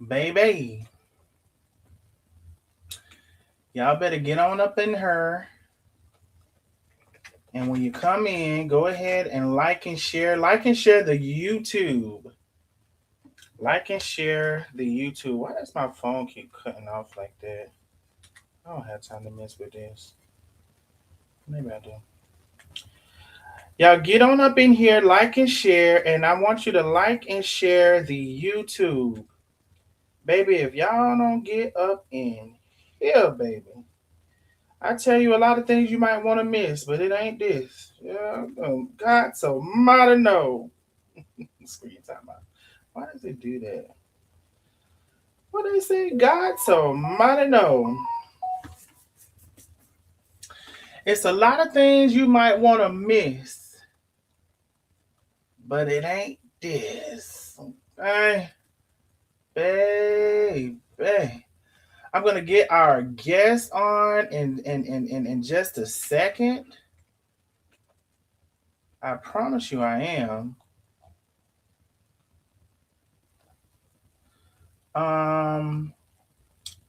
Baby, y'all better get on up in her. And when you come in, go ahead and like and share. Like and share the YouTube. Like and share the YouTube. Why does my phone keep cutting off like that? I don't have time to mess with this. Maybe I do. Y'all get on up in here, like and share, and I want you to like and share the YouTube. Baby, if y'all don't get up in here, baby, I tell you a lot of things you might want to miss, but it ain't this. Yeah, God so mighty know. Screen time out. Why does it do that? What they say? God so mighty know. It's a lot of things you might want to miss, but it ain't this. Okay, baby. I'm gonna get our guest on in just a second. I promise you I am. Um,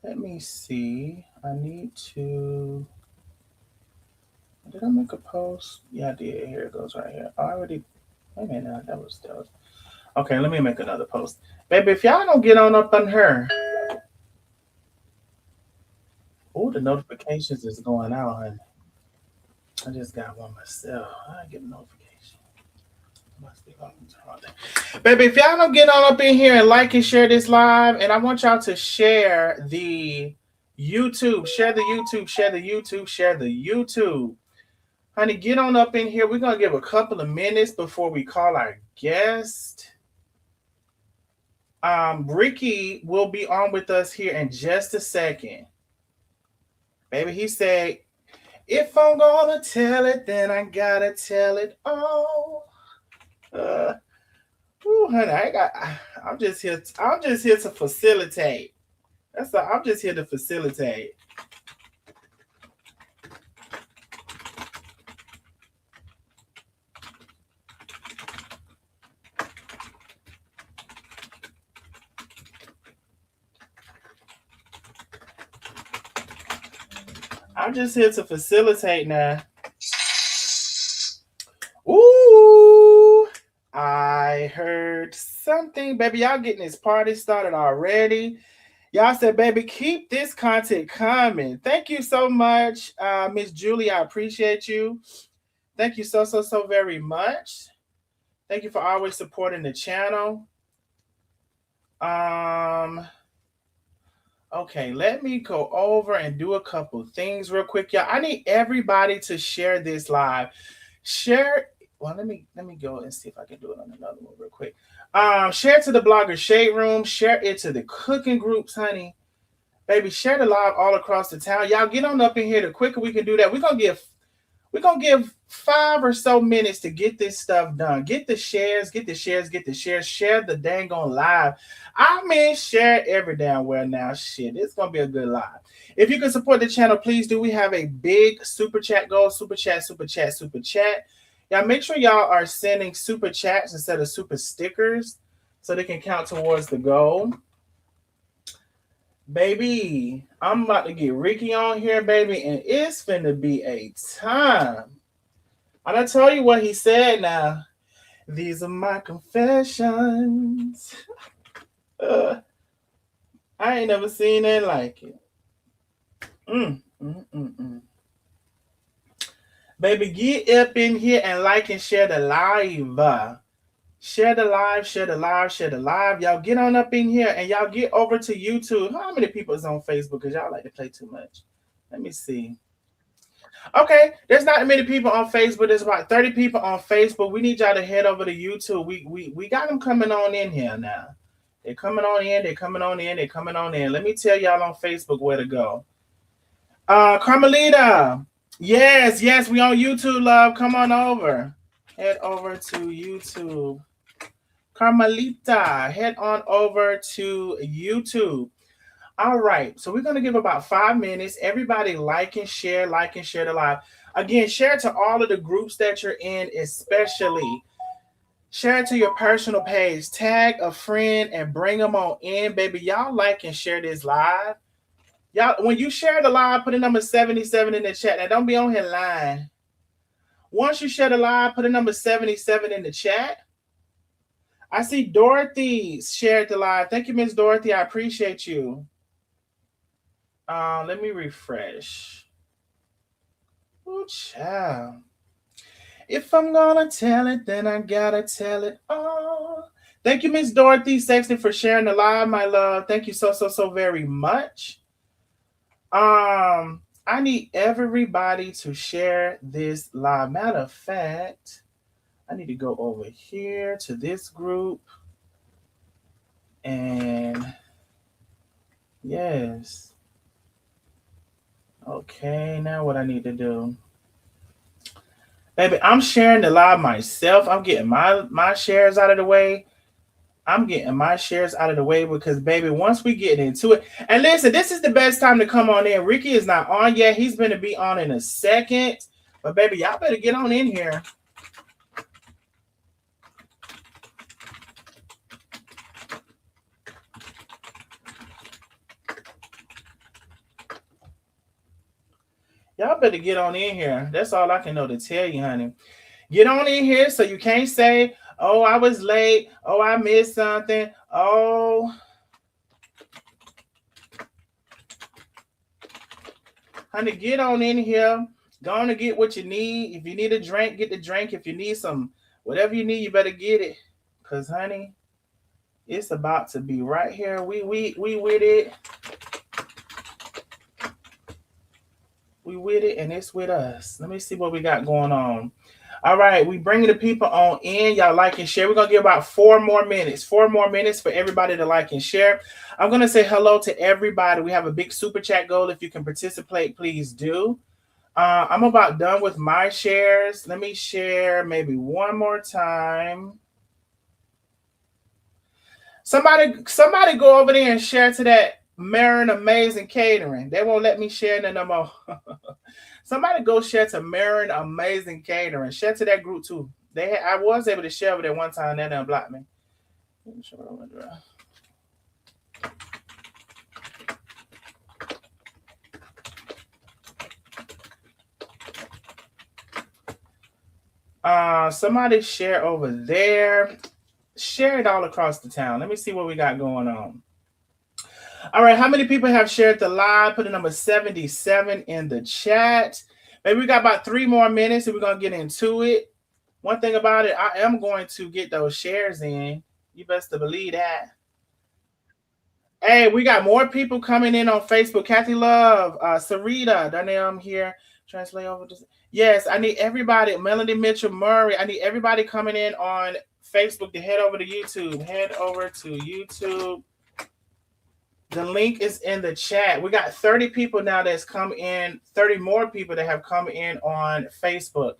Let me see. I need to. Did I make a post? Yeah, I did. Here it goes right here. I already. Wait a minute. That was. Okay, let me make another post. Baby, if y'all don't get on up on her. Oh, the notifications is going out, honey. I just got one myself. I get a notification. Must be on the wrong thing. Baby, if y'all don't get on up in here and like and share this live, and I want y'all to share the YouTube, share the YouTube, share the YouTube, share the YouTube. Honey, get on up in here. We're going to give a couple of minutes before we call our guest. Ricky will be on with us here in just a second. Baby, he said, if I'm gonna tell it, then I gotta tell it all. Honey, I'm just here. I'm just here to facilitate. That's all. I'm just here to facilitate. I'm just here to facilitate now. Ooh, I heard something, baby. Y'all getting this party started already. Y'all said, baby, keep this content coming. Thank you so much, Miss Julie. I appreciate you. Thank you so very much. Thank you for always supporting the channel. Um, okay, let me go over and do a couple things real quick, y'all. I need everybody to share this live. Share. Well, let me go and see if I can do it on another one real quick. Share it to the blogger shade room. Share it to the cooking groups, honey. Baby, share the live all across the town. Y'all get on up in here. The quicker we can do that, we're gonna give 5 or so minutes to get this stuff done. Get the shares, get the shares, get the shares. Share the dang on live. I mean, share every damn where now. Shit, it's gonna be a good live. If you can support the channel, please do. We have a big super chat goal. Super chat, super chat, super chat. Y'all make sure y'all are sending super chats instead of super stickers so they can count towards the goal. Baby, I'm about to get Ricky on here, baby, and it's finna be a time. And I tell you what he said now. These are my confessions. Uh, I ain't never seen it like it. Mm, mm, mm, mm. Baby, get up in here and like and share the live. Share the live, share the live, share the live. Y'all get on up in here and y'all get over to YouTube. How many people is on Facebook? Because y'all like to play too much. Let me see. Okay, there's not many people on Facebook. There's about 30 people on Facebook. We need y'all to head over to YouTube. We got them coming on in here now. They're coming on in. They're coming on in. They're coming on in. Let me tell y'all on Facebook where to go. Carmelita. Yes, we on YouTube, love. Come on over. Head over to YouTube. Carmelita, head on over to YouTube. All right, so we're going to give about 5 minutes. Everybody like and share the live. Again, share to all of the groups that you're in, especially. Share it to your personal page. Tag a friend and bring them on in, baby. Y'all like and share this live. Y'all, when you share the live, put a number 77 in the chat. Now, don't be on here lying. Once you share the live, put a number 77 in the chat. I see Dorothy shared the live. Thank you, Miss Dorothy. I appreciate you. Let me refresh. Oh, child. If I'm gonna tell it, then I gotta tell it all. Thank you, Miss Dorothy Sexton, for sharing the live, my love. Thank you so very much. I need everybody to share this live. Matter of fact, I need to go over here to this group. And yes. Okay, now what I need to do. Baby, I'm sharing the live myself. I'm getting my shares out of the way. Because, baby, once we get into it, and listen, this is the best time to come on in. Ricky is not on yet. He's going to be on in a second. But, baby, y'all better get on in here. Y'all better get on in here. That's all I can know to tell you, honey. Get on in here so you can't say, oh, I was late. Oh, I missed something. Oh. Honey, get on in here. Go on and get what you need. If you need a drink, get the drink. If you need some, whatever you need, you better get it. Because, honey, it's about to be right here. We with it. We with it, and it's with us. Let me see what we got going on. All right, we bringing the people on in. Y'all like and share. We're going to give about 4 more minutes. 4 more minutes for everybody to like and share. I'm going to say hello to everybody. We have a big super chat goal. If you can participate, please do. I'm about done with my shares. Let me share maybe one more time. Somebody go over there and share to that Marin Amazing Catering. They won't let me share no more. Somebody go share to Marin Amazing Catering. Share to that group too. I was able to share with it one time. They done blocked me. Somebody share over there. Share it all across the town. Let me see what we got going on. All right, how many people have shared the live? Put the number 77 in the chat. Maybe we got about 3 more minutes and we're going to get into it. One thing about it, I am going to get those shares in. You best to believe that. Hey, we got more people coming in on Facebook. Kathy Love, Sarita, Darnell, here. Translate over. Yes, I need everybody. Melanie Mitchell Murray. I need everybody coming in on Facebook to head over to YouTube. Head over to YouTube. The link is in the chat. We got 30 people now that's come in, 30 more people that have come in on Facebook.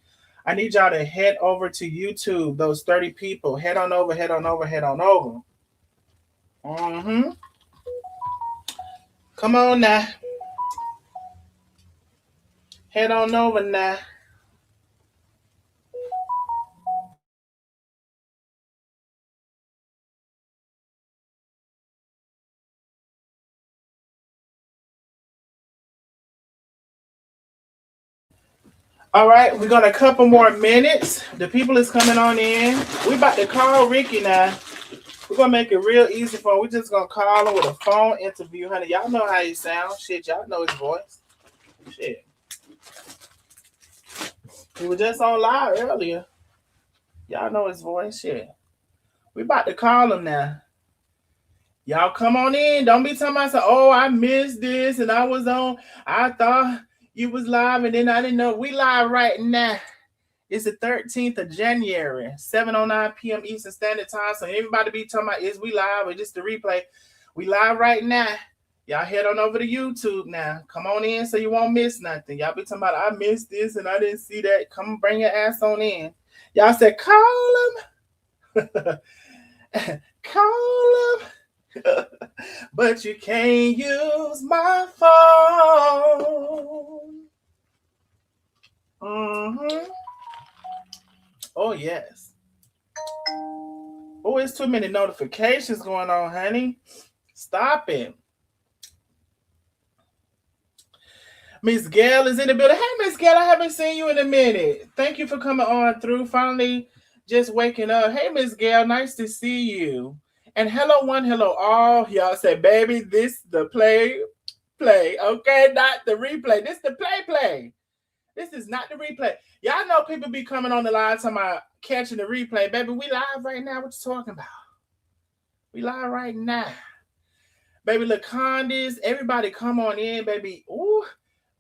I need y'all to head over to YouTube, those 30 people. Head on over. Mm-hmm. Come on now. Head on over now. All right, we got a couple more minutes. The people is coming on in. We about to call Ricky now. We're going to make it real easy for him. We're just going to call him with a phone interview, honey. Y'all know how he sounds. Shit, y'all know his voice. Shit. He was just on live earlier. Y'all know his voice. Shit. We about to call him now. Y'all come on in. Don't be talking about, oh, I missed this and I was on. I thought you was live and then I didn't know. We live right now. It's the 13th of January, 7:09 p.m. Eastern Standard Time. So everybody be talking about, is we live or just the replay? We live right now. Y'all head on over to YouTube now. Come on in so you won't miss nothing. Y'all be talking about, I missed this and I didn't see that. Come bring your ass on in. Y'all said, call him. Call him. But you can't use my phone. Mm-hmm. Oh, yes. Oh, it's too many notifications going on, honey. Stop it. Miss Gail is in the building. Hey, Miss Gail, I haven't seen you in a minute. Thank you for coming on through. Finally, just waking up. Hey, Miss Gail, nice to see you. And hello, one, hello, all. Y'all say, baby, this the play. Okay, not the replay. This the play. This is not the replay. Y'all know people be coming on the line talking about catching the replay. Baby, we live right now. What you talking about? We live right now. Baby, Lacondas, everybody come on in, baby. Ooh.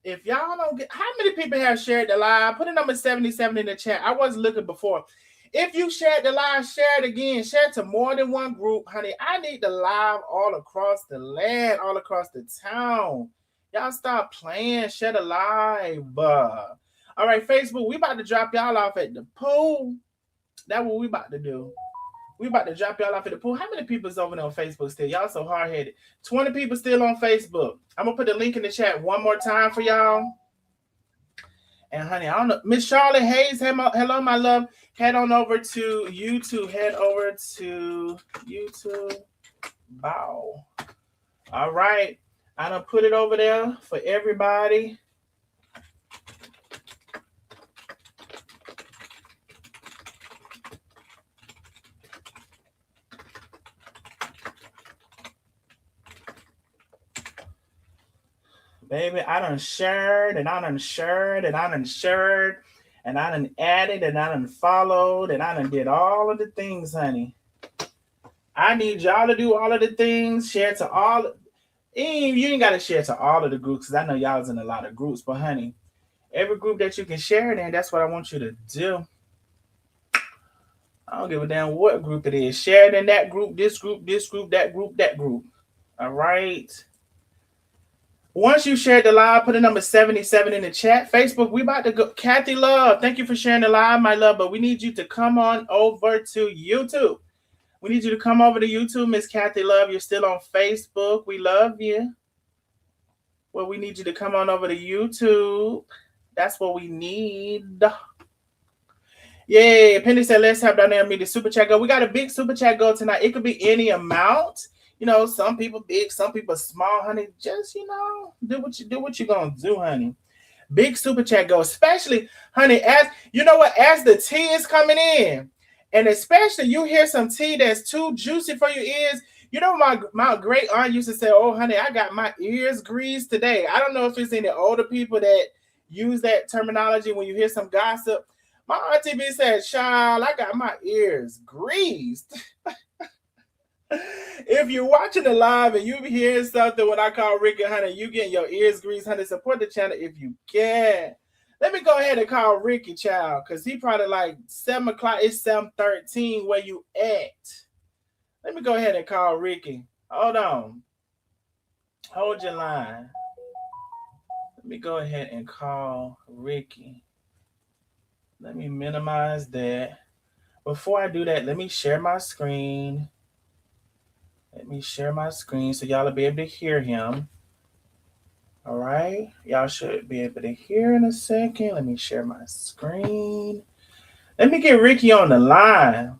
If y'all don't get, how many people have shared the live? Put a number 77 in the chat. I wasn't looking before. If you shared the live, share it again. Share it to more than one group, honey. I need the live all across the land, all across the town. Y'all stop playing. Share the live. All right, Facebook, we about to drop y'all off at the pool. That's what we about to do. We about to drop y'all off at the pool. How many people is over there on Facebook still? Y'all so hard-headed. 20 people still on Facebook. I'm going to put the link in the chat one more time for y'all. And, honey, I don't know. Miss Charlotte Hayes, hello, my love. Head on over to YouTube. Head over to YouTube. Bow. All right. I done put it over there for everybody. Baby, I done shared and I done shared and I done shared and I done added and I done followed and I done did all of the things, honey. I need y'all to do all of the things, share to all. You ain't got to share to all of the groups because I know y'all's in a lot of groups, but honey, every group that you can share it in, that's what I want you to do. I don't give a damn what group it is. Share it in that group, this group, that group, that group. All right. Once you shared the live, put a number 77 in the chat. Facebook, we about to go. Kathy Love, thank you for sharing the live, my love. But we need you to come on over to YouTube. We need you to come over to YouTube, Miss Kathy Love. You're still on Facebook. We love you. Well, we need you to come on over to YouTube. That's what we need. Yeah, Penny said, let's have down there meet the super chat go. We got a big super chat go tonight. It could be any amount. You know, some people big, some people small, honey. Just, do what you're gonna do, honey. Big super chat go, especially, honey, as you know what, as the tea is coming in, and especially you hear some tea that's too juicy for your ears. You know, my great aunt used to say, oh, honey, I got my ears greased today. I don't know if it's any older people that use that terminology when you hear some gossip. My auntie B said, child, I got my ears greased. If you're watching the live and you hearing something when I call Ricky, honey, you getting your ears greased, honey, support the channel if you can. Let me go ahead and call Ricky, child, because he probably like 7 o'clock. It's 7:13 where you at. Let me go ahead and call Ricky. Hold on. Hold your line. Let me go ahead and call Ricky. Let me minimize that. Before I do that, let me share my screen. Let me share my screen so y'all will be able to hear him. All right. Y'all should be able to hear in a second. Let me share my screen. Let me get Ricky on the line.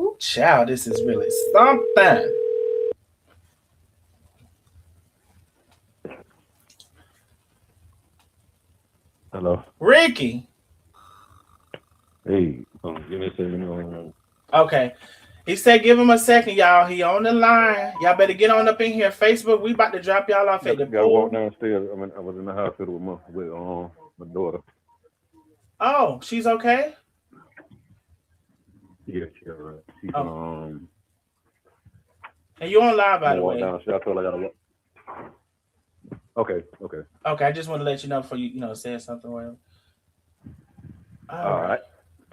Ooh, child, this is really something. Hello. Ricky. Hey, give me a second. Okay. He said give him a second, y'all. He on the line. Y'all better get on up in here. Facebook, we about to drop y'all off at the Gotta pool. walk downstairs. I was in the hospital with my daughter. Oh, she's okay? Yeah, she's all right. She's And you on live, by the way. Walk downstairs. I told her I gotta walk. Okay. Okay, I just want to let you know before you say something. Whatever. All right.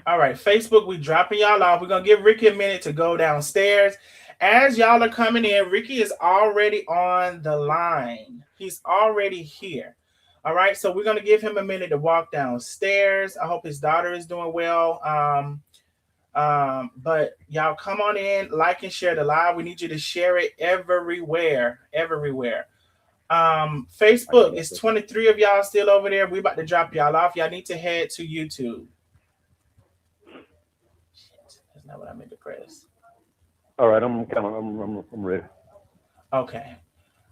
All right, Facebook, we dropping y'all off. We're going to give Ricky a minute to go downstairs. As y'all are coming in, Ricky is already on the line. He's already here. All right, so we're going to give him a minute to walk downstairs. I hope his daughter is doing well. But y'all come on in, like and share the live. We need you to share it everywhere. Facebook is 23 of y'all still over there. We about to drop y'all off. Y'all need to head to YouTube. not what I meant to press. All right, I'm ready. Okay.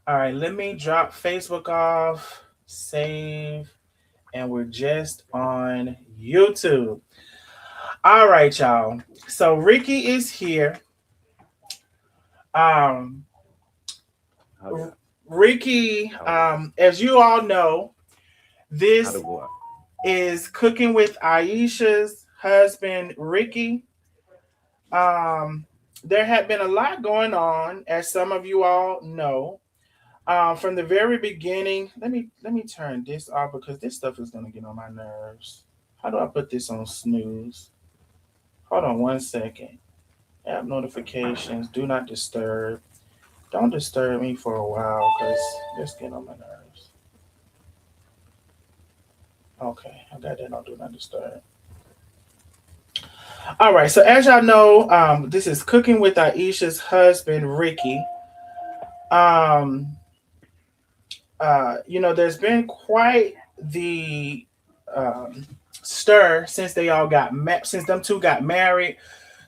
All right, let me drop Facebook off, save, and we're just on YouTube. All right, y'all. So Ricky is here. Um, How did Ricky, how did as you all know, how this did go out? is Cooking with Aisha's husband, Ricky. Um, there had been a lot going on, as some of you all know. From the very beginning, let me turn this off because this stuff is gonna get on my nerves. How do I put this on snooze? Hold on 1 second. App notifications, do not disturb. Don't disturb me for a while because this getting on my nerves. Okay, I got that on do not disturb. All right, so as y'all know, this is Cooking with Aisha's husband, Ricky. Um, there's been quite the um, stir since they all since them two got married.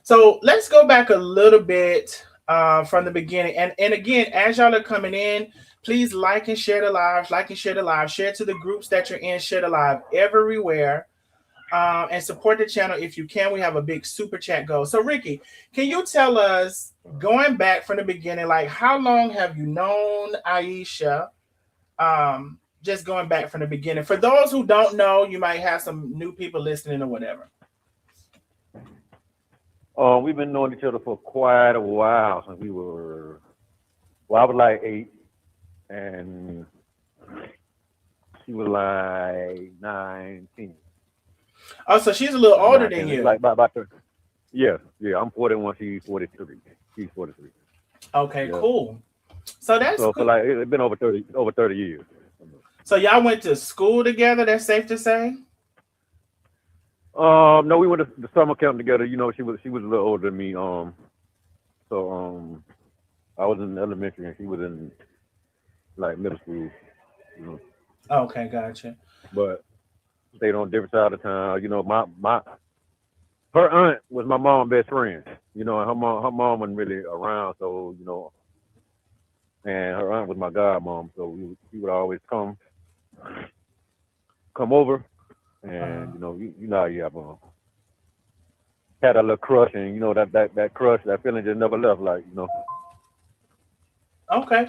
So let's go back a little bit from the beginning. And again, as y'all are coming in, please like and share the lives, like and share the live, share to the groups that you're in, share the live everywhere. And support the channel if you can. We have a big super chat goal. So Ricky, can you tell us, going back from the beginning, like how long have you known Aisha? Just going back from the beginning. For those who don't know, you might have some new people listening or whatever. We've been knowing each other for quite a while since we were. Well, I was like 8, and she was like 19. Oh, so she's a little Like older than 19, you. like about 30. Yeah, yeah. I'm 41. She's 43. She's 43. Okay, Yeah. cool. So that's So for cool. like it's been over 30 years. So y'all went to school together. That's safe to say. No, we went to the summer camp together. You know, she was a little older than me. So I was in elementary and she was in like middle school. You know, Okay, gotcha. but stayed on different side of town. You know, my her aunt was my mom's best friend. You know, and her mom wasn't really around, so you know, and her aunt was my godmom, so she would always come over, and Uh-huh. you know how you have had a little crush, and you know that crush, that feeling just never left. Like Okay.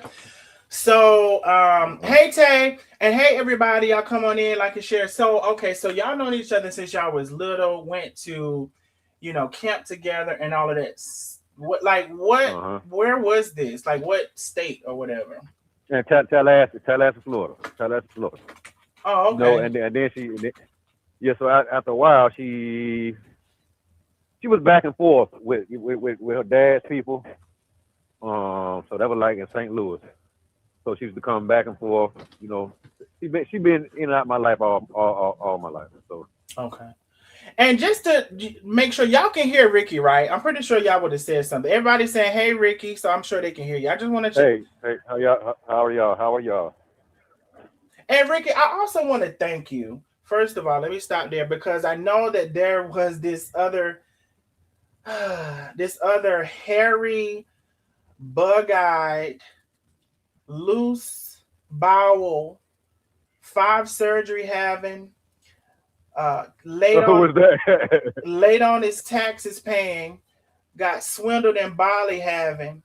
So, uh-huh. hey Tay, and hey everybody, y'all come on in, like and share. So, okay, so y'all known each other since y'all was little, went to, camp together and all of that. Uh-huh. where was this? Like, what state or whatever? And Tallahassee, Florida, Tallahassee, Florida. Oh, You know, okay. and then yeah. So after a while, she was back and forth with her dad's people. So that was like in St. Louis. So she used to come back and forth. You know, she been in and out my life all my life. So Okay. And just to make sure y'all can hear Ricky, right? I'm pretty sure y'all would have said something. Everybody's saying, "Hey, Ricky," so I'm sure they can hear you. I just want to check. hey, how are y'all? And Ricky, I also want to thank you. First of all, let me stop there because I know that there was this other, this other hairy, bug-eyed, loose bowel, 5 surgery having, laid Who on was that? laid on his taxes paying, got swindled in Bali having,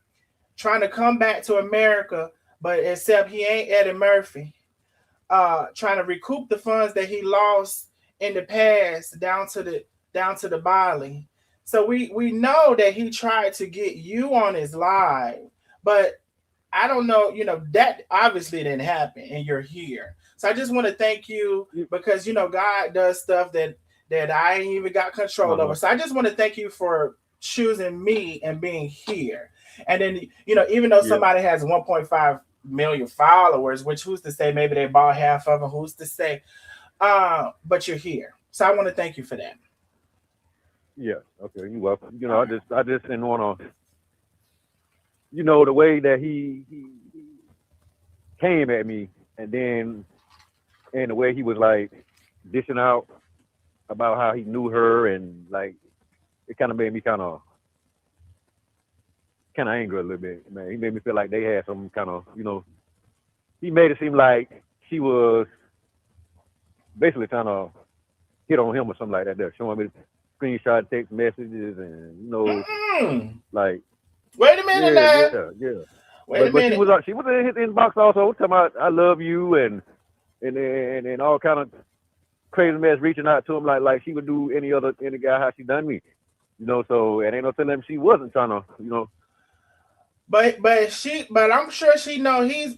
trying to come back to America, but except he ain't Eddie Murphy. Trying to recoup the funds that he lost in the past down to the Bali. So we know that he tried to get you on his live, but I don't know, that obviously didn't happen and you're here. So I just want to thank you because God does stuff that I ain't even got control over. Uh-huh. So I just want to thank you for choosing me and being here. And then, even though Yeah, somebody has 1.5 million followers, which who's to say maybe they bought half of them, who's to say? But you're here. So I want to thank you for that. yeah. Okay, you welcome. You All know, I just didn't want to. You know, the way that he came at me, and then and the way he was like dishing out about how he knew her, and like it kind of made me kind of kind of angry a little bit, man. He made me feel like they had some kind of, he made it seem like she was basically trying to hit on him or something like that. There, showing me screenshot text messages and Mm-mm. like Wait a minute now. yeah. Wait a But minute. she was in his inbox also talking about I love you and all kind of crazy mess reaching out to him like she would do any guy how she done me. So it ain't no telling him she wasn't trying to, But I'm sure she know he's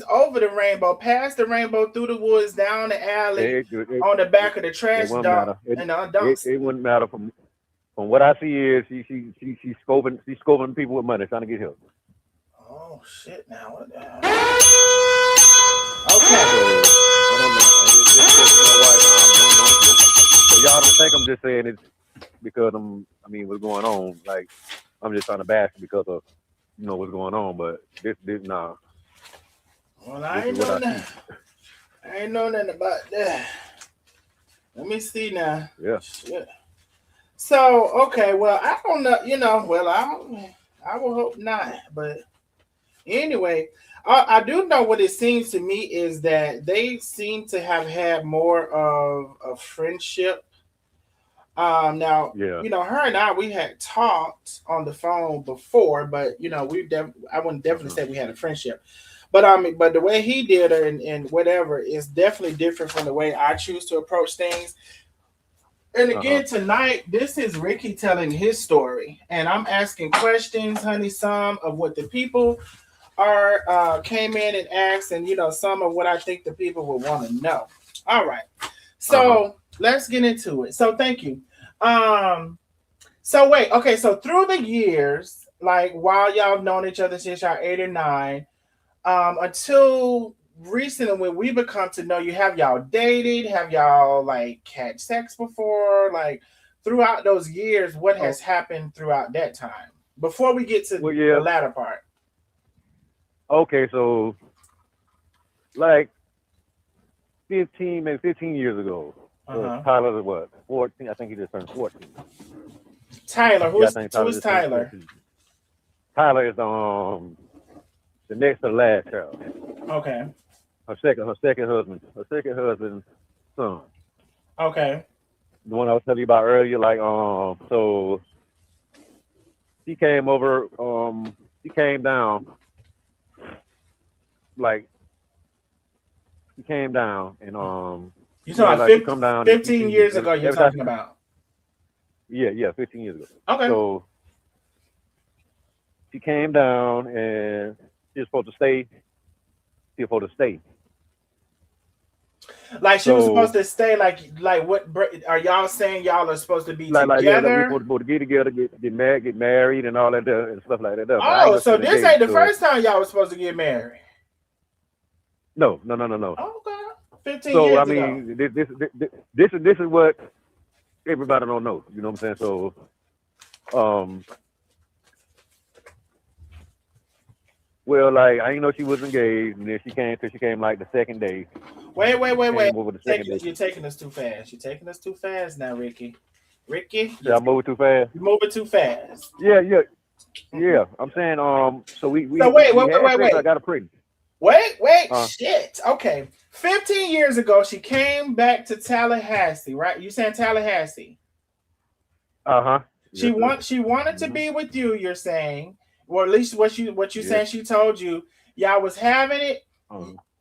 over the rainbow, past the rainbow, through the woods, down the alley, on the back of the it trash wouldn't dump, matter. and the dumps. It wouldn't matter from what I see is she's scoping people with money trying to get help. Oh shit! Now what the hell? So I don't know. This is my wife. So y'all don't think I'm just saying it because what's going on? Like I'm just trying to bash because of what's going on. But this nah. Well, I ain't know nothing. I ain't know nothing about that. Let me see now. Yeah. Shit. So okay, well I don't know. Well I will hope not. But anyway, I do know what it seems to me is that they seem to have had more of a friendship. Now, Yeah. her and we had talked on the phone before, but I wouldn't definitely say we had a friendship. But the way he did her and whatever is definitely different from the way I choose to approach things. And again, tonight, this is Ricky telling his story, and I'm asking questions, honey, some of what the people are came in and asked, and some of what I think the people would want to know. All right, so let's get into it. So thank you. So wait, okay, so through the years, like while y'all have known each other since y'all 8 or 9, until recently when we become to know you, have y'all dated? Have y'all like had sex before? Like throughout those years, what has happened throughout that time? Before we get to the latter part. Okay, so like 15 years ago. Tyler was what? 14. I think he just turned 14. Tyler, who's Tyler? Tyler is the next to the last child. Okay. Her second husband's son. Okay. The one I was telling you about earlier, like so she came over, she came down, like she came down and you talking about like 15 years ago you're talking about? Yeah, 15 years ago. Okay. So she came down and she was supposed to stay. Like she was supposed to stay. Like what are y'all saying? Y'all are supposed to be together? Like we're supposed to get together, get married, and all that and stuff like that. Oh, so this ain't the first time y'all was supposed to get married? No. Okay. 15 years ago. This is what everybody don't know. You know what I'm saying? So, well, like I didn't know she was engaged, and then she came like the second day. Wait. You're taking us too fast. You're taking us too fast now, Ricky. Yeah, I'm moving too fast. You're moving too fast. Yeah. I'm saying, so we wait. I got her pregnant. Wait, shit. Okay. 15 years ago, she came back to Tallahassee, right? You saying Tallahassee? She wanted to be with you, you're saying. Or at least what you saying she told you. Y'all was having it.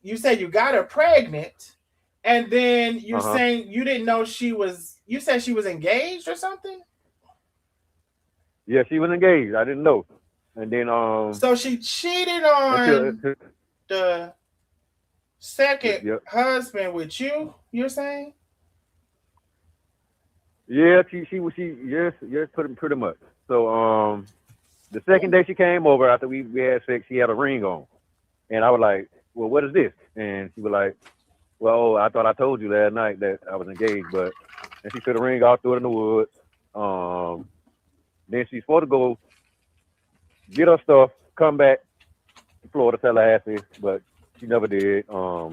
You said you got her pregnant, and then you're saying you didn't know you said she was engaged or something? Yeah, she was engaged. I didn't know. And then so she cheated on the second husband with you, you're saying? Yeah, yes, pretty much. So the second day she came over after we had sex, she had a ring on. And I was like, well, what is this? And she was like, well, I thought I told you last night that I was engaged, but and she took the ring off, threw it in the woods. Then she's supposed to go get her stuff, come back to Florida, Tallahassee, but she never did. Her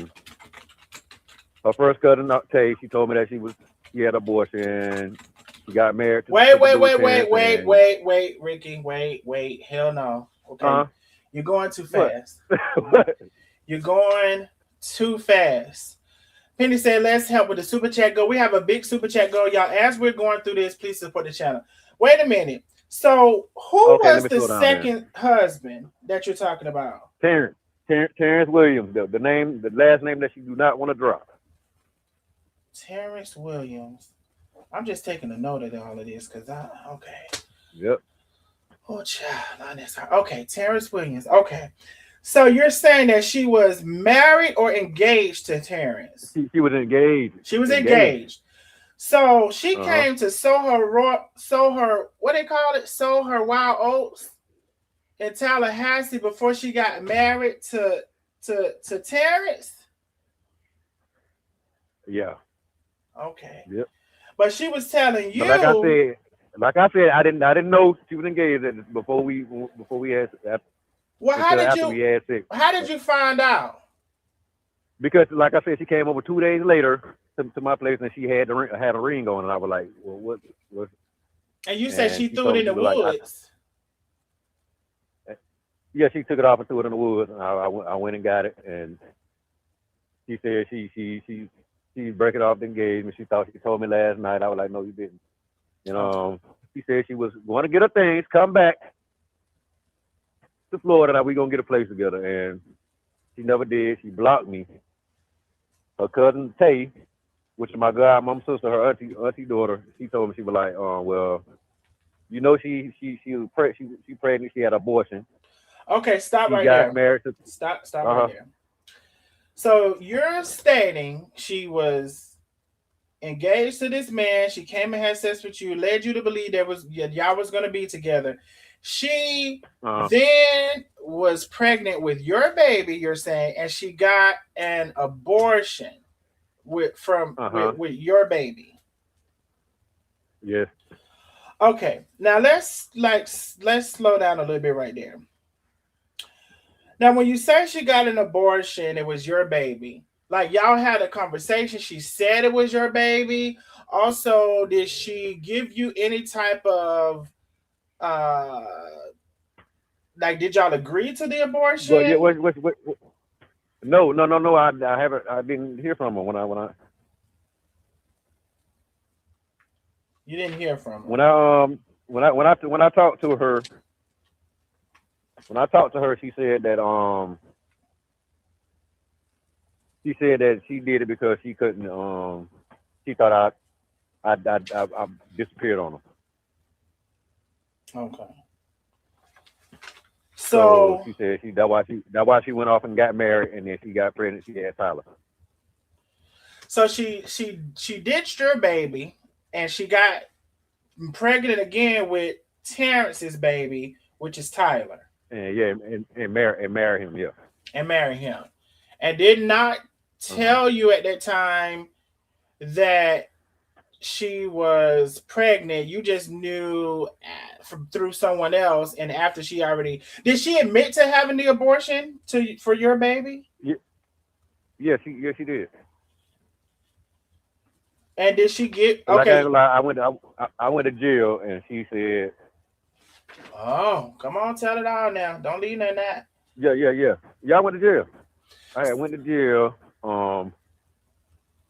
first cousin, Tay, she told me that she had an abortion. She got married Wait, to the wait, dude wait, Terrence, wait, wait, and wait, wait, Ricky, wait, wait. Hell no. Okay, uh, you're going too what? fast. You're going too fast. Penny said, let's help with the super chat go. We have a big super chat go. Y'all, as we're going through this, please support the channel. Wait a minute. So, who Okay, let was me the slow down then. second husband that you're talking about? Terrence, Terrence Williams, the name, the last name that you do not want to drop. Terrence Williams. I'm just taking a note of all of this because okay. Yep. Oh, child. Okay, Terrence Williams. Okay. So, you're saying that she was married or engaged to Terrence? She was engaged. She was Engaged. engaged. So she Uh huh. came to sow her what they call it, sow her wild oats in Tallahassee before she got married to Terrence. Yeah. Okay, Yep. but she was telling But you. like I said, I didn't know she was engaged before we had Well, until after we had sex. how did you find out? Because like I said, she came over 2 days later to my place and she had a ring on, and I was like, well, what? And you said And she she threw it told me, in she the was like, woods. yeah, she took it off and threw it in the woods. And I went and got it, and she said she break it off the engagement. She thought she told me last night. I was like, no, you didn't. And Okay. she said she was going to get her things, come back to Florida, and we gonna get a place together. And she never did. She blocked me. Her cousin Tay, which is my godmom sister, her auntie daughter, she told me, she was like, well, you know, she was she pregnant. She had an abortion. Okay, stop She right got there. married to Stop right uh there. So you're stating she was engaged to this man. She came and had sex with you, led you to believe y'all was going to be together. She huh then was pregnant with your baby. You're saying, and she got an abortion uh huh with your baby. yes. Okay, now let's slow down a little bit right there. Now, when you say she got an abortion, it was your baby. Like y'all had a conversation. She said it was your baby. Also, did she give you any type of uh like? Did y'all agree to the But yeah, abortion? no. I haven't. I didn't hear from her You didn't hear from her. when I when I talked to her. When I talked to her, she said that she did it because she couldn't. She thought I disappeared on her. Okay. So So she said that why she went off and got married, and then she got pregnant. She had Tyler. she ditched your baby, and she got pregnant again with Terrence's baby, which is Tyler, And yeah, and marry him. Yeah. and marry him, and did not Uh-huh. tell you at that time that she was pregnant. You just knew through someone else, and after she already did she admit to having the abortion for your baby? Yeah, yeah, she did. And did she get Like I ain't okay? gonna lie, I went to jail, and she said, Oh, come on, tell it all now. Don't leave none of that. yeah. I went to jail. I went to jail.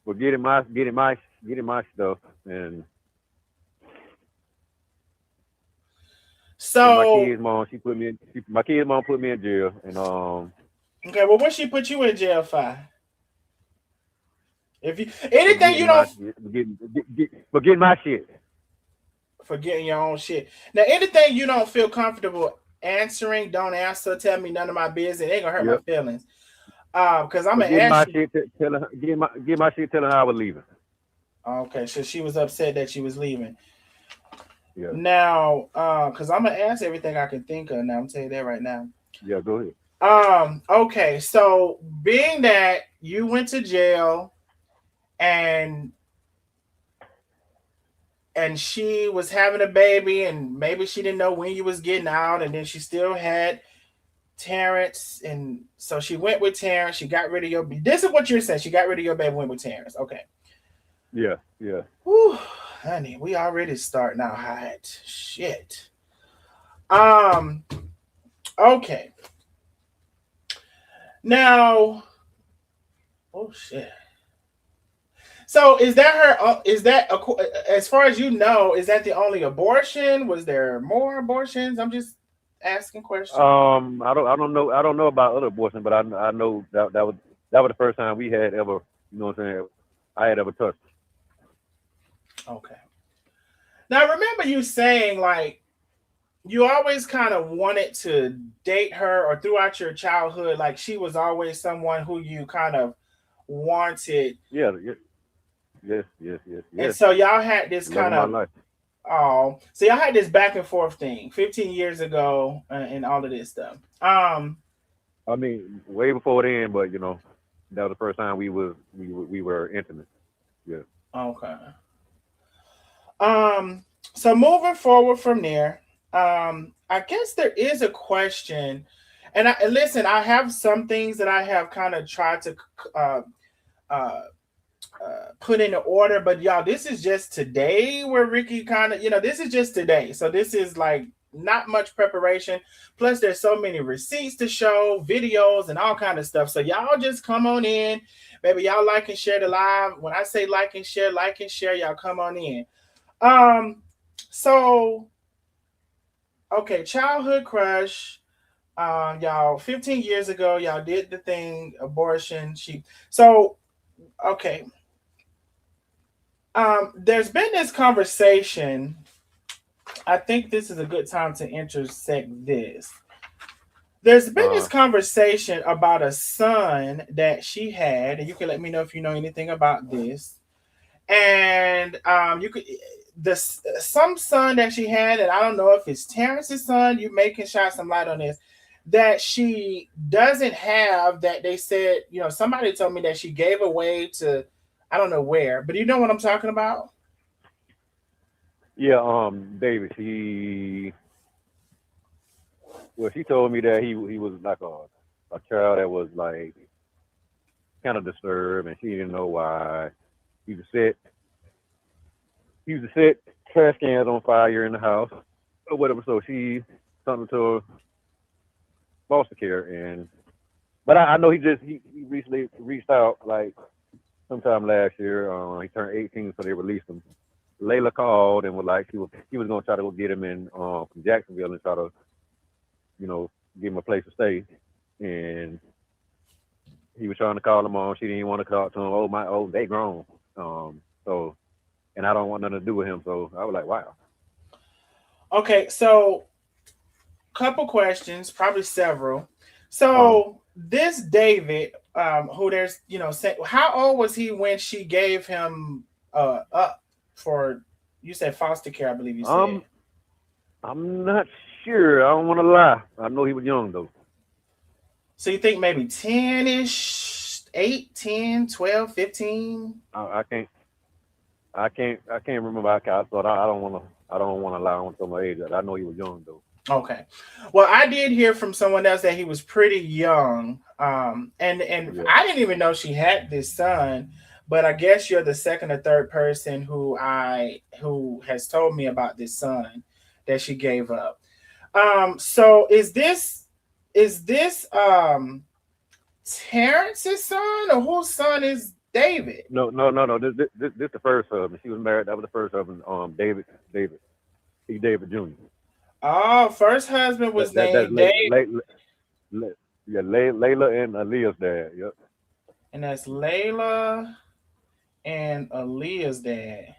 For getting my stuff, and my So kids' mom, my kids' mom put me in jail, and okay, well, what she put you in jail for? If you for anything you getting don't for getting my shit. for getting your own shit. Now, anything you don't feel comfortable answering, don't answer. Tell me none of my business. It ain't gonna hurt my Yep. feelings. Because I'm For gonna getting my ask you. shit, telling her, get my shit, telling her I was leaving. Okay, so she was upset that she was leaving. Yeah. Now, because I'm gonna ask everything I can think of. Now, I'm telling you that right now. Yeah. Go ahead. Okay, so being that you went to jail and she was having a baby, and maybe she didn't know when you was getting out, and then she still had Terrence, and so she went with Terrence. She got rid of your. This is what you're saying. She got rid of your baby, went with Terrence. Okay. Yeah. Yeah. Whew. honey, we already starting out hot. Shit. Um. Okay. Now. Oh shit. So is that her? Is that as far as you know? Is that the only abortion? Was there more abortions? I'm just asking questions. I don't know about other abortions, but I know that was the first time we had ever, you know what I'm saying, I had ever touched. Okay. Now remember you saying like you always kind of wanted to date her, or throughout your childhood, like she was always someone who you kind of wanted, Yeah, yeah, yes, yes, yes, and yes. so y'all had this Love of kind my of life. so y'all had this back and forth thing 15 years ago, and all of this stuff. I mean, way before then, but you know, that was the first time we were intimate. Yeah. Okay. Um, so moving forward from there, I guess there is a question, and listen, I have some things that I have kind of tried to uh, uh, put into order, but y'all, this is just today where Ricky kind of, this is just today, so this is like not much preparation. Plus, there's so many receipts to show, videos, and all kind of stuff. So y'all just come on in, maybe y'all like and share the live. When I say like and share, y'all come on in. Um, so okay, childhood crush. Y'all, 15 years ago, y'all did the thing, abortion. So okay. There's been this conversation. I think this is a good time to intersect this. There's been this Uh, conversation about a son that she had, and you can let me know if you know anything about this. And you could this some son that she had, and I don't know if it's Terrence's son. You may can shine some light on this. That she doesn't have, that they said, somebody told me that she gave away to, I don't know where, but you know what I'm talking about. yeah. David, she told me that he was like a child that was like kind of disturbed, and she didn't know why. He was set he used to set trash cans on fire in the house or whatever. So she sent him to foster care, and but I know he recently reached out like sometime last year. He turned 18, so they released him. Layla called and was like she was gonna try to go get him in from Jacksonville and try to, you know, give him a place to stay. And he was trying to call him on. She didn't want to talk to him. They grown. So and I don't want nothing to do with him. So I was like, wow. Okay, so couple questions, probably several. Um, So this David, who there's, how old was he when she gave him up for, you said foster care, I believe you said. I'm I'm not sure. I don't want to lie. I know he was young though. So you think maybe 10-ish, 8, 10, 12, 15? I can't remember. I thought I don't want to lie on some age. I know he was young though. Okay. Well, I did hear from someone else that he was pretty young. And Yeah. I didn't even know she had this son, but I guess you're the second or third person who has told me about this son that she gave up. So is this Terrence's son, or whose son is David? No. This the first husband. She was married. That was the first husband. David. He David Jr. Oh, first husband was That's named David, Yeah, Layla and Aaliyah's dad. Yep. and that's Layla and Aaliyah's dad.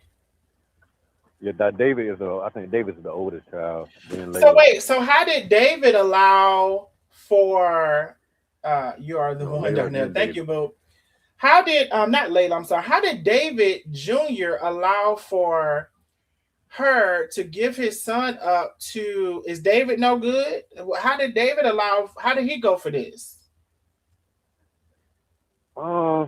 Yeah, that David is I think David is the oldest child. Then So Layla. wait, so how did David allow for you are the No, one Layla down and there. then Thank David. you, Boo. How did not Layla, I'm sorry. How did David Jr. allow for her to give his son up to, is David no good? How did he go for this? Uh,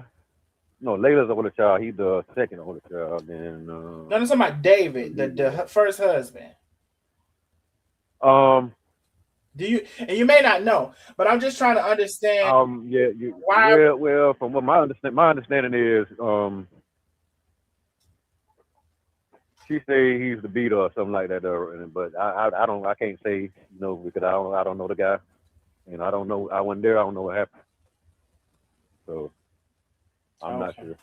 no, Layla's the oldest child. He's the second oldest child. Then No, I'm talking about David, the Aaliyah. first husband. Um, Do you, and you may not know, but I'm just trying to understand yeah, why. from what my understanding is, She say he's the beater or something like that. But I don't I can't say because I don't know the guy. I don't know. I wasn't there. I don't know what happened. So I'm not Okay. sure.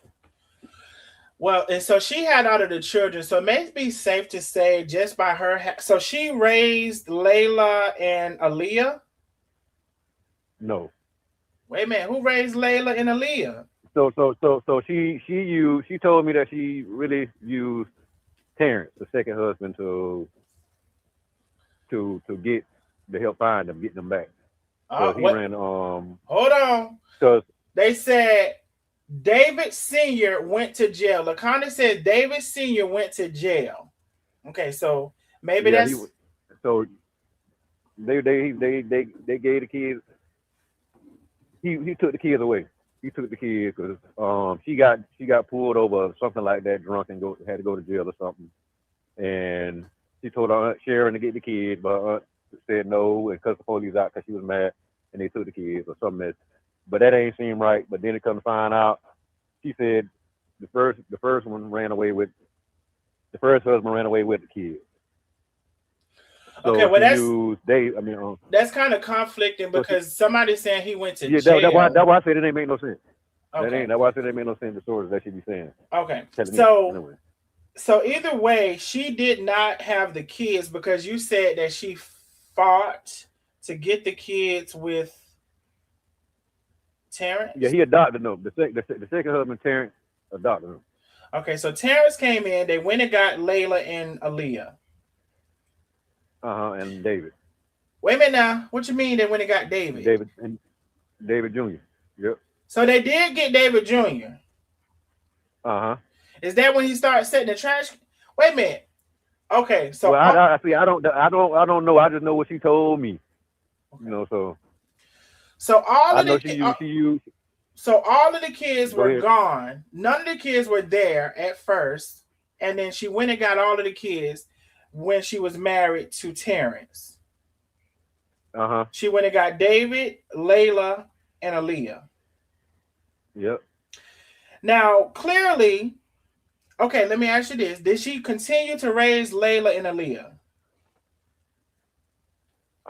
Well, and so she had all of the children. So it may be safe to say just by her. So she raised Layla and Aaliyah. No. Wait a minute, who raised Layla and Aaliyah? So she told me that she really used Terrence, the second husband, to get to help find them, get them back, because he What? ran Hold on. because They said David Senior went to jail. Laconda said David Senior went to jail. Okay, so maybe yeah that's so they gave the kids. He took the kids away. He took the kids because she got pulled over or something like that, drunk, and had to go to jail or something. And she told her aunt Sharon to get the kids, but her aunt said no and cussed the police out because she was mad, and they took the kids or something. But that ain't seem right. But then it come to find out, she said the first one ran away with the first husband ran away with the kids. okay. So Well, she used they. I mean, that's kind of conflicting so she because somebody's saying he went to yeah. That jail. why I said it ain't make no sense. Okay, That why I said it ain't make no sense. The stories that she be saying, okay. telling me So anyway. so either way, she did not have the kids because you said that she fought to get the kids with Yeah, Terrence. he adopted them. The second husband, Terrence, adopted them. Okay, so Terrence came in. They went and got Layla and Aaliyah. And David, Wait a minute now. What you mean they went and got David? and David Jr. Yep. So they did get David Jr. Uh huh. Is that when he started setting the trash? Wait a minute. Okay, so Well, I see. I don't know. I just know what she told me. okay. So So all I of know the she used. She used. so all of the kids Go were ahead. gone. None of the kids were there at first, and then she went and got all of the kids when she was married to Terrence. Uh huh. She went and got David, Layla, and Aaliyah. Yep. Now, clearly, okay, let me ask you this. Did she continue to raise Layla and Aaliyah?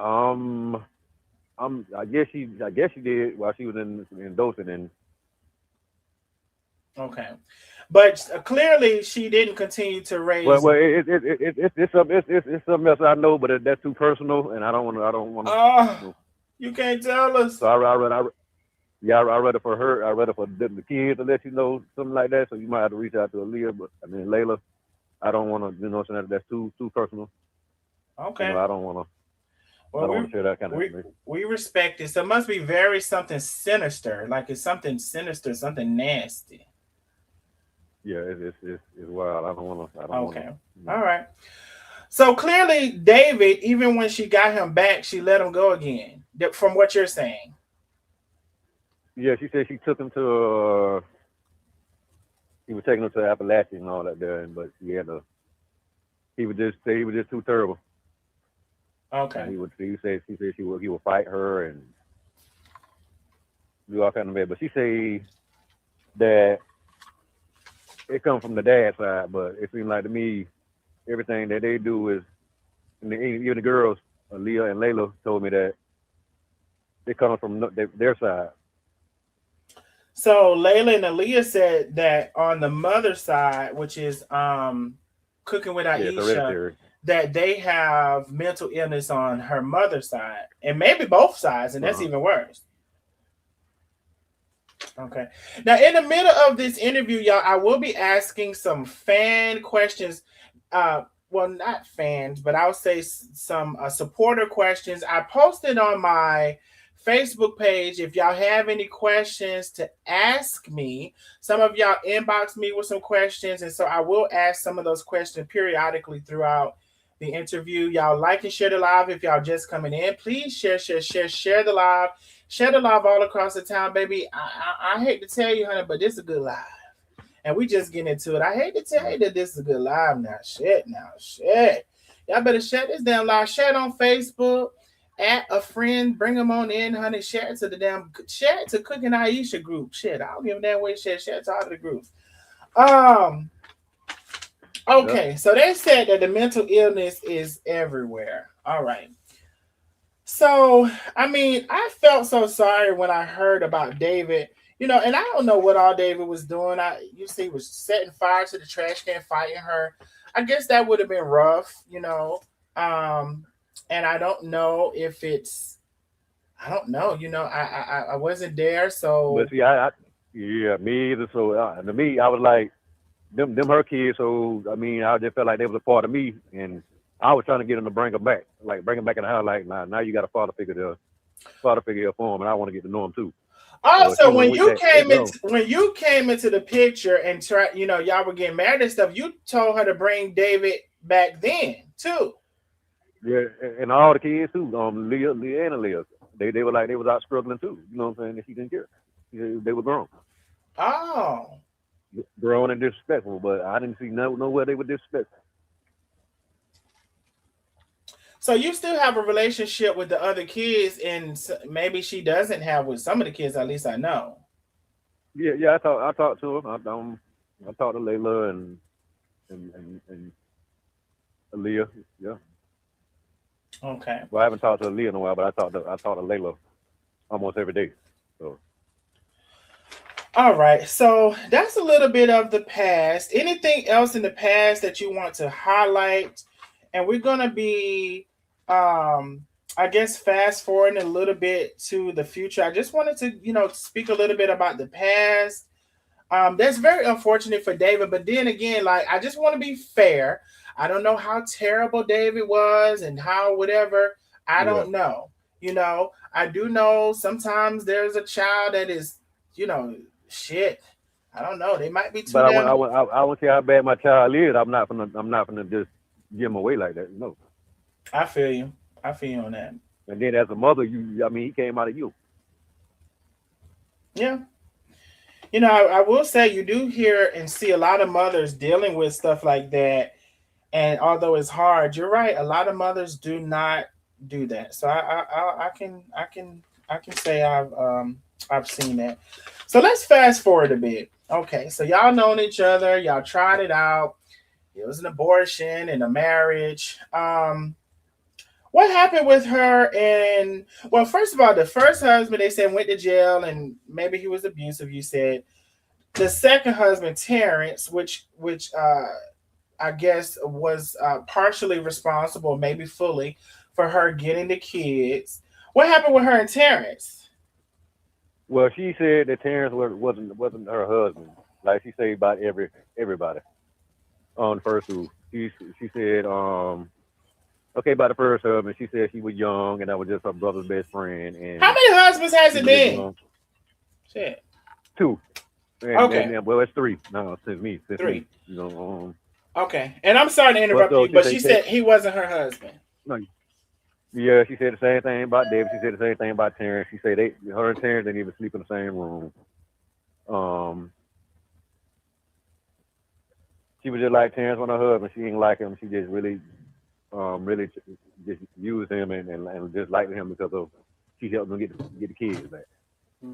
Um. I guess she. I guess she did while she was in Dothan. And Okay. But clearly, she didn't continue to well, raise. it's something else I know, but that's too personal, and I don't want to. I don't want to. Oh, You know. you can't tell us. So yeah, I read it for her. I read it for the kids to let you know something like that. So you might have to reach out to Aaliyah, but I mean Layla. I don't want to. That's too personal. Okay. I don't want to. I Well, don't want to share that kind of we information. we respect it. So it must be very something sinister. Like it's something sinister, something nasty. Yeah, it's wild. I don't want to. I don't want to. Okay. All right. So clearly, David, even when she got him back, she let him go again. From what you're saying. Yeah, she said she took him to. He was taking him to Appalachia and all that there, but he had to. He was just too terrible, and Okay. he would. She said he would fight her and do all kind of bad. But she said that it comes from the dad side, but it seems like to me everything that they do is, and even the girls, Leah and Layla told me that it comes from their side. So Layla and Aaliyah said that on the mother side, which is cooking with Yeah, it's Aisha, hereditary. that they have mental illness on her mother's side, and maybe both sides, and that's Uh-huh. even worse. Okay. Now, in the middle of this interview, y'all, I will be asking some fan questions. Well, not fans, but I'll say some supporter questions. I posted on my Facebook page if y'all have any questions to ask me. Some of y'all inbox me with some questions, and so I will ask some of those questions periodically throughout the interview. Y'all like and share the live if y'all just coming in. Please share the live. Share the live all across the town, baby. I hate to tell you, honey, but this is a good live. And we just getting into it. I hate to tell you that this is a good live now. Shit. Y'all better share this damn live. Share it on Facebook. At a friend, bring them on in, honey. Share it to the damn, share it to Cooking Aisha group. Shit, I don't give a damn way. Share it to all of the groups. Um, Yep. Okay, so they said that the mental illness is everywhere. All right. So, I mean, I felt so sorry when I heard about David, and I don't know what all David was doing. You see, he was setting fire to the trash can, fighting her. I guess that would have been rough. Um, and I don't know if I don't know, I wasn't there, But so see, yeah, me either. So to me, I was like, them her kids. So I mean, I just felt like they was a part of me, and I was trying to get them to bring them back, like bring them back in the house. Like now you got a father figure for him, and I want to get to know him too. So she also went with that. It go. when you came into the picture and try, y'all were getting married and stuff, you told her to bring David back then too. Yeah, and all the kids too. Leah and Leah. They were like they was out struggling too. You know what I'm saying? And she didn't care. They were grown, Oh. grown and disrespectful. But I didn't see nowhere they were disrespectful. So you still have a relationship with the other kids, and maybe she doesn't have with some of the kids. At least I know. Yeah, yeah. I talked to her. I talked to Layla and Aaliyah. Yeah. Okay. Well, I haven't talked to Aaliyah in a while, but I talked to Layla almost every day. So All right. So that's a little bit of the past. Anything else in the past that you want to highlight? And we're gonna be, I guess, fast forwarding a little bit to the future. I just wanted to, speak a little bit about the past. That's very unfortunate for David, but then again, like, I just want to be fair. I don't know how terrible David was and how whatever. I yeah. don't know. I do know sometimes there's a child that is, you know, shit. I don't know. They might be too But I want damn. I want I want to see how bad my child is. I'm not gonna just give him away like that. No. I feel you. I feel you on that. And then as a mother, I mean, he came out of you. Yeah. I will say you do hear and see a lot of mothers dealing with stuff like that. And although it's hard, you're right. A lot of mothers do not do that. So I can say I've seen that. So let's fast forward a bit. Okay, so y'all known each other, y'all tried it out. It was an abortion and a marriage. What happened with her? And well, first of all, the first husband they said went to jail and maybe he was abusive. You said the second husband, Terrence, which I guess was partially responsible, maybe fully, for her getting the kids. What happened with her and Terrence? Well, she said that Terrence wasn't her husband. Like she said about everybody on the first two. She said okay about the first husband. She said she was young and that was just her brother's best friend How and many husbands has she it was just been? young. Shit. Two. And, Okay, and, and well, it's three now since me. three. You know, Okay, and I'm sorry to but interrupt so you, she but said, she said he wasn't her husband. no, yeah, she said the same thing about David. She said the same thing about Terrence. She said her and Terrence didn't even sleep in the same room. Um, she was just like Terrence when her husband. She didn't like him. She just really just used him and just liked him because of she helped him get the kids back. Hmm.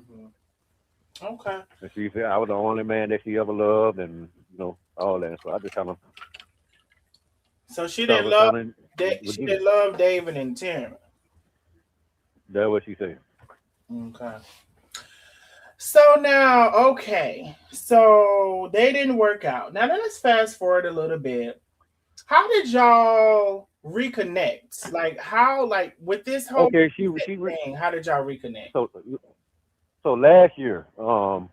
Okay, And she said I was the only man that she ever loved, and all that. So I just so she kind didn't of love kind of She with didn't love David and Terrence. That's what she said. Okay. So now, okay, so they didn't work out. Now let's fast forward a little bit. How did y'all reconnect? Like how, like with this whole Okay, thing, how did y'all reconnect? so so last year, on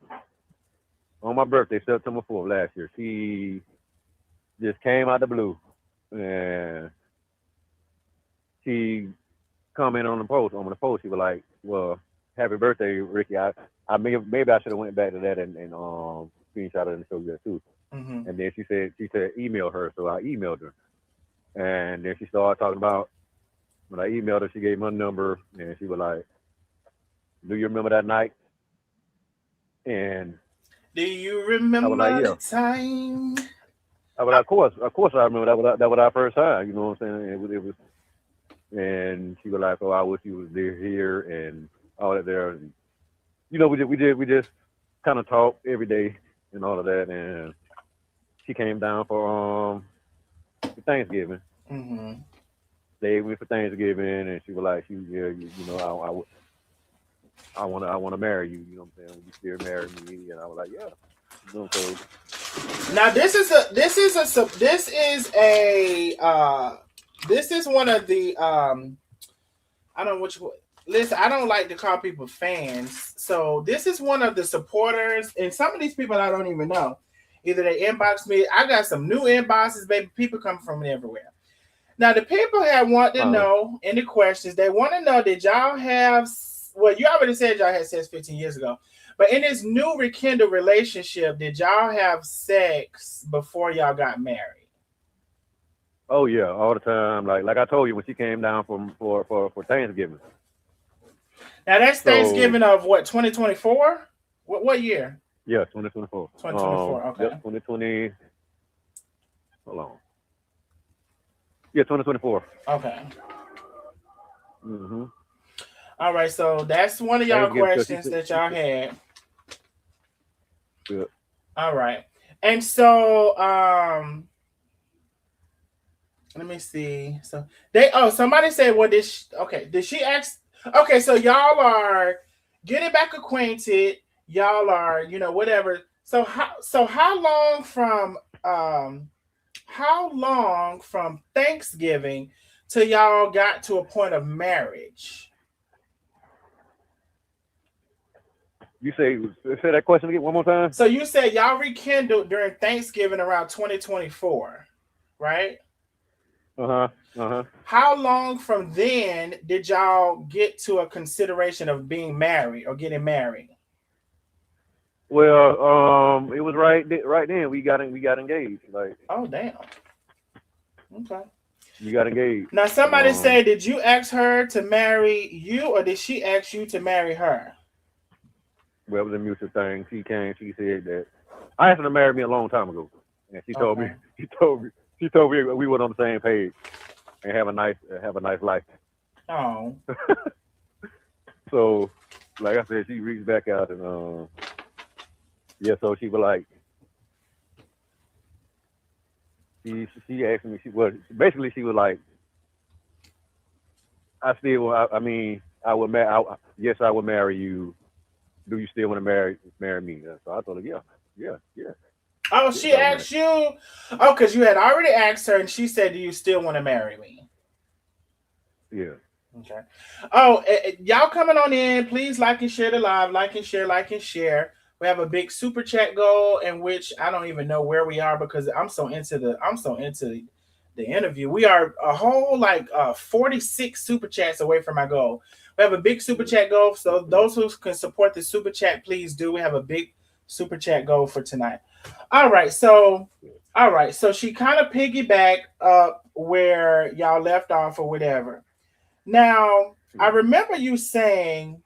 my birthday, September 4th last year, she just came out the blue and she commented on the post. She was like, "Well, happy birthday, Ricky. I maybe I should have went back to that and screenshot it and showed you that too." Hmm. And then she said email her, so I emailed her, and then she started talking about when I emailed her, she gave me her number, and she was like, "Do you remember that night?" And Do you I was like, remember "Yeah." the time? I was like, of course, I remember that was our first time. You know what I'm saying? It was, and she was like, "Oh, I wish you was there here and all that there." And, we just kind of talk every day and all of that, and she came down for Thanksgiving. Mm-hmm. Stayed with me for Thanksgiving, and she was like, yeah, I want to marry you. You know what I'm saying? Would you still marry me? And I was like, yeah. You know, so Now this is one of the I don't know which listen, I don't like to call people fans. So this is one of the supporters, and some of these people I don't even know. Either they inbox me. I got some new inboxes, baby. People coming from everywhere. Now the people have want to uh, know in the questions. They want to know, did y'all have? Well, you already said y'all had sex 15 years ago, but in this new rekindled relationship, did y'all have sex before y'all got married? oh yeah, all the time. Like I told you when she came down for Thanksgiving. Now that's So Thanksgiving of what, 2024? What year? yeah, 2024. 2024. Yep, Okay. 2020. Hold on. Yeah, 2024. Okay. Mm-hmm. All right. So that's one of y'all Thanksgiving because questions that y'all had. yeah. All right. And so let me see. So somebody said, "What did she, okay? Did she ask?" Okay, so y'all are getting back acquainted. Y'all are, whatever. Um how long from Thanksgiving till y'all got to a point of marriage? You say that question again one more time. So you said y'all rekindled during Thanksgiving around 2024, right? Uh huh. Uh huh. How long from then did y'all get to a consideration of being married or getting married? Well, it was right then we got engaged. Like Oh, damn. Okay. we got engaged. Now, somebody Um, said, did you ask her to marry you or did she ask you to marry her? well, it was a mutual thing. She came. She said that I asked her to marry me a long time ago, and she told me. Okay. She told me we were on the same page and have a nice life. Oh, So, like I said, she reached back out and yeah. So she was like, she asked me. She was basically she was like, I mean, I would yes, I would marry you. Do you still want to marry me? So I told her, yeah, yeah. oh, Yes, she I would marry. asked you. Oh, because you had already asked her and she said, do you still want to marry me? Yeah. Okay. Oh, y'all coming on in. Please like and share the live. Like and share, like and share. We have a big super chat goal in which I don't even know where we are because I'm so into the interview. We are a whole 46 super chats away from my goal. We have a big super chat goal. So those who can support the super chat, please do. We have a big super chat goal for tonight. All right. So she kind of piggybacked up where y'all left off or whatever. Now, I Mm-hmm. remember you saying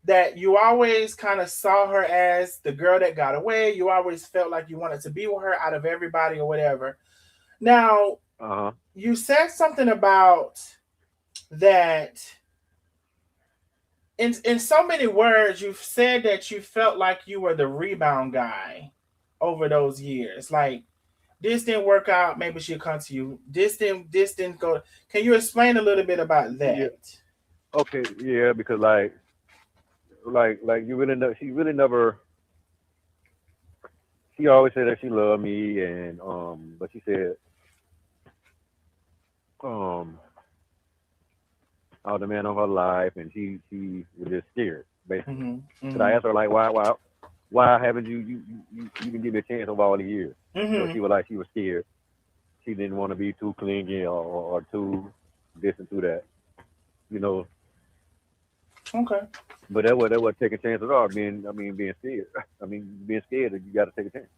that you always kind of saw her as the girl that got away. You always felt like you wanted to be with her out of everybody or whatever. Now, Uh huh. you said something about that in so many words, you've said that you felt like you were the rebound guy over those years. Like this didn't work out, maybe she'll come to you. This didn't go. Can you explain a little bit about Yeah. that? Okay. Yeah. Because like you really know she really never. She always said that she loved me and but she said um I was the man of her life and she was just scared basically. Mm-hmm. Cause I Mm-hmm. asked her like why haven't you can give me a chance over all the years? You know, Mm-hmm. she was like she was scared. She didn't want to be too clingy or too this and too that. You know, Okay. but that was taking chances are being scared. I mean being scared that you got to take a chance.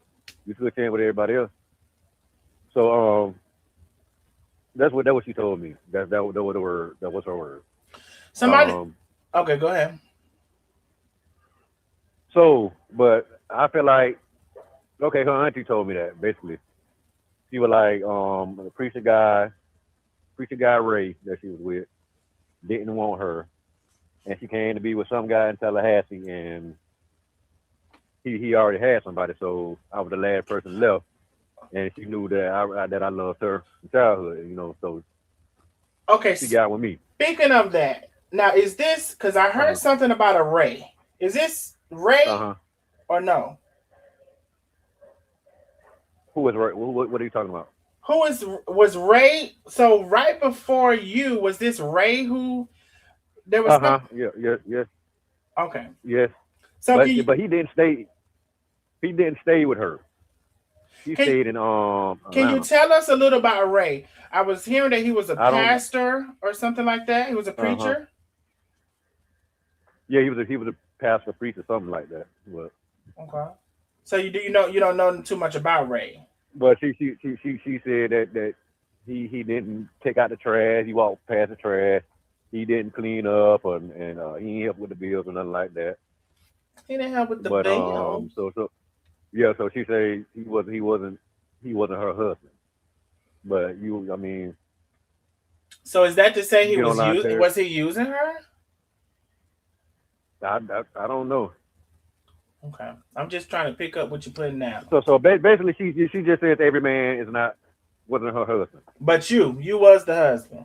You took a chance with everybody else. So that's what she told me. That was the word. That was her word. Somebody. Um, Okay, go ahead. so but I feel like okay, her auntie told me that basically. She was like the preacher guy Ray that she was with didn't want her, and she came to be with some guy in Tallahassee, and he already had somebody, so I was the last person left. and she knew that I loved her in childhood. So Okay, she got with me. speaking of that, now is this because I Uh heard huh. something about a Ray? Is this Uh Ray huh. or no? Who was right? What are you talking about? Who is was Ray? So right before you, was this Ray who there was Uh some? huh. Yeah. Yes. Yes. Okay, Yes. so But but he didn't stay. He didn't stay with her. He can stayed in can you Atlanta. tell us a little about Ray? I was hearing that he was a I don't. pastor or something like that. He was a Uh huh. preacher. Yeah, he was a pastor, priest, or something like that. Okay. So you don't know too much about Ray. But she said that he didn't take out the trash. He walked past the trash. He didn't clean up and he didn't help with the bills or nothing like that. He didn't help with the But bills. so yeah, so she said he wasn't her husband. But I mean, So is that to say you get on out there. was he using her? I don't know. Okay. I'm just trying to pick up what you're putting down. Basically, she just said every man is not wasn't her husband. But you was the husband.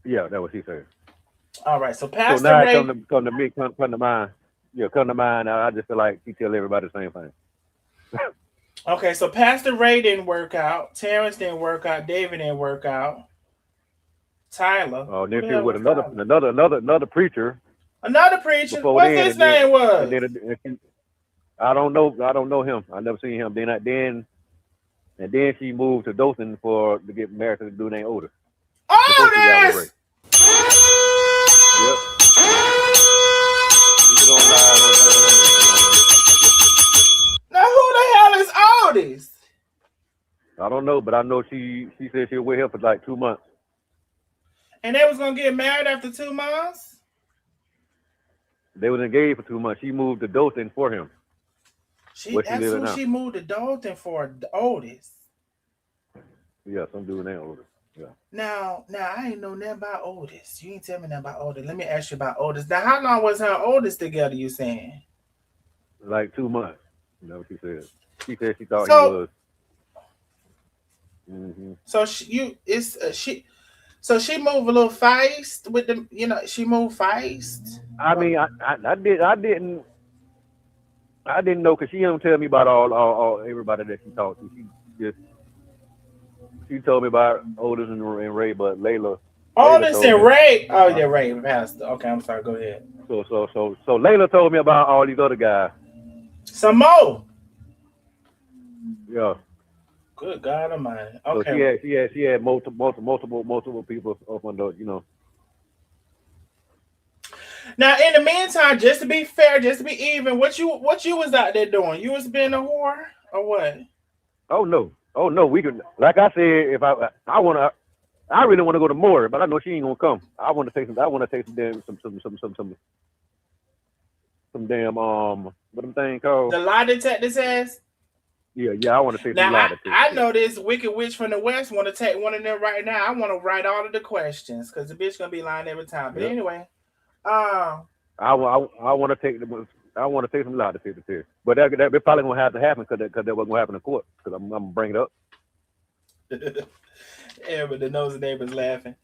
Yeah, that's what she said. All right. So So Pastor now it Ray. come to me, come to mind. Yeah, come to mind. I just feel like she tell everybody the same thing. Okay. So Pastor Ray didn't work out. Terrence didn't work out. David didn't work out. Tyler. Who Then the she was hell with was Tyler? another preacher Another preacher. before What's then, his name and was? then and she, I don't know him. I never seen him. Then she moved to Dothan to get married to the dude named Otis before she got with Ray. Otis. Yep. He was on live one time, Now who the hell is Otis? I don't know, but I know she said she was with him for like 2 months. And they was gonna get married after 2 months. They was engaged for 2 months. She moved to Dothan for him, where she That's living who now. she moved to Dalton for, Otis. Yeah, some dude named Otis. Yeah, Now I ain't know nothing about Otis. You ain't tell me nothing about Otis. Let me ask you about Otis. Now, how long was her and Otis together? You saying? like 2 months. You know what she said. She said she thought he So, was. Hmm. so she, you it's she. So she moved a little feist with the, she moved feist. I Well, mean, I didn't know because she don't tell me about all everybody that she talked to. Just she told me about Otis and Ray, but Layla Otis told and me. Ray. Oh Uh, yeah, Ray Pastor. Okay, I'm sorry. Go ahead. so Layla told me about all these other guys. Some more. Yeah. Good God Almighty. So Okay. she had multiple people up on the. Now, in the meantime, just to be fair, just to be even, what you was out there doing? You was being a whore or what? Oh no, we could. Like I said, if I really want to go to Moore, but I know she ain't gonna come. I want to take some damn some damn what them thing called? The lie detector says. Yeah, I want to take some Now lie I detector. know this wicked witch from the west want to take one of them right now. I want to write all of the questions because the bitch gonna be lying every time. But Yep. anyway, uh, I want to take the. I want to take some lie detector test, but that probably gonna have to happen because that wasn't gonna happen in court because I'm gonna bring it up. yeah, but the nosy neighbor's laughing.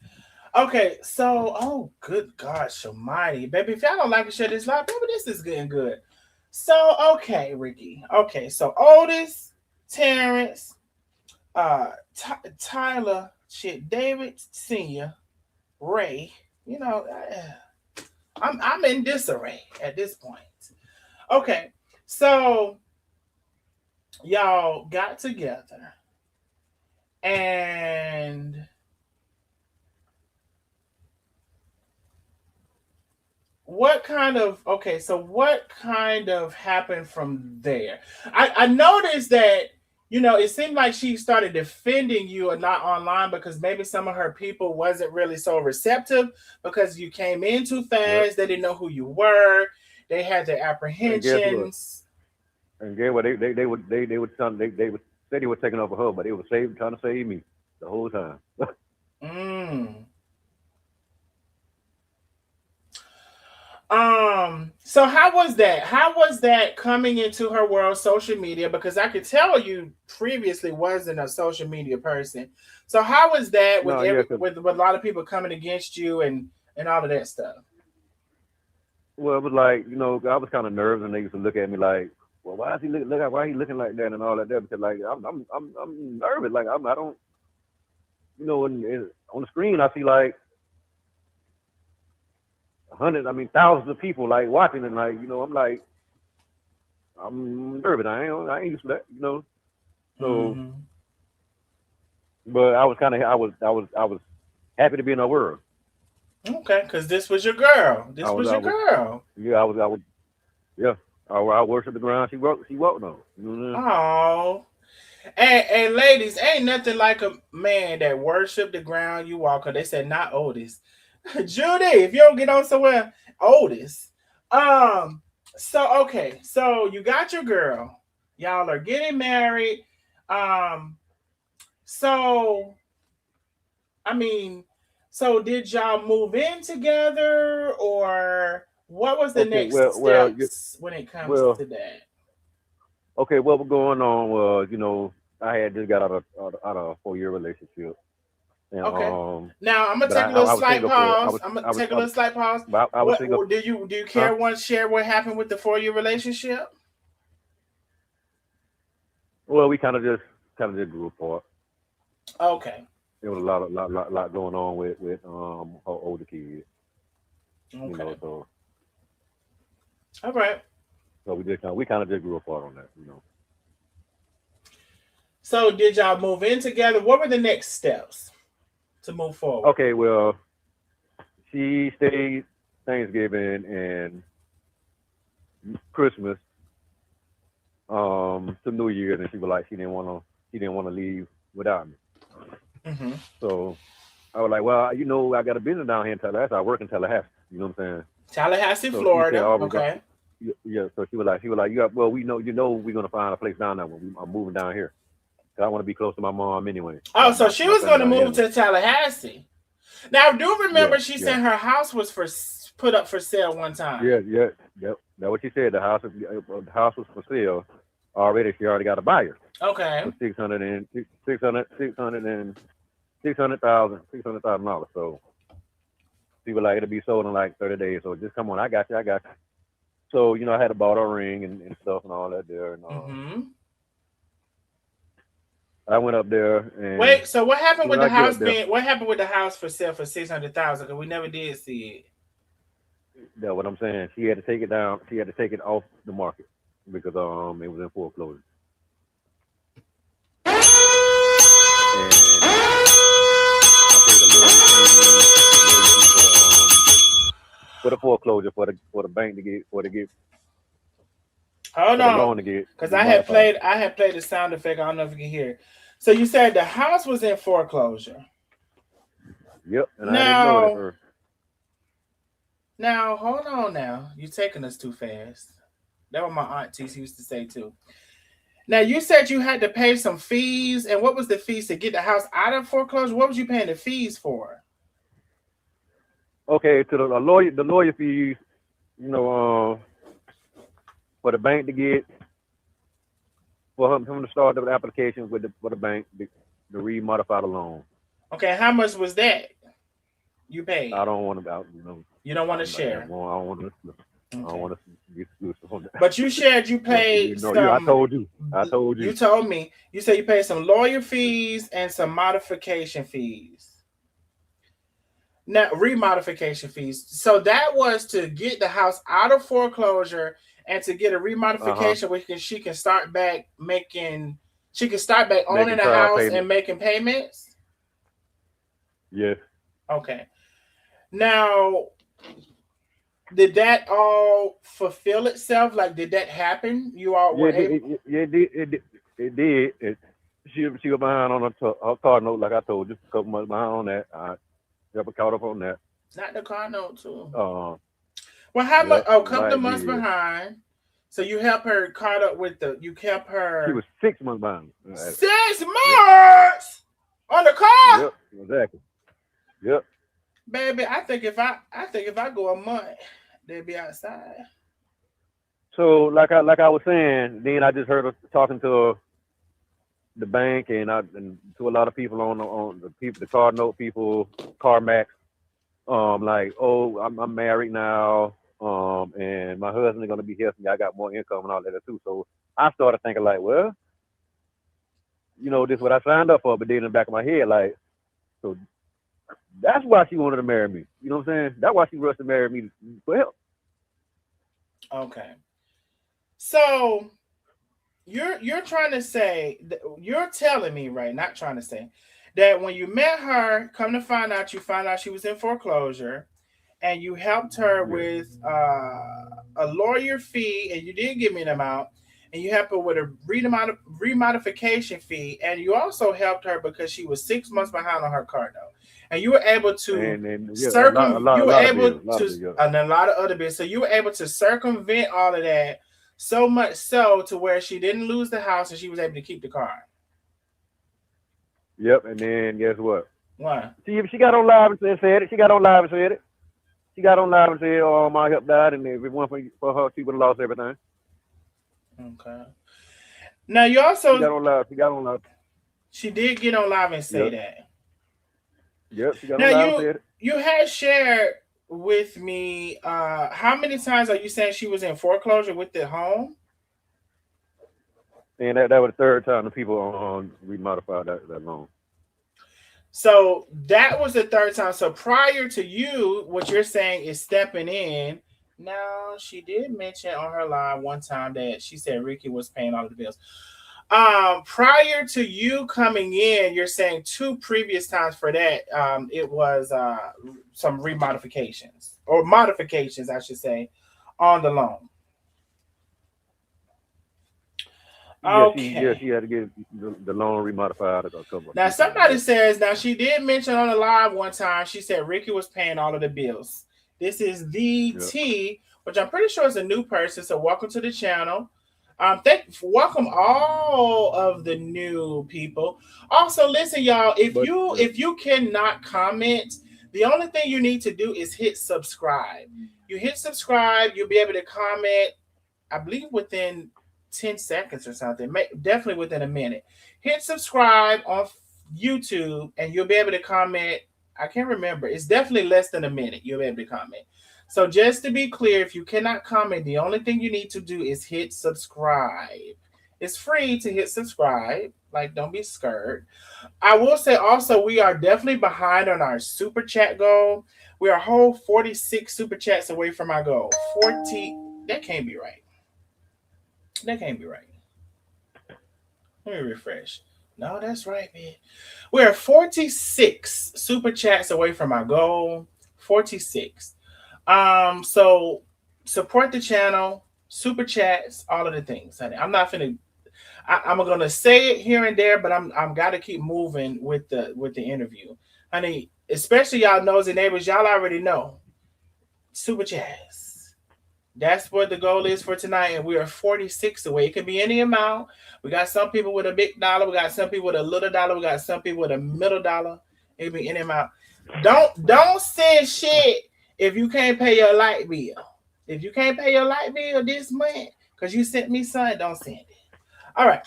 Okay, so good gosh almighty, baby, if y'all don't like to share this live, baby, this is getting good. So okay, Ricky. Okay, so Otis, Terrence, Tyler, shit, David Senior, Ray. You know, I'm in disarray at this point. Okay, so y'all got together and what kind of happened from there? I noticed that it seemed like she started defending you a lot online because maybe some of her people wasn't really so receptive because you came in too Yep. fast. They didn't know who you were. They had their And guess what? apprehensions. And guess what? They would say they were taking over her, but they were trying to save me the whole time. Mm. So how was that? How was that coming into her world, social media? Because I could tell you previously wasn't a social media person. So how was that with No, yeah, cause with a lot of people coming against you and all of that stuff? well, it was like I was kind of nervous, and they used to look at me like, well, why is he why he looking like that and all that there? Because like I'm nervous, like I don't on the screen I see like hundreds, I mean thousands of people like watching, and like I'm like I'm nervous. I ain't used to that. So, Hmm. but I was kind of I was happy to be in her world. Okay, because this was your girl. I This was was I your was girl. yeah I was yeah. I worship the ground she walked on. You know what I'm saying? Oh, and ladies, ain't nothing like a man that worship the ground you walk on. They said not Otis. Judy, if you don't get on somewhere, Otis. Um, so okay, so you got your girl. Y'all are getting married. Um, so I mean, so did y'all move in together or what was the Okay, next steps when it comes well, to that? okay. What was going on was I had just got out of a 4 year relationship, and Okay. Now I'm gonna but take a little I was slight single for pause. I'm gonna take a I was little slight pause. I was What single, do you huh? care? Want to share what happened with the 4 year relationship? Well, we kind of just grew apart. Okay. There was a lot going on with her older kids, Okay. so All right. we kind of just grew apart on that. So did y'all move in together? What were the next steps to move forward? Okay, well, she stayed Thanksgiving and Christmas to New Year's, and she was like she didn't want to leave without me. Hmm. So I was like, well, I got a business down here in Tallahassee. I work in Tallahassee. You know what I'm saying? Tallahassee, So she said, Florida. oh, Okay. yeah. So she was like, well, we're gonna find a place down there when I'm moving down here. 'Cause I want to be close to my mom anyway. Oh, so My she my was family going to down here move anyway. to Tallahassee. Now, I do Yeah, remember she yeah, said her house was put up for sale one yeah, time. yeah. Yep. That's what she said. The house was for sale already. She already got a buyer Okay. for 600,000. So she was like, it'll be sold in like 30 days. So just come on, I got you. So I had to buy her ring and stuff and all that there, and Hmm. I went up there, and Wait, so what as happened soon with as the I get house up there, being? What happened with the house for sale for 600,000? Because we never did see that's what I'm saying. She had to take it down. She had to take it off the market because it was in foreclosure. And I paid a little fee for the foreclosure for the bank to get it. Hold for the on, loan to get because remodified. I had played the sound effect. I don't know if you can hear. So you said the house was in foreclosure. Yep, and I had ignored it Now, for. now hold on. Now you're taking us too fast. That what my auntie used to say too. Now you said you had to pay some fees, and what was the fees to get the house out of foreclosure? What was you paying the fees for? Okay, to the lawyer fees, you know, for the bank to get for him to start the application with for the bank to remodify the loan. Okay, how much was that you I paid? don't want to, You don't want to I share. don't want to, I don't Okay. want to be exclusive on that. But you shared you But paid I some. told you, I told You you. told me you said you paid some lawyer fees and some modification fees. Now remodification fees. So that was to get the house out of foreclosure and to get a Uh huh. remodification, which she can start back making. She can start back owning Making the trial house payment. and making payments. Yes. Okay. Now, did that all fulfill itself? Like, did that happen? You all Yeah. were able. It did. She was behind on her car note, like I told you, a couple months behind on that. I never caught up on that. Not the car note too. Uh, Well, how much? yep. Oh, a couple of Like months this. behind. So you help her caught up with the. You kept She was her 6 months behind. Yep. six months on the car, Yep. Exactly. Yep. baby. I think if I go a month They'll be outside. So like I was saying, then I just heard her talking to the bank and to a lot of people on the people, the card note people, CarMax. Like, oh, I'm married now. And my husband's gonna be here. I got more income and all that too. So I started thinking like, well, this is what I signed up for. But then in the back of my head, like, so that's why she wanted to marry me. You know what I'm saying? That's why she rushed to marry me for help. Okay. So you're trying to say you're telling me, right? Not trying to say that when you met her, come to find out, you found out she was in foreclosure, and you helped her Yeah. with a lawyer fee, and you did give me an amount, and you helped her with a remodification fee, and you also helped her because she was 6 months behind on her car note, and you were able to And yeah, a lot, a lot, you a were lot of able bills, a lot of to, bills. Yeah. and a lot of other bits, so you were able to circumvent all of that, so much so to where she didn't lose the house and she was able to keep the car. Yep. And then guess what? Why? She got on live and said it. She got on live and said it. She got on live and said, "Oh, my help died, and if it weren't for her, she would have lost everything." Okay. Now you She also got on live. She got on live. she did get on live and say Yep. that. Yep. She got Now on live and said it. you had shared with me how many times are you saying she was in foreclosure with the home? And that was the third time the people on remodified that loan. So that was the third time. So prior to you, what you're saying is stepping in. Now she did mention on her live one time that she said Ricky was paying all of the bills. Prior to you coming in, you're saying two previous times for that, it was some remodifications or modifications, I should say, on the loan. Yeah, Okay. she had to get the loan remodified a couple, a Now few times. somebody Yep. says now she did mention on the live one time. She said Ricky was paying all of the bills. This is the Yep. T, which I'm pretty sure is a new person. So welcome to the channel. Welcome all of the new people. Also, listen, y'all. If But you yeah. if you cannot comment, the only thing you need to do is hit subscribe. You hit subscribe, you'll be able to comment. I believe within 10 seconds or something. Definitely within a minute. Hit subscribe on YouTube, and you'll be able to comment. I can't remember. It's definitely less than a minute. You'll be able to comment. So just to be clear, if you cannot comment, the only thing you need to do is hit subscribe. It's free to hit subscribe. Like, don't be scared. I will say also, we are definitely behind on our super chat goal. We are a whole 46 super chats away from our goal. 40. That can't be right. That can't be right. Let me refresh. No, that's right, man. We're 46 super chats away from our goal. 46. So support the channel, super chats, all of the things, honey. I'm not finna I'm gonna say it here and there, but I'm gotta keep moving with the interview. Honey, especially y'all nosy neighbors, y'all already know. Super chats. That's what the goal is for tonight, and we are 46 away. It can be any amount. We got some people with a big dollar. We got some people with a little dollar. We got some people with a middle dollar. It can be any amount. Don't send shit if you can't pay your light bill. If you can't pay your light bill this month, because you sent me something, don't send it. All right.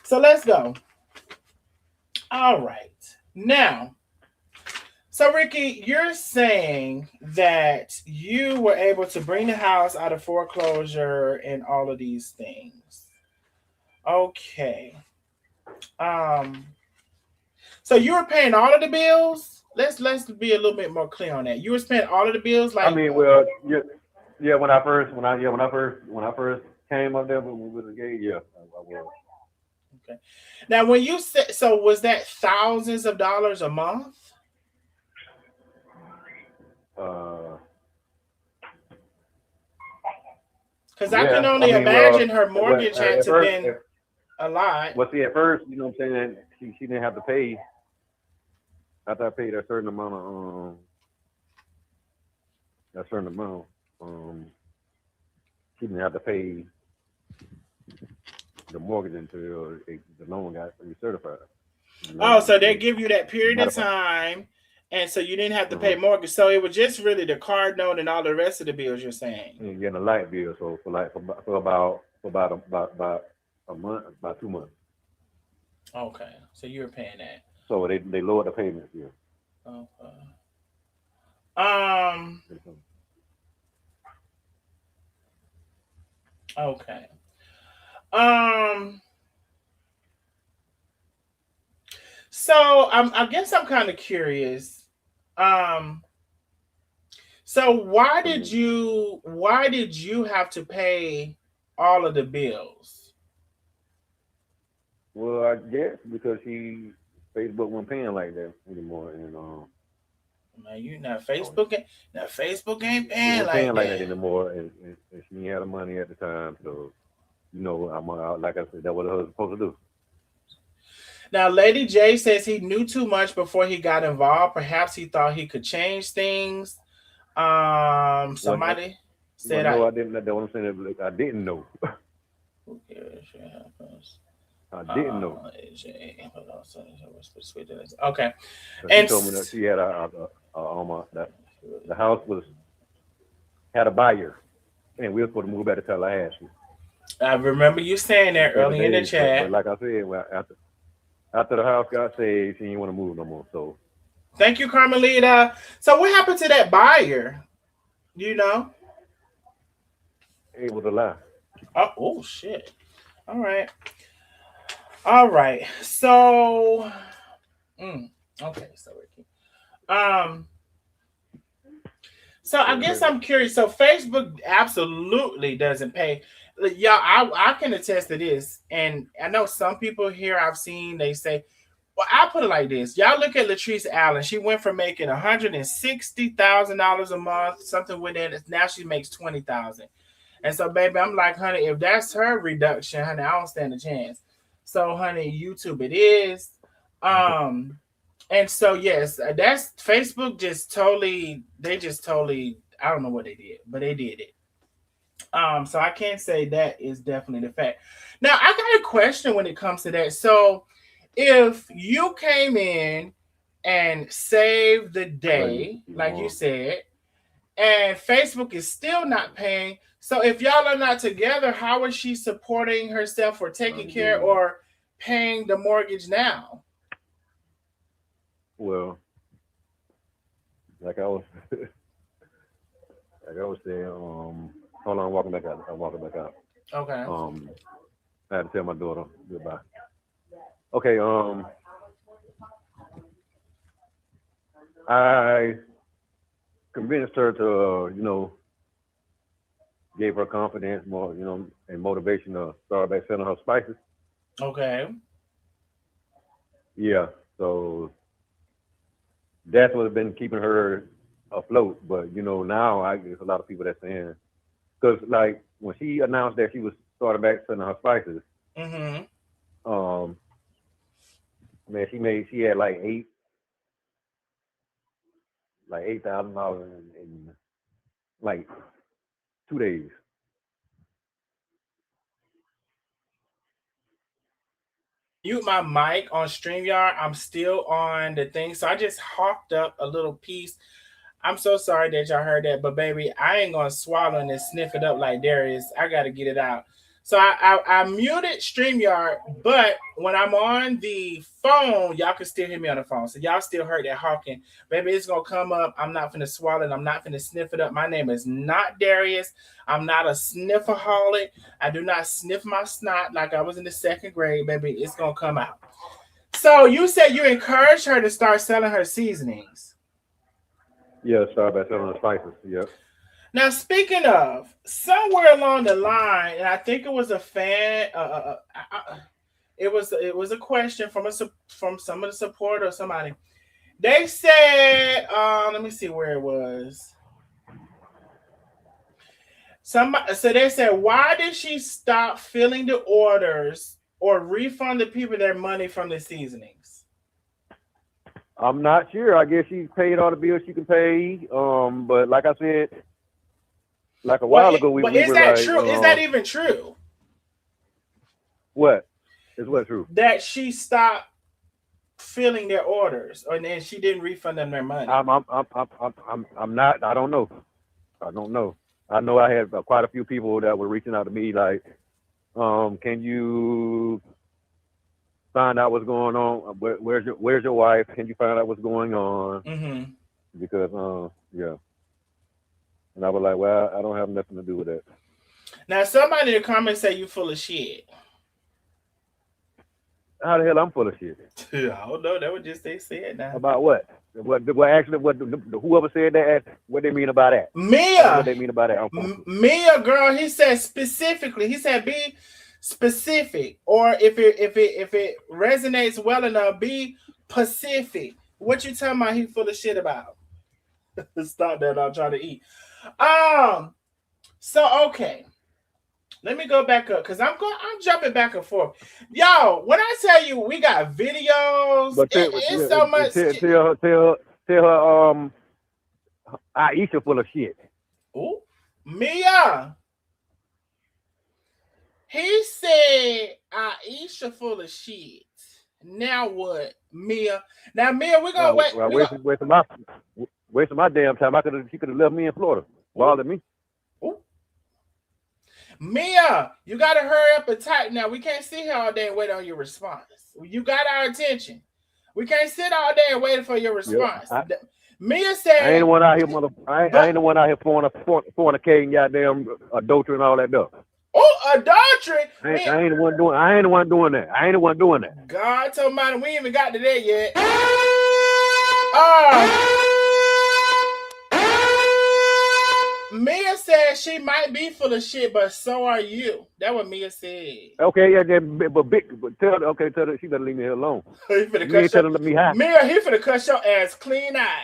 So let's go. All right. Now, so Ricky, you're saying that you were able to bring the house out of foreclosure and all of these things. Okay. Um. So you were paying all of the bills. Let's be a little bit more clear on that. You were spending all of the bills, I like mean, well, yeah, yeah. When I first came up there when we was engaged, yeah, I was. okay. Now, when you said so, was that thousands of dollars a month? Uh, Because I can yeah. I only mean, well, imagine her well, mortgage had at to first, been a lot. well, see, at first, you know what I'm saying, she didn't have to pay after I paid a certain amount, um, she didn't have to pay the mortgage until the loan got recertified. You know, Oh, so they it give you that period of modified. time, And so you didn't have to pay Uh-huh. mortgage. So it was just really the card note and all the rest of the bills you're saying. And getting a light bill. So for about a month, about 2 months. Okay. So you were paying that. So they lowered the payments here. Okay. Um. Okay. Um. So I guess I'm kind of curious. Um. So Mhm. why did you have to pay all of the bills? Well, I guess because Facebook wasn't paying like that anymore, and Man, you not so Facebook ain't now Facebook ain't it paying wasn't like paying like that that. anymore, and she had the money at the time, so like I said, that what I was supposed to do. Now, Lady J says he knew too much before he got involved. Perhaps he thought he could change things. When Somebody well, said no, I. I didn't. That's what I'm saying. Like, I didn't know. Who cares? Shit happens. I didn't know. AJ, hold on, okay, Because she and told me that she had that the house was had a buyer, and we were supposed to move back to Tallahassee I remember you saying in that 7 early in the days. But chat. like I said, well, after the house got saved, she didn't want to move no more. So Thank you, Carmelita. So, what happened to that buyer? You know? it was a lie. Oh shit. All right. All right. So, mm, okay. So, Ricky. Um. So I guess I'm curious. So Facebook absolutely doesn't pay. Like, y'all, I can attest to this, and I know some people here I've seen they say, well, I put it like this. Y'all look at Latrice Allen. She went from making $160,000 a month, something with it. Now she makes 20,000. And so, baby, I'm like, honey, if that's her reduction, honey, I don't stand a chance. So, honey, YouTube it is. Um, and so yes, that's Facebook just totally they just totally I don't know what they did, but they did it. So I can't say that is definitely the fact. Now I got a question when it comes to that. So if you came in and saved the I know day, you like you want said, and Facebook is still not paying, so if y'all are not together, how is she supporting herself or taking to care do or paying the mortgage now? well. Like I was like I was saying. Hold on, I'm walking back out. I'm walking back out. Okay. Um, I had to tell my daughter goodbye. Okay. I convinced her to gave her confidence more, and motivation to start back selling her spices. Okay. Yeah. So that's what's been keeping her afloat. But now I get a lot of people that saying because like when she announced that she was starting back selling her spices, Mm-hmm. um, man, she had like $8,000 in like 2 days. Mute my mic on StreamYard. I'm still on the thing. So I just hawked up a little piece. I'm so sorry that y'all heard that, but baby, I ain't gonna swallow and sniff it up like Darius. I gotta get it out. So I muted StreamYard, but when I'm on the phone, y'all can still hear me on the phone. So y'all still heard that hawking. Baby, it's gonna come up. I'm not finna swallow it. I'm not finna sniff it up. My name is not Darius. I'm not a sniffaholic. I do not sniff my snot like I was in the second grade, baby. It's gonna come out. So you said you encouraged her to start selling her seasonings. Yeah, start back selling her spices. Yep. Now, speaking of, somewhere along the line, and I think it was a fan, it was a question from from some of the support or somebody. They said, let me see where it was. Somebody, so they said, why did she stop filling the orders or refund the people their money from the seasonings? I'm not sure. I guess she paid all the bills she can pay. But like I said, like a But while ago, but we is were that like, true? Is that even true? what? Is what true? That she stopped filling their orders, or then she didn't refund them their money. I'm not. I don't know. I don't know. I know I had quite a few people that were reaching out to me like, can you find out what's going on? Where's your wife? Can you find out what's going on? Mm-hmm. Because yeah. And I was like, well, I don't have nothing to do with that. Now, somebody in the comments say you full of shit. How the hell I'm full of shit? I don't know. That was just they said now. About what? What actually? What whoever said that? What they mean about that? Mia. What they mean about that? Mia, girl. He said specifically. He said be specific, or if it resonates well enough, be Pacific. What you talking about? He full of shit about. Stop that! I'm trying to eat. So okay. Let me go back up because I'm jumping back and forth. Y'all, when I tell you we got videos, it's so much. Tell her Aisha full of shit. Ooh, Mia. He said Aisha full of shit. Now what, Mia? Now Mia, we're gonna wait. Wasting my damn time. She could have left me in Florida. Bothered me. Ooh. Mia, you got to hurry up and type now. We can't sit here all day and wait on your response. You got our attention. We can't sit all day and wait for your response. Yep. Mia said, I ain't the one out here, I ain't the one out here fornicating, goddamn adultery and all that stuff. Oh, adultery! I ain't the one doing. I ain't the one doing that. I ain't the one doing that. God told me we ain't even got to that yet. Mia said she might be full of shit, but so are you. That's what Mia said. Okay, yeah, but tell her she better leave me alone. He finna me high. Mia, he finna cut your ass clean eyed.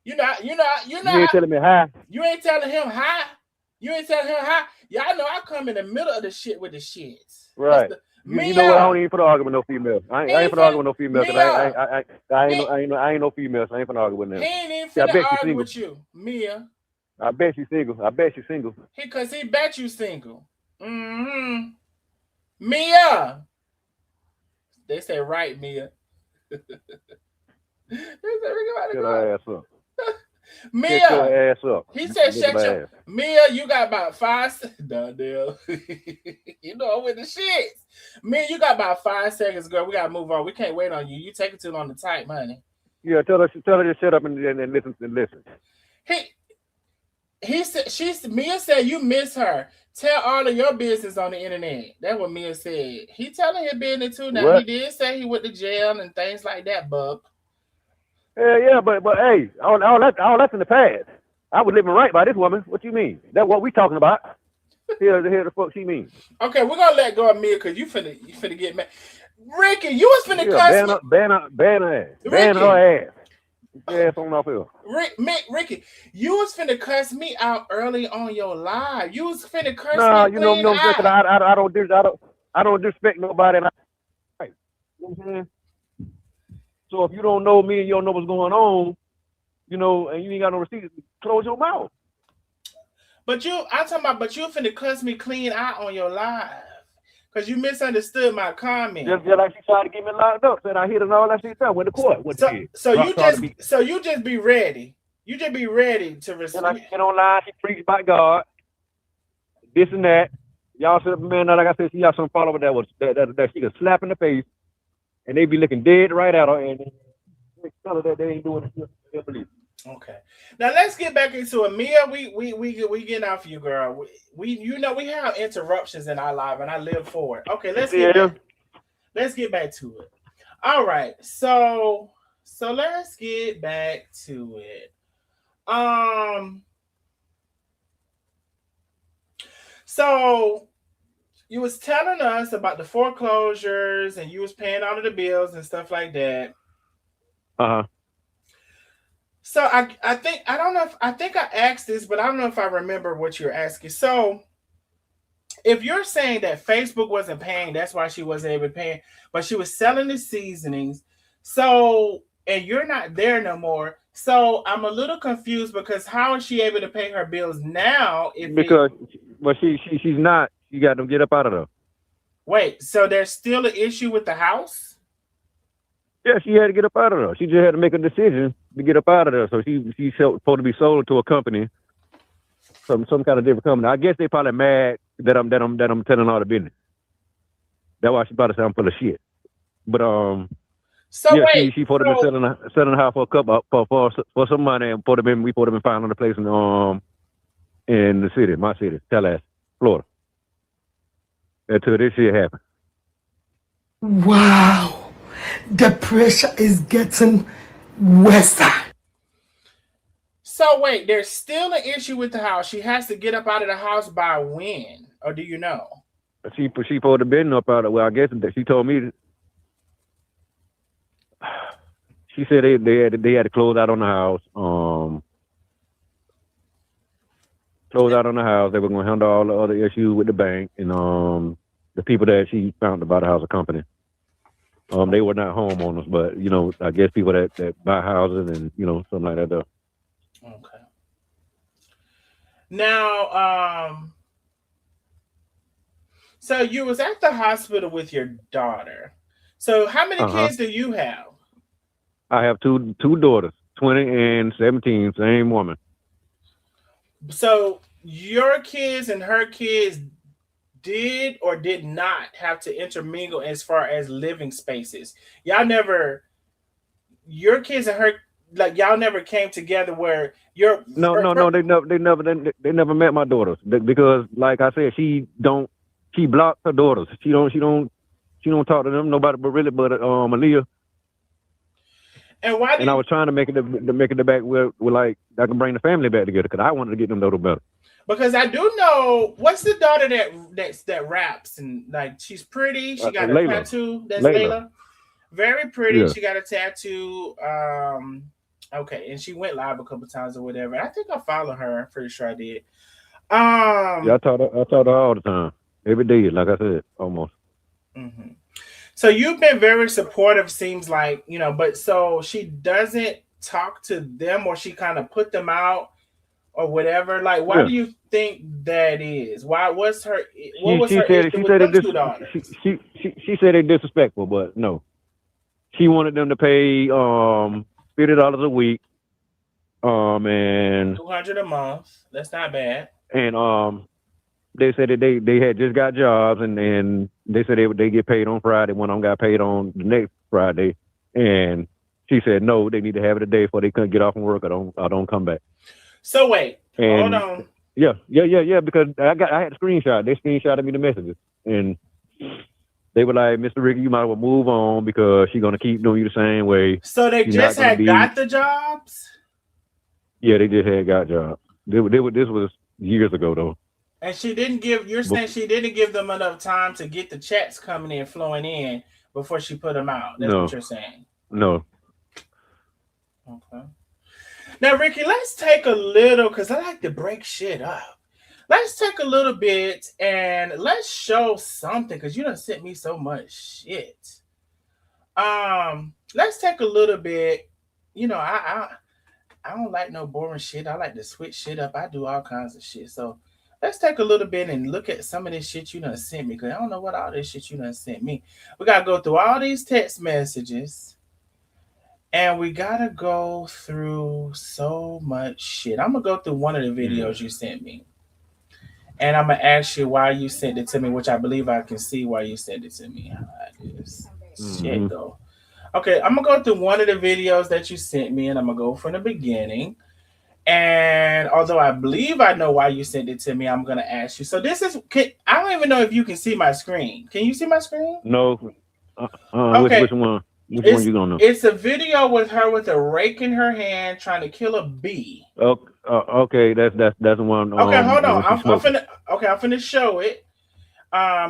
You ain't telling me hi. You ain't telling him hi. You ain't telling him hi. Y'all know I come in the middle of the shit with the shits. Right. You know what? I don't even put arguing with no female. I ain't put arguing with no female because I ain't no female, so I ain't finna argue with them. He ain't even finna argue with you, Mia. I bet she's single. Because he bet you single. Mm-hmm. Mia. They say right, Mia. They say get her ass up. Mia. Get your ass up. He said shut your Mia, you got about 5 Dondell. You know I'm with the shits. Mia, you got about 5 seconds, girl. We gotta move on. We can't wait on you. You take it too long to type, honey. Yeah, tell her to shut up and listen. Mia said you miss her. Tell all of your business on the internet. That's what Mia said. He telling his business too now. What? He did say he went to jail and things like that, bub. Yeah, but hey, all that's in the past. I was living right by this woman. What you mean? That's what we talking about. Here the fuck she means. Okay, we're gonna let go of Mia because you finna get mad. Ricky, you was finna cuss. Ban her ass. Ass on off here. Ricky, you was finna cuss me out early on your live. You was finna curse me. No, you know, I don't disrespect nobody. Right. You know what I'm saying? So if you don't know me and you don't know what's going on, you know, and you ain't got no receipts, close your mouth. But you finna cuss me clean out on your live. Because you misunderstood my comment. Just like she tried to get me locked up. Said I hit and all that shit done. Went to court. So you just be ready. You just be ready to receive. And I get online. She preached by God. This and that. Y'all said, man, like I said, she got some follower that she could slap in the face. And they be looking dead right at her. And they tell her that they ain't doing it. They believe. Okay. Now let's get back into it. Mia, we getting out for you, girl. We have interruptions in our life, and I live for it. Okay, let's get back to it. All right. So let's get back to it. So you was telling us about the foreclosures and you was paying all of the bills and stuff like that. Uh-huh. So I think I asked this, but I don't know if I remember what you're asking. So if you're saying that Facebook wasn't paying, that's why she wasn't able to pay, but she was selling the seasonings. So, and you're not there no more. So I'm a little confused because how is she able to pay her bills now? She's not. You got to get up out of there. Wait, so there's still an issue with the house? Yeah, she had to get up out of there. She just had to make a decision to get up out of there. So she's supposed to be sold to a company, some kind of different company. I guess they probably mad that I'm telling all the business. That's why she probably say I'm full of shit. But So yeah, wait, she supposed to be so selling the house for a couple for some money, and we supposed to been finding a place in the city, my city, Tallahassee, Florida. Until this shit happened. Wow. The pressure is getting worse. wait, there's still an issue with the house. She has to get up out of the house by when? Or do you know? She supposed to been up out of well, I guess that she told me she said they had to close out on the house. Close out on the house. They were gonna handle all the other issues with the bank and the people that she found about the house, a company. They were not homeowners, but I guess people that buy houses and something like that. Though. Okay. Now, so you was at the hospital with your daughter. So how many Uh huh. kids do you have? I have two daughters, 20 and 17, same woman. So your kids and her kids did or did not have to intermingle as far as living spaces. Y'all never, your kids and her, like y'all never came together where your No, no, no. They never met my daughters because, like I said, she blocks her daughters. She don't talk to them nobody but really but Aaliyah. and why And I did was trying to make it back where like I can bring the family back together because I wanted to get them a little better. because I do know what's the daughter that raps and like she's pretty. She got a Layla, tattoo. That's Layla, Layla. Very pretty. yeah, She got a tattoo. Okay, and she went live a couple times or whatever. I think I follow her. I'm pretty sure I did. yeah. Um. I talk to her all the time, every day. Like I said, almost. Mhm. So you've been very supportive. Seems like but so she doesn't talk to them, or she kind of put them out, or whatever. Like, why Yeah. do you think that is? Why? What She was she her said issue she with said it them dis two daughters? she said it disrespectful, but no. She wanted them to pay $50 a week, and 200 a month. That's not bad. and they said that they had just got jobs, and they said they get paid on Friday. One of them got paid on the next Friday, and she said no, they need to have it a day before they couldn't get off from work. I don't come back. So wait, hold And on. yeah, because I had a screenshot. They screenshotted me the messages, and they were like, Mr. Ricky, you might as well move on because she's gonna keep doing you the same way. So they You're just not gonna had be. got the jobs, Yeah, they just had got jobs. This was years ago though. and she didn't give. You're saying she didn't give them enough time to get the checks coming in, flowing in before she put them out. That's what No, you're saying. no. Okay. Now, Ricky, let's take a little because I like to break shit up. Let's take a little bit and let's show something because you done sent me so much shit. Let's take a little bit. I don't like no boring shit. I like to switch shit up. I do all kinds of shit. So let's take a little bit and look at some of this shit you done sent me because I don't know what all this shit you done sent me. We gotta go through all these text messages and we gotta go through so much shit. I'm gonna go through one of the Yeah. videos you sent me. And I'm gonna ask you why you sent it to me, which I believe I can see why you sent it to me. How this shit Hmm. go? Okay, I'm gonna go through one of the videos that you sent me, and I'm gonna go from the beginning. And although I believe I know why you sent it to me, I'm gonna ask you. So I don't even know if you can see my screen. Can you see my screen? No. Okay, Which one? Which one it's you gonna know? it's a video with her with a rake in her hand trying to kill a bee. Okay, that's the one. Okay, hold on. When she's smoking. I'm finna show it.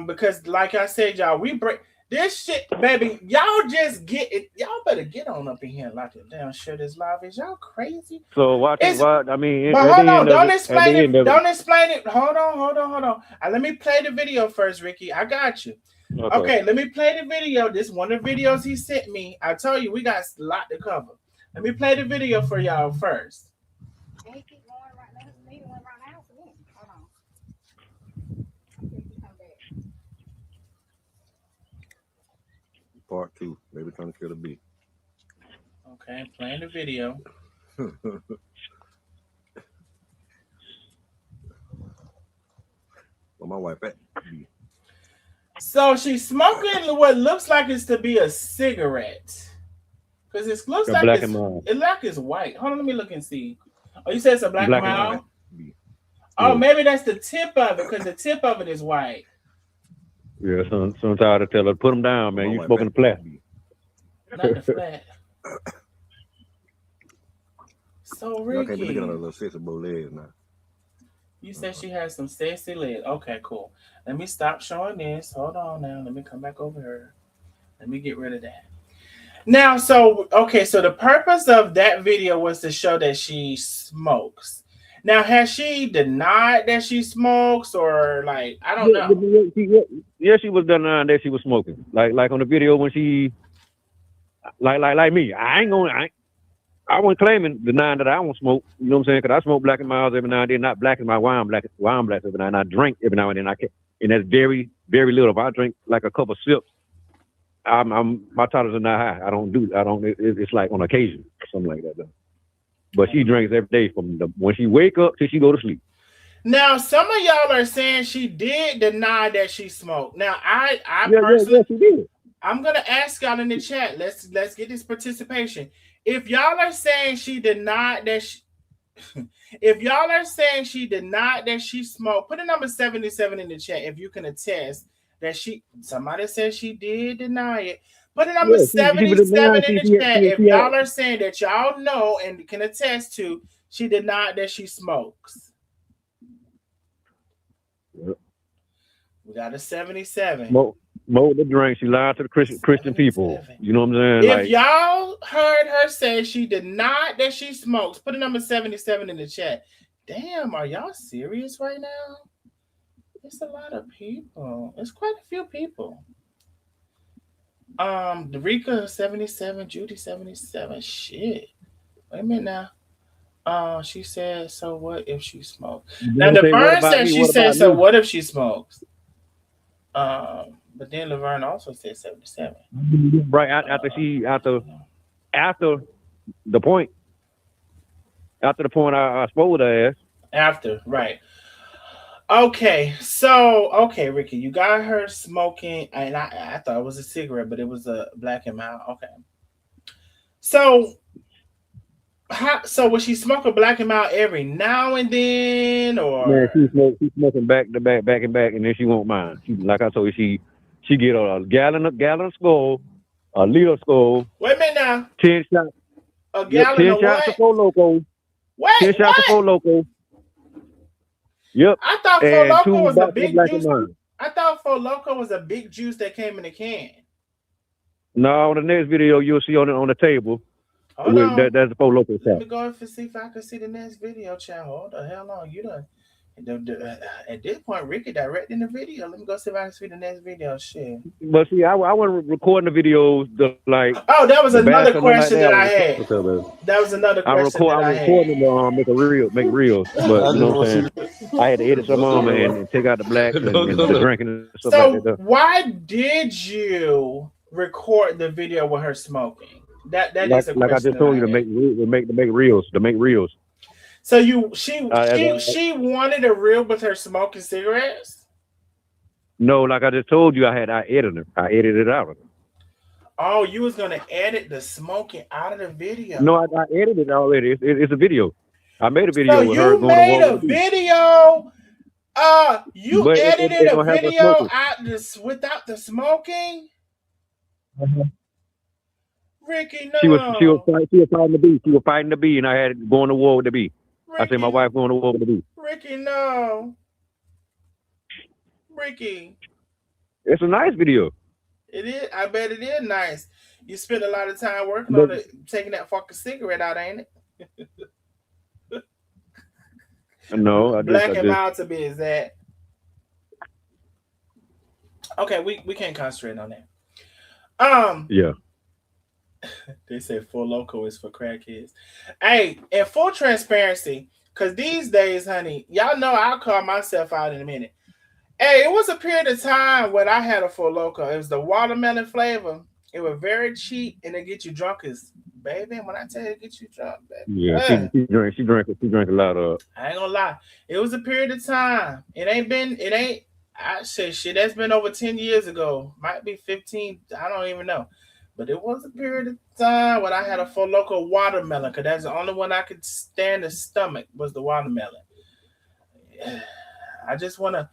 Because like I said, y'all, we break this shit, baby. Y'all just get it. Y'all better get on up in here and lock it down. Share this live. Is y'all crazy? So watch it. It's What I mean, but at the hold on. end of Don't it, at explain the it. end of it. Don't explain it. Hold on. Let me play the video first, Ricky. I got you. Okay. Okay, let me play the video. This is one of the videos he sent me. I tell you, we got a lot to cover. Let me play the video for y'all first. Part two. Baby trying to kill a bee. Okay, playing the video. Well, my wife at. So she's smoking what looks like it's to be a cigarette. Because it looks A like black and mild. it's white. Hold on, let me look and see. Oh, you said it's a black and Black and mild? mild. Oh, Yeah. maybe that's the tip of it, because the tip of it is white. Yeah, sometimes I tell her, put them down, man. My You wife smoking at. the flat. Not the flat. So Y'all can't be looking at her Ricky, little sexy bow legs now. you said she has some sexy legs. Okay, cool. Let me stop showing this. Hold on now. Let me come back over here. Let me get rid of that. Now, so okay, so the purpose of that video was to show that she smokes. Now, has she denied that she smokes, or like I don't know? Yeah, she was denying that she was smoking. Like on the video when she, like me. I wasn't claiming denying that I don't smoke. You know what I'm saying? Because I smoke black and milds every now and then. Not black and my wine black every now and then. I drink every now and then. I can, and that's very very little. If I drink like a couple sips, I'm my tolerance is not high. It's like on occasion, something like that. Though. But she drinks every day from when she wake up till she go to sleep. Now, some of y'all are saying she did deny that she smoked. Now, I Yeah, personally, she did. I'm gonna ask y'all in the chat. Let's get this participation. If y'all are saying she denied that she, if y'all are saying she denied that she smoked, put a number 77 in the chat if you can attest that somebody said she did deny it. Put a number Yeah, she was 77 denying. in the chat if y'all are saying that y'all know and can attest to she denied that she smokes. Yep. We got a 77. Smoke the drink. She lied to the Christian people. You know what I'm saying? If y'all heard her say she denied that she smokes, put a number 77 in the chat. Damn, are y'all serious right now? It's a lot of people. It's quite a few people. Rika 77, Judy 77. Shit. Wait a minute now. She said, so what if she smokes? Now the Laverne said she said, so what if she smokes? But then Laverne also said 77. Right after the point. After the point, I spoke with her ass. After, right. Okay, Ricky, you got her smoking, and I thought it was a cigarette, but it was a black and mild. Okay. So was she smoking black and mild every now and then, or? Man, she's smoking back to back, back and back, and then she won't mind. Like I told you, she get a gallon of Skull, a liter of Skull. Wait a minute now. 10 shots. A gallon of 10 shots what? of Four Loko. Wait, 10 shots of Four Loko. Yep. I thought Four Loko was a big juice. I thought Four Loko was a big juice that came in a can. No, on the next video you'll see on the table. Hold on. That's the Four Loko shot. Let me go and see if I can see the next video, child. Hold the hell on. You done. At this point, Ricky directing the video. Let me go see if I can see the next video. Shit. But see, I wasn't recording the videos like. Oh, that was another question that I had. That was another question that I had. I was recording make reels, but you know what I'm saying. I had to edit some of them and take out the blacks and the drinking and stuff like that. So why did you record the video with her smoking? That is a question. Like I just told you to make reels. So she wanted a reel with her smoking cigarettes? No, like I just told you, I edited it out. Oh, you was gonna edit the smoking out of the video? No, I edited it already. It's a video. I made a video so with her going to walk. You made a video. You edited a video without the smoking. Uh-huh. Ricky, no. She was fighting the bee. She was fighting the bee, and I had going to war with the bee. Ricky, I said my wife going to war with the bee. Ricky, no. Ricky. It's a nice video. It is. I bet it is nice. You spent a lot of time working on it, taking that fucking cigarette out, ain't it? No, Black and mild to be exact. Okay, we can't concentrate on that. Yeah. They say Four Loko is for crackheads. Hey, in full transparency, because these days, honey, y'all know I'll call myself out in a minute. Hey, it was a period of time when I had a Four Loko. It was the watermelon flavor. It was very cheap, and it get you drunk as baby. When I tell you to get you drunk, baby. Yeah, she drank a lot of. I ain't gonna lie. It was a period of time. It ain't I said shit, that's been over 10 years ago. Might be 15. I don't even know. But it was a period of time when I had a full local watermelon, because that's the only one I could stand the stomach was the watermelon. I just wanna,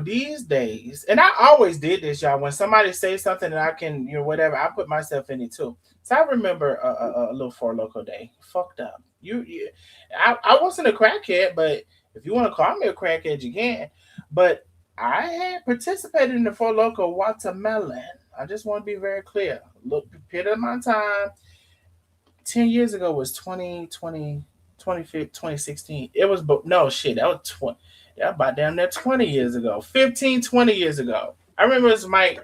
these days, and I always did this, y'all. When somebody says something and I can, whatever, I put myself in it too. So I remember a little Four Loco day. Fucked up. I wasn't a crackhead, but if you want to call me a crackhead, you can. But I had participated in the Four Loco watermelon. I just want to be very clear. Look, period of my time, 10 years ago was 2016. It was, no shit, that was 20. Yeah, about damn near 20 years ago. 15, 20 years ago. I remember it was I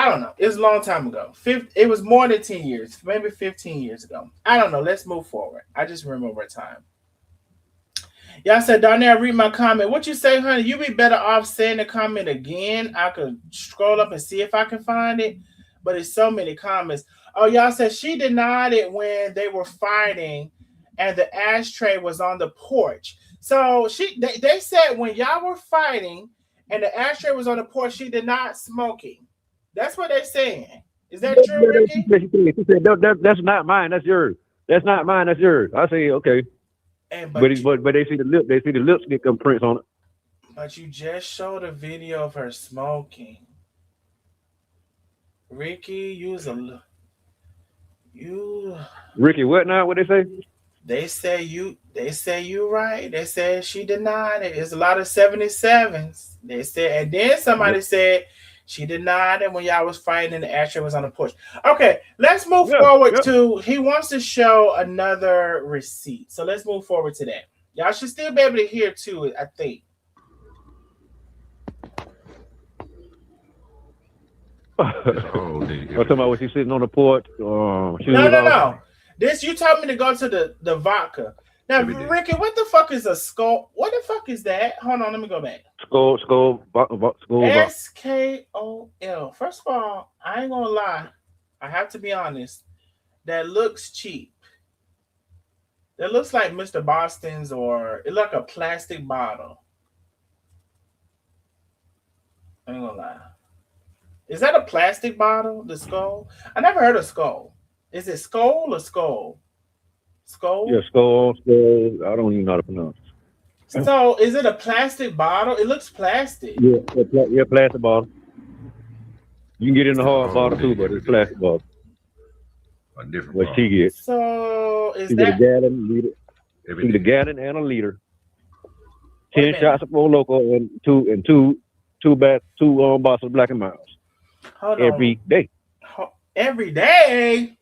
don't know. It was a long time ago. It was more than 10 years, maybe 15 years ago. I don't know. Let's move forward. I just remember time. Y'all said, Darnell, read my comment. What you say, honey? You be better off saying the comment again. I could scroll up and see if I can find it. But it's so many comments. Oh, y'all said she denied it when they were fighting and the ashtray was on the porch. So they said when y'all were fighting and the ashtray was on the porch, she did not smoking. That's what they're saying. Is that true, Ricky? She said, that's not mine. That's yours. That's not mine. That's yours. I say, okay. But they see the lip. They see the lipstick prints on it. But you just showed a video of her smoking. Ricky, Ricky, what now? What they say? They say you right. They said she denied it. It's a lot of 77s. They said, and then somebody said she denied it when y'all was fighting and the ashtray was on the porch. Okay, let's move forward to, he wants to show another receipt. So let's move forward to that. Y'all should still be able to hear too, I think. I'm talking about when she's sitting on the porch. No. This, you told me to go to the vodka. Now, Ricky, what the fuck is a skull? What the fuck is that? Hold on, let me go back. Skol. SKOL. First of all, I ain't gonna lie. I have to be honest. That looks cheap. That looks like Mr. Boston's, or it like a plastic bottle. I ain't gonna lie. Is that a plastic bottle? The Skol? I never heard of Skol. Is it Skol or Skol? Skol? Yeah, Skol. I don't even know how to pronounce it. So, is it a plastic bottle? It looks plastic. Yeah, plastic bottle. You can get it in the hard bottle too, but it's plastic bottle. A different what she gets. So, is she that... Get a gallon, liter. She get a gallon and a liter. 10 shots of Four Loco and two bottles of Black and Miles. Hold every on. day. Every day?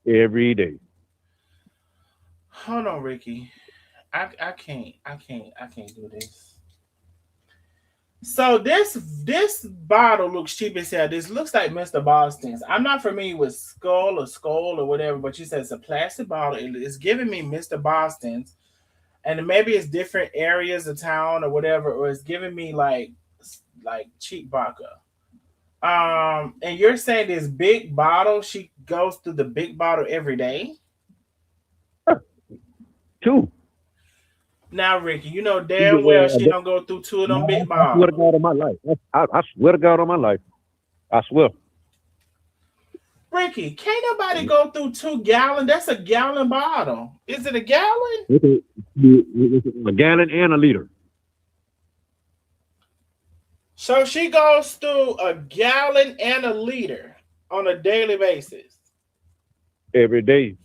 Every day. Hold on, Ricky. I can't do this. So this bottle looks cheap as hell. This looks like Mr. Boston's. I'm not familiar with Skol or whatever, but you said it's a plastic bottle. It's giving me Mr. Boston's, and maybe it's different areas of town or whatever, or it's giving me like cheap vodka. And you're saying this big bottle, she goes through the big bottle every day? Two. Now, Ricky, you know damn well she don't go through two of them big bottles. I swear to God on my life. I swear to God on my life. I swear. Ricky, can't nobody go through 2 gallons. That's a gallon bottle. Is it a gallon? It's a gallon and a liter. So she goes through a gallon and a liter on a daily basis. Every day.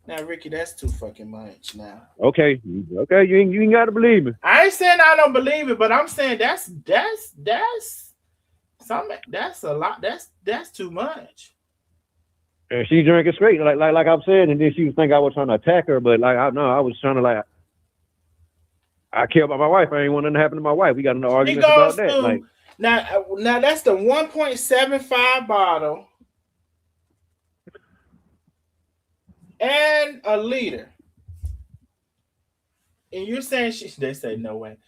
Now, Ricky, that's too fucking much now. Okay, you ain't got to believe me. I ain't saying I don't believe it, but I'm saying that's something. That's a lot. That's too much. And she drinking straight, like I'm saying, and then she was thinking I was trying to attack her, but I was trying to I care about my wife. I ain't want nothing to happen to my wife. We got an argument about that. Now that's the 1.75 bottle and a liter. And you're saying they say no way.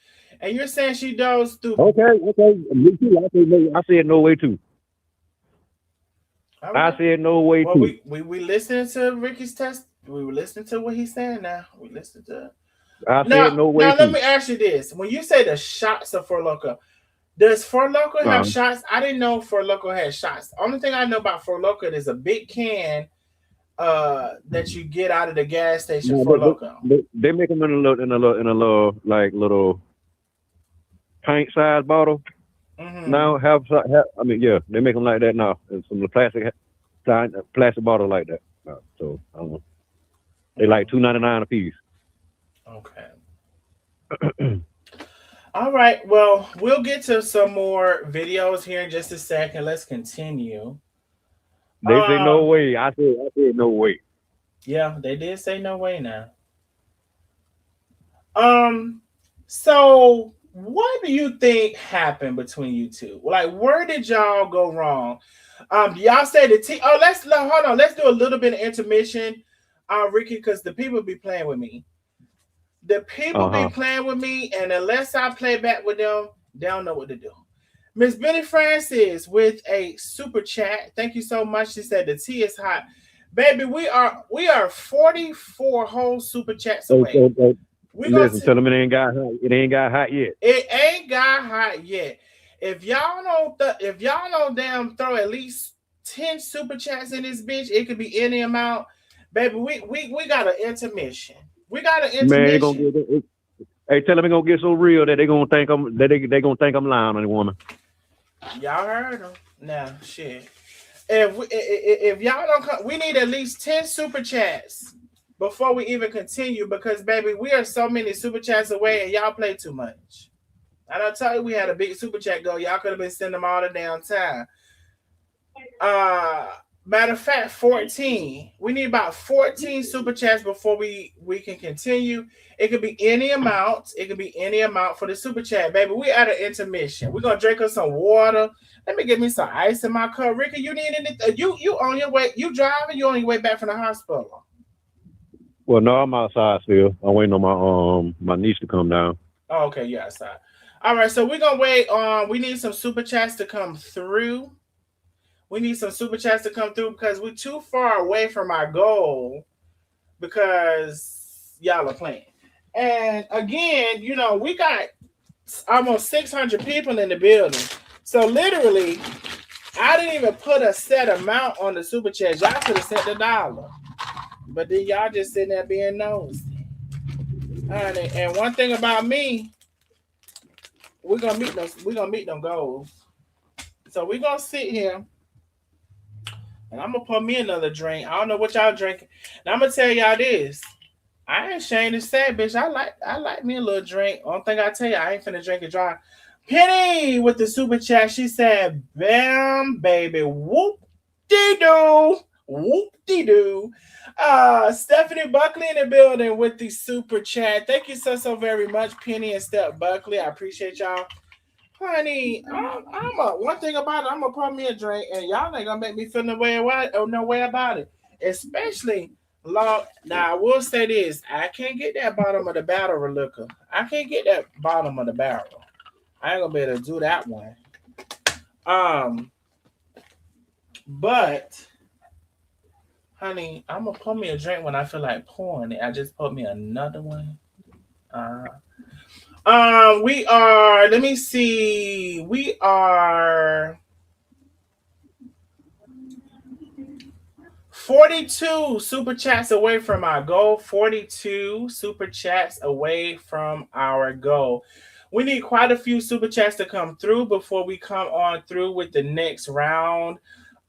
And you're saying she goes through. Okay. Me too. I said no way too. All I right. said no way Well, too. we listening to Ricky's test. We were listening to what he's saying now. We listened to I now. said no way Now let too. me ask you this: when you say the shots of Four Loko, does Four Loko have Uh, shots? I didn't know Four Loko had shots. Only thing I know about Four Loko is a big can that you get out of the gas station no, for Loco. they make them in a little like little pint size bottle. Mm-hmm. Now I mean yeah, they make them like that now. It's some plastic bottle like that. So I don't know. They like $2.99 a piece. Okay. All right. Well, we'll get to some more videos here in just a second. Let's continue. They say no Um, way. I said no way. yeah, they did say no way now. Um, so what do you think happened between you two? Like, where did y'all go wrong? Y'all say the team. Oh, hold on. Let's do a little bit of intermission, Ricky, because the people be playing with me. The people Uh be huh. playing with me, and unless I play back with them, they don't know what to do. Miss Benny Francis with a super chat. Thank you so much. She said the tea is hot. Baby, we are 44 whole super chats away. We gonna Listen, tell them it ain't got hot. It ain't got hot yet. it ain't got hot yet. If y'all don't damn throw at least 10 super chats in this bitch, it could be any amount. Baby, we got an intermission. We got an Man, they gonna intermission. get it. Hey, tell them it gonna get so real that they gonna think I'm lying on the woman. Y'all heard them. Now, shit. If y'all don't come, we need at least 10 super chats before we even continue because baby, we are so many super chats away and y'all play too much. I don't tell you we had a big super chat go. Y'all could have been sending them all the damn time. Uh Matter of fact, 14. We need about 14 super chats before we can continue. It could be any amount. It could be any amount for the super chat, baby. We at an intermission. We're gonna drink us some water. Let me get me some ice in my cup. Ricky, you need anything? You on your way? You driving? You on your way back from the hospital? Well, no, I'm outside still. I'm waiting on my niece to come down. Oh, okay, you outside. All right, so we're gonna wait on. We need some super chats to come through. We need some super chats to come through because we're too far away from our goal because y'all are playing. And again, we got almost 600 people in the building. So literally, I didn't even put a set amount on the super chat. Y'all could have set the dollar. But then y'all just sitting there being nosy. Honey, and one thing about me, we're gonna meet them goals. So we're gonna sit here and I'm gonna pour me another drink. I don't know what y'all drinking. And I'm gonna tell y'all this. I ain't ashamed to say, bitch. I like me a little drink. Only thing I tell you, I ain't finna drink it dry. Penny with the super chat. She said, "Bam, baby, whoop de doo, whoop de doo." Stephanie Buckley in the building with the super chat. Thank you so very much, Penny and Steph Buckley. I appreciate y'all. Honey, one thing about it, I'm gonna pour me a drink, and y'all ain't gonna make me feel no way about it. Especially long. Now, I will say this: I can't get that bottom of the barrel liquor. I can't get that bottom of the barrel. I ain't gonna be able to do that one. Um, but honey, I'm gonna pour me a drink when I feel like pouring it. I just poured me another one. Uh, we are. Let me see. We are 42 super chats away from our goal. 42 super chats away from our goal. We need quite a few super chats to come through before we come on through with the next round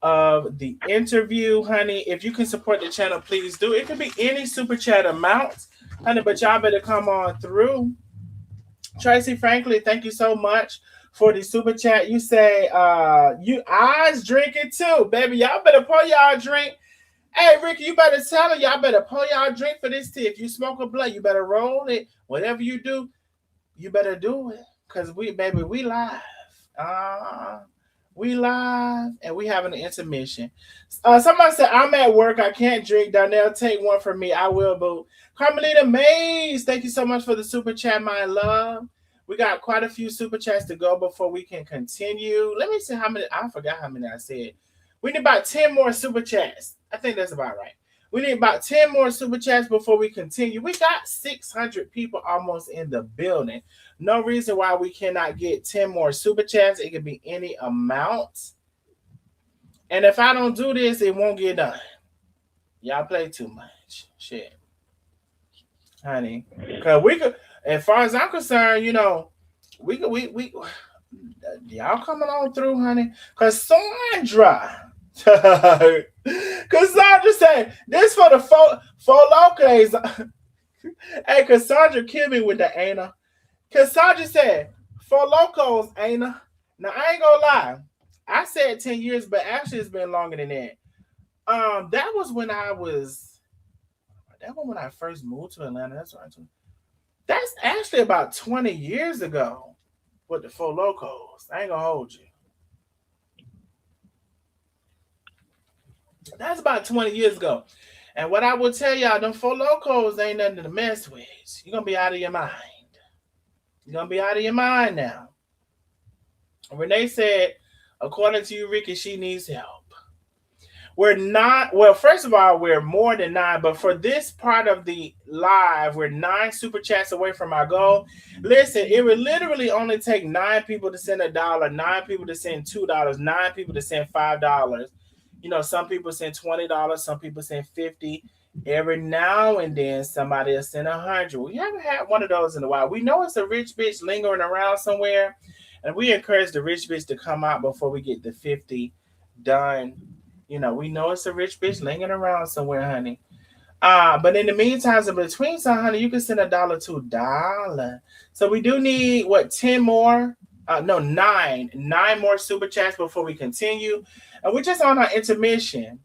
of the interview, honey. If you can support the channel, please do. It could be any super chat amount, honey, but y'all better come on through. Tracy Franklin, thank you so much for the super chat. You say you eyes drinking too, baby. Y'all better pour y'all drink. Hey, Ricky, you better tell her y'all better pour y'all drink for this tea. If you smoke a blunt, you better roll it. Whatever you do, you better do it. Cause we live. Uh we live and we having an intermission. Somebody said I'm at work. I can't drink. Darnell, take one for me. I will, boo. Carmelita Mays, thank you so much for the super chat, my love. We got quite a few super chats to go before we can continue. Let me see how many. I forgot how many I said. We need about 10 more super chats. I think that's about right. We need about 10 more super chats before we continue. We got 600 people almost in the building. No reason why we cannot get 10 more super chats. It could be any amount. And if I don't do this, it won't get done. Y'all play too much. Shit. Honey. Cause we could, as far as I'm concerned, we y'all coming on through, honey. Cassandra. Cassandra said, this for the four locals. Hey, Cassandra killed me with the Ana. Cassandra said, four locals, Ana. Now, I ain't gonna lie. I said 10 years, but actually it's been longer than that. That was when I first moved to Atlanta. That's right. That's actually about 20 years ago with the four locals. I ain't gonna hold you. That's about 20 years ago. And what I will tell y'all, them four locals ain't nothing to mess with. You're gonna be out of your mind. You're gonna be out of your mind now. Renee said, according to you, Ricky, she needs help. We're not, well, first of all, we're more than 9, but for this part of the live, we're 9 super chats away from our goal. Listen, it would literally only take 9 people to send $1, 9 people to send $2, 9 people to send $5. Some people send $20, some people send 50. Every now and then, somebody will send 100. We haven't had one of those in a while. We know it's a rich bitch lingering around somewhere, and we encourage the rich bitch to come out before we get the 50 done. We know it's a rich bitch lingering around somewhere, honey. But in the meantime, in between time, honey, you can send $1 to $2. So we do need 10 more? No, 9 more super chats before we continue. And we're just on our intermission.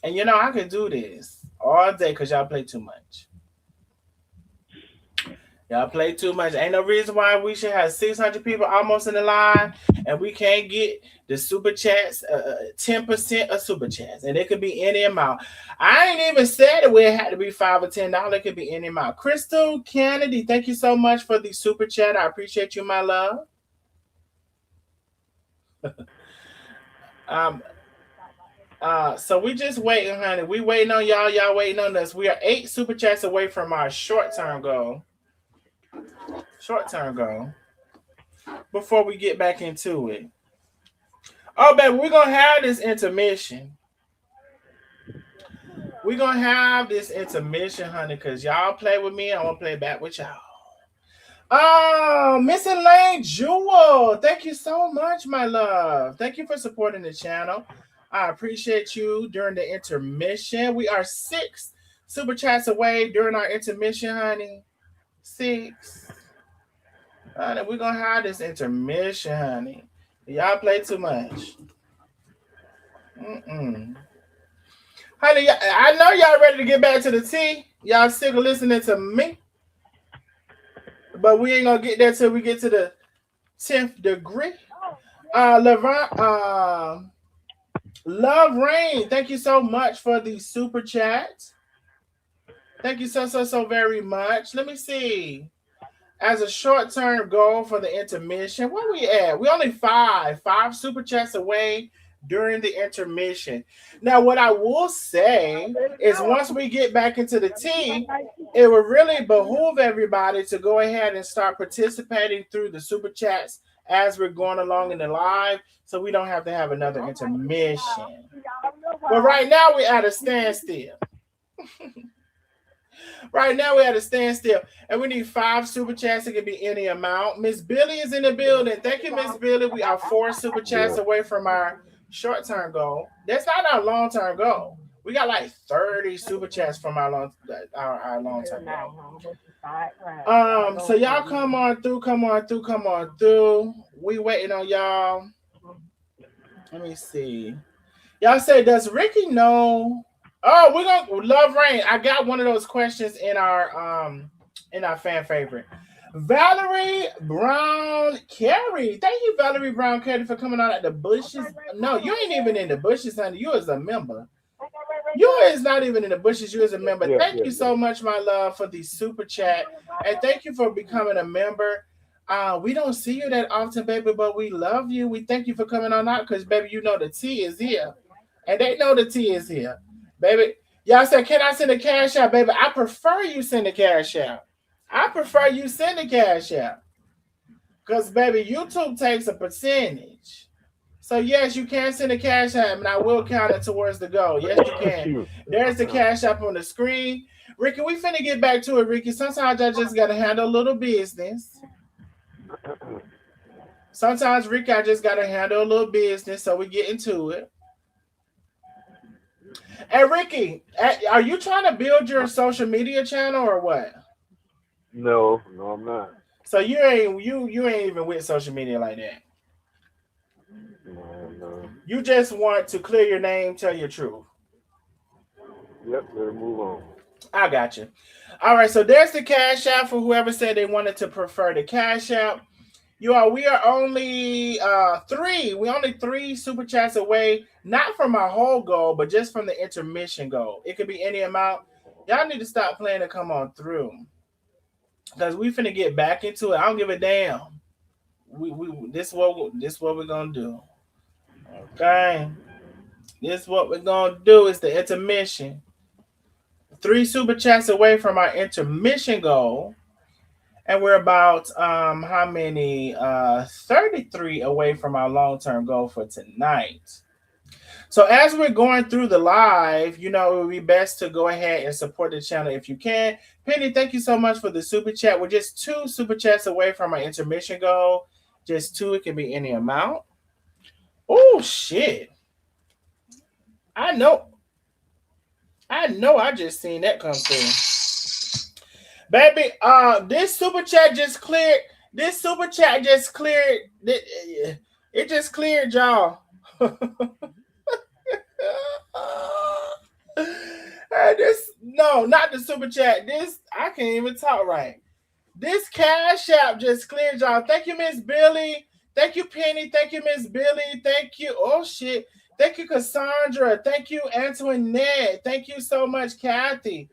And I can do this all day because y'all play too much. Y'all play too much. Ain't no reason why we should have 600 people almost in the line and we can't get the super chats, 10% of super chats. And it could be any amount. I ain't even said it had to be $5 or $10. It could be any amount. Crystal Kennedy, thank you so much for the super chat. I appreciate you, my love. So we just waiting, honey. We waiting on y'all. Y'all waiting on us. We are 8 super chats away from our short-term goal. Before we get back into it. Oh, baby, we're going to have this intermission. We're going to have this intermission, honey, because y'all play with me. I'm going to play back with y'all. Oh, Miss Elaine Jewel. Thank you so much, my love. Thank you for supporting the channel. I appreciate you during the intermission. We are 6 super chats away during our intermission, honey. 6. Honey, we're going to have this intermission, honey. Y'all play too much. Honey, I know y'all ready to get back to the tea. Y'all sick of listening to me. But we ain't going to get there till we get to the 10th degree. Love Rain, thank you so much for the super chat. Thank you so very much. Let me see. As a short-term goal for the intermission, where we at? We only 5 super chats away during the intermission. Now, what I will say is once we get back into the tea, it will really behoove everybody to go ahead and start participating through the super chats as we're going along in the live, so we don't have to have another intermission. But right now, we're at a standstill. Right now, we're at a standstill, and we need 5 super chats. It can be any amount. Miss Billy is in the building. Thank you, Miss Billy. We are 4 super chats away from our short-term goal. That's not our long-term goal. We got like 30 super chats from our long-term goal. So y'all come on through. We waiting on y'all. Let me see. Y'all say, does Ricky know? Oh, we're gonna Love Rain. I got one of those questions in our fan favorite. Valerie Brown Carey. Thank you, Valerie Brown Carey, for coming out at the bushes. No, you ain't even in the bushes, honey. You is a member. You is not even in the bushes. You is a member. Thank you so much, my love, for the super chat. And thank you for becoming a member. We don't see you that often, baby, but we love you. We thank you for coming on out because, baby, you know the tea is here. And they know the tea is here. Baby, y'all said, can I send a cash out? Baby, I prefer you send a cash out. I prefer you send a cash out. Because, baby, YouTube takes a percentage. So, yes, you can send a cash app, and I will count it towards the goal. Yes, you can. Excuse There's the cash app on the screen. Ricky, we finna get back to it, Ricky. Sometimes I just got to handle a little business. Sometimes, Ricky, I just got to handle a little business, so we get into it. Hey, Ricky, are you trying to build your social media channel or what? No, no, I'm not. So you ain't even with social media like that. No, no. You just want to clear your name, tell your truth. Yep, better move on. I got you. All right, so there's the cash out for whoever said they wanted to prefer the cash out. You all, we are only three. We only three super chats away, not from our whole goal, but just from the intermission goal. It could be any amount. Y'all need to stop playing and come on through, because we finna get back into it. I don't give a damn. We this what we're gonna do. Okay, this what we're gonna do is the intermission. Three super chats away from our intermission goal. And we're about how many? 33 away from our long-term goal for tonight. So as we're going through the live, it would be best to go ahead and support the channel if you can. Penny, thank you so much for the super chat. We're just two super chats away from our intermission goal. Just two, it can be any amount. Oh shit. I know I just seen that come through. Baby, this super chat just cleared. This super chat just cleared. It just cleared, y'all. No, not the super chat. This I can't even talk right. This cash app just cleared, y'all. Thank you, Miss Billy. Thank you, Penny. Thank you, Miss Billy. Thank you. Oh shit. Thank you, Cassandra. Thank you, Antoinette. Thank you so much, Kathy.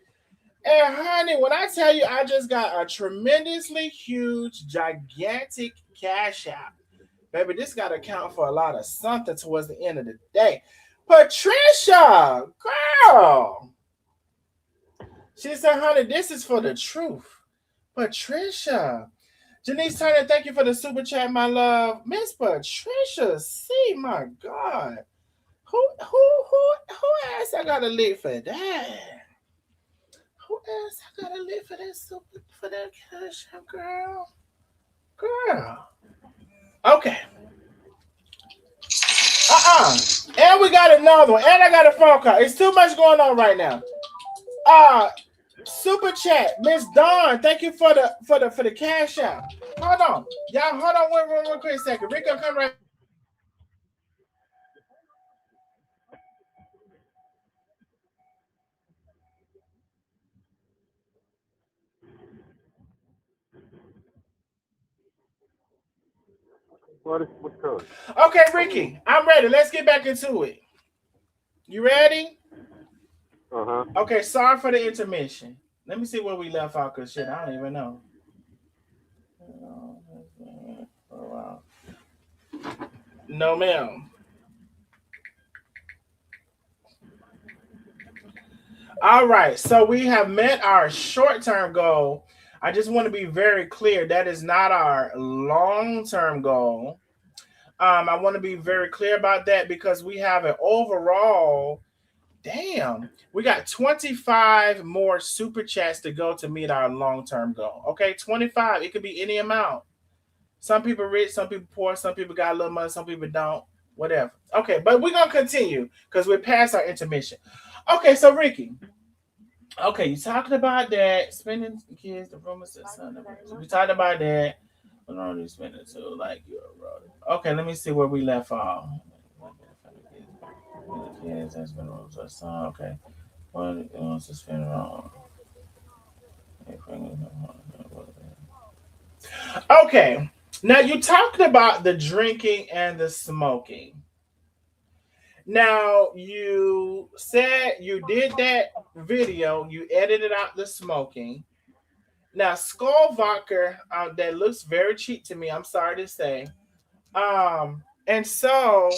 And honey, when I tell you I just got a tremendously huge, gigantic cash app, baby, this got to count for a lot of something towards the end of the day. Patricia, girl. She said, honey, this is for the truth. Patricia. Janice Turner, thank you for the super chat, my love. Miss Patricia, see, my God. Who asked I got to live for that? Who else I gotta live for that super for that cash app, girl? Okay. And we got another one. And I got a phone call. It's too much going on right now. Super chat, Miss Dawn. Thank you for the cash app. Hold on, y'all. Hold on, one quick second. Rico, come right. What's coming? Okay, Ricky, I'm ready. Let's get back into it. You ready? Uh-huh. Okay, sorry for the intermission. Let me see where we left off, because shit, I don't even know. No, ma'am. All right, so we have met our short-term goal. I just want to be very clear, that is not our long-term goal. I want to be very clear about that, because we have an overall, we got 25 more super chats to go to meet our long-term goal. Okay, 25. It could be any amount. Some people rich, some people poor, some people got a little money, some people don't. Whatever. Okay, but we're gonna continue because we're past our intermission. Okay, so Ricky. Okay, you talking about that spending kids, the rumors that son. We talked about that. What are you spending to like you wrote? Okay, let me see where we left off. Kids, that's been son. Okay, what wants to spend on? Okay, now you talked about the drinking and the smoking. Now you said you did that video, you edited out the smoking. Now Skull Vodka, that looks very cheap to me. I'm sorry to say. And so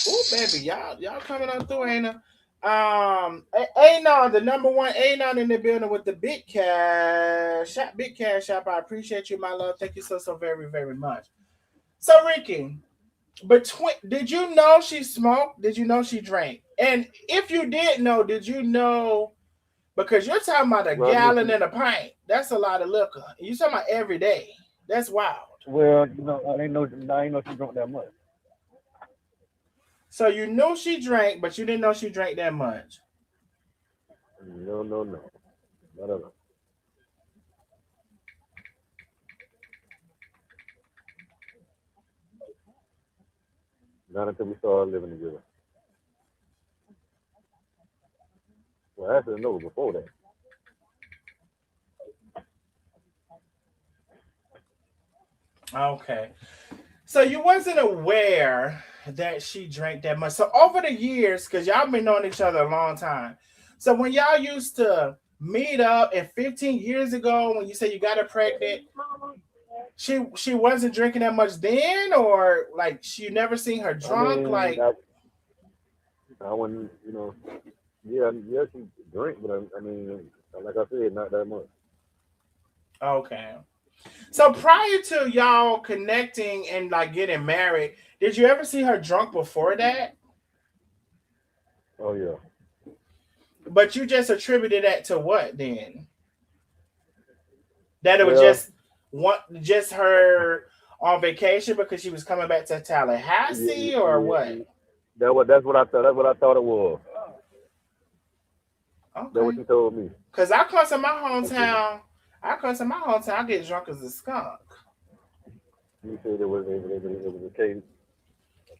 Ooh, baby, y'all coming on through, ain't it? Anon, the number one Anon in the building with the big cash shop. Big cash shop. I appreciate you, my love. Thank you so very very much. So Ricky, between did you know she smoked? Did you know she drank? And if you did know, did you know? Because you're talking about a Well, I knew gallon she, and a pint. That's a lot of liquor. You talking about every day. That's wild. well, I ain't know she drunk that much. So you knew she drank, but you didn't know she drank that much. No, no, no. Not at all. Not until we started living together. Well, actually, no, before that. Okay. So you wasn't aware that she drank that much. So over the years, because y'all been knowing each other a long time. So when y'all used to meet up and 15 years ago when you said you got her pregnant, she wasn't drinking that much then, or like she never seen her I drunk, mean, like I wouldn't, yeah, yeah, she drink, but I mean, like I said, not that much. okay. So prior to y'all connecting and like getting married, did you ever see her drunk before that? Oh yeah. But you just attributed that to what then? That it was Well, just her on vacation because she was coming back to yeah, Tallahassee or what? that's what I thought. That's what I thought it was. That's what Okay. she told me. Cause I come to my Okay. hometown. I get drunk as a skunk. You said it was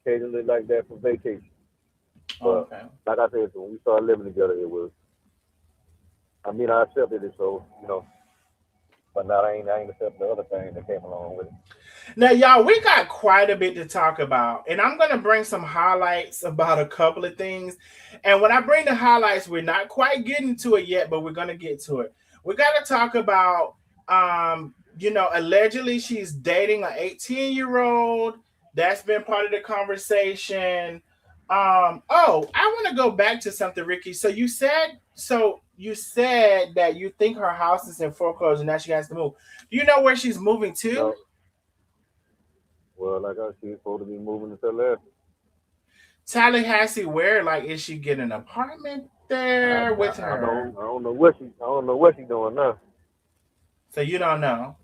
occasionally like that for vacation. But Okay. like I said, when we started living together, it was. I mean, I accepted it, so but now I ain't accepted the other thing that came along with it. Now, y'all, we got quite a bit to talk about, and I'm gonna bring some highlights about a couple of things. And when I bring the highlights, we're not quite getting to it yet, but we're gonna get to it. We gotta talk about, allegedly she's dating an 18-year-old. That's been part of the conversation. Oh, I want to go back to something, Ricky. So you said that you think her house is in foreclosure, and now she has to move. Do you know where she's moving to? No, well, like I she's supposed to be moving to last. Tallahassee, where? Like, is she getting an apartment there with her? I don't know what I don't know what she doing now. So you don't know.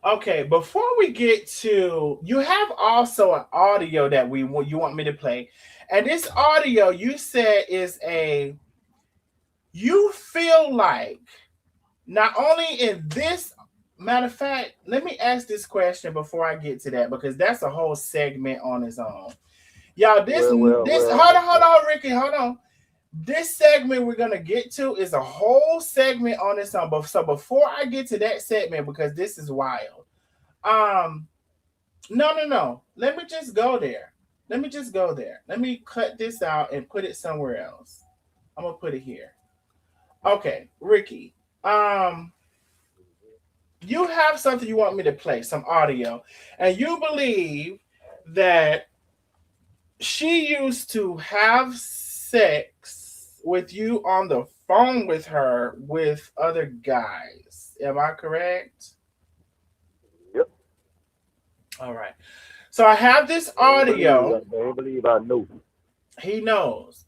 Okay, before we get to, you have also an audio that you want me to play, and this audio you said is a you feel like not only in this matter of fact. Let me ask this question before I get to that because that's a whole segment on its own. Y'all, this hold on, Ricky, hold on. This segment we're gonna get to is a whole segment on its own. But so before I get to that segment, because this is wild. Um, no. Let me just go there. Let me just go there. Let me cut this out and put it somewhere else. I'm gonna put it here. Okay, Ricky. Um, you have something you want me to play, some audio, and you believe that she used to have sex with you on the phone with her with other guys. Am I correct? Yep. All right. So I have this audio. They ain't believe I knew. He knows.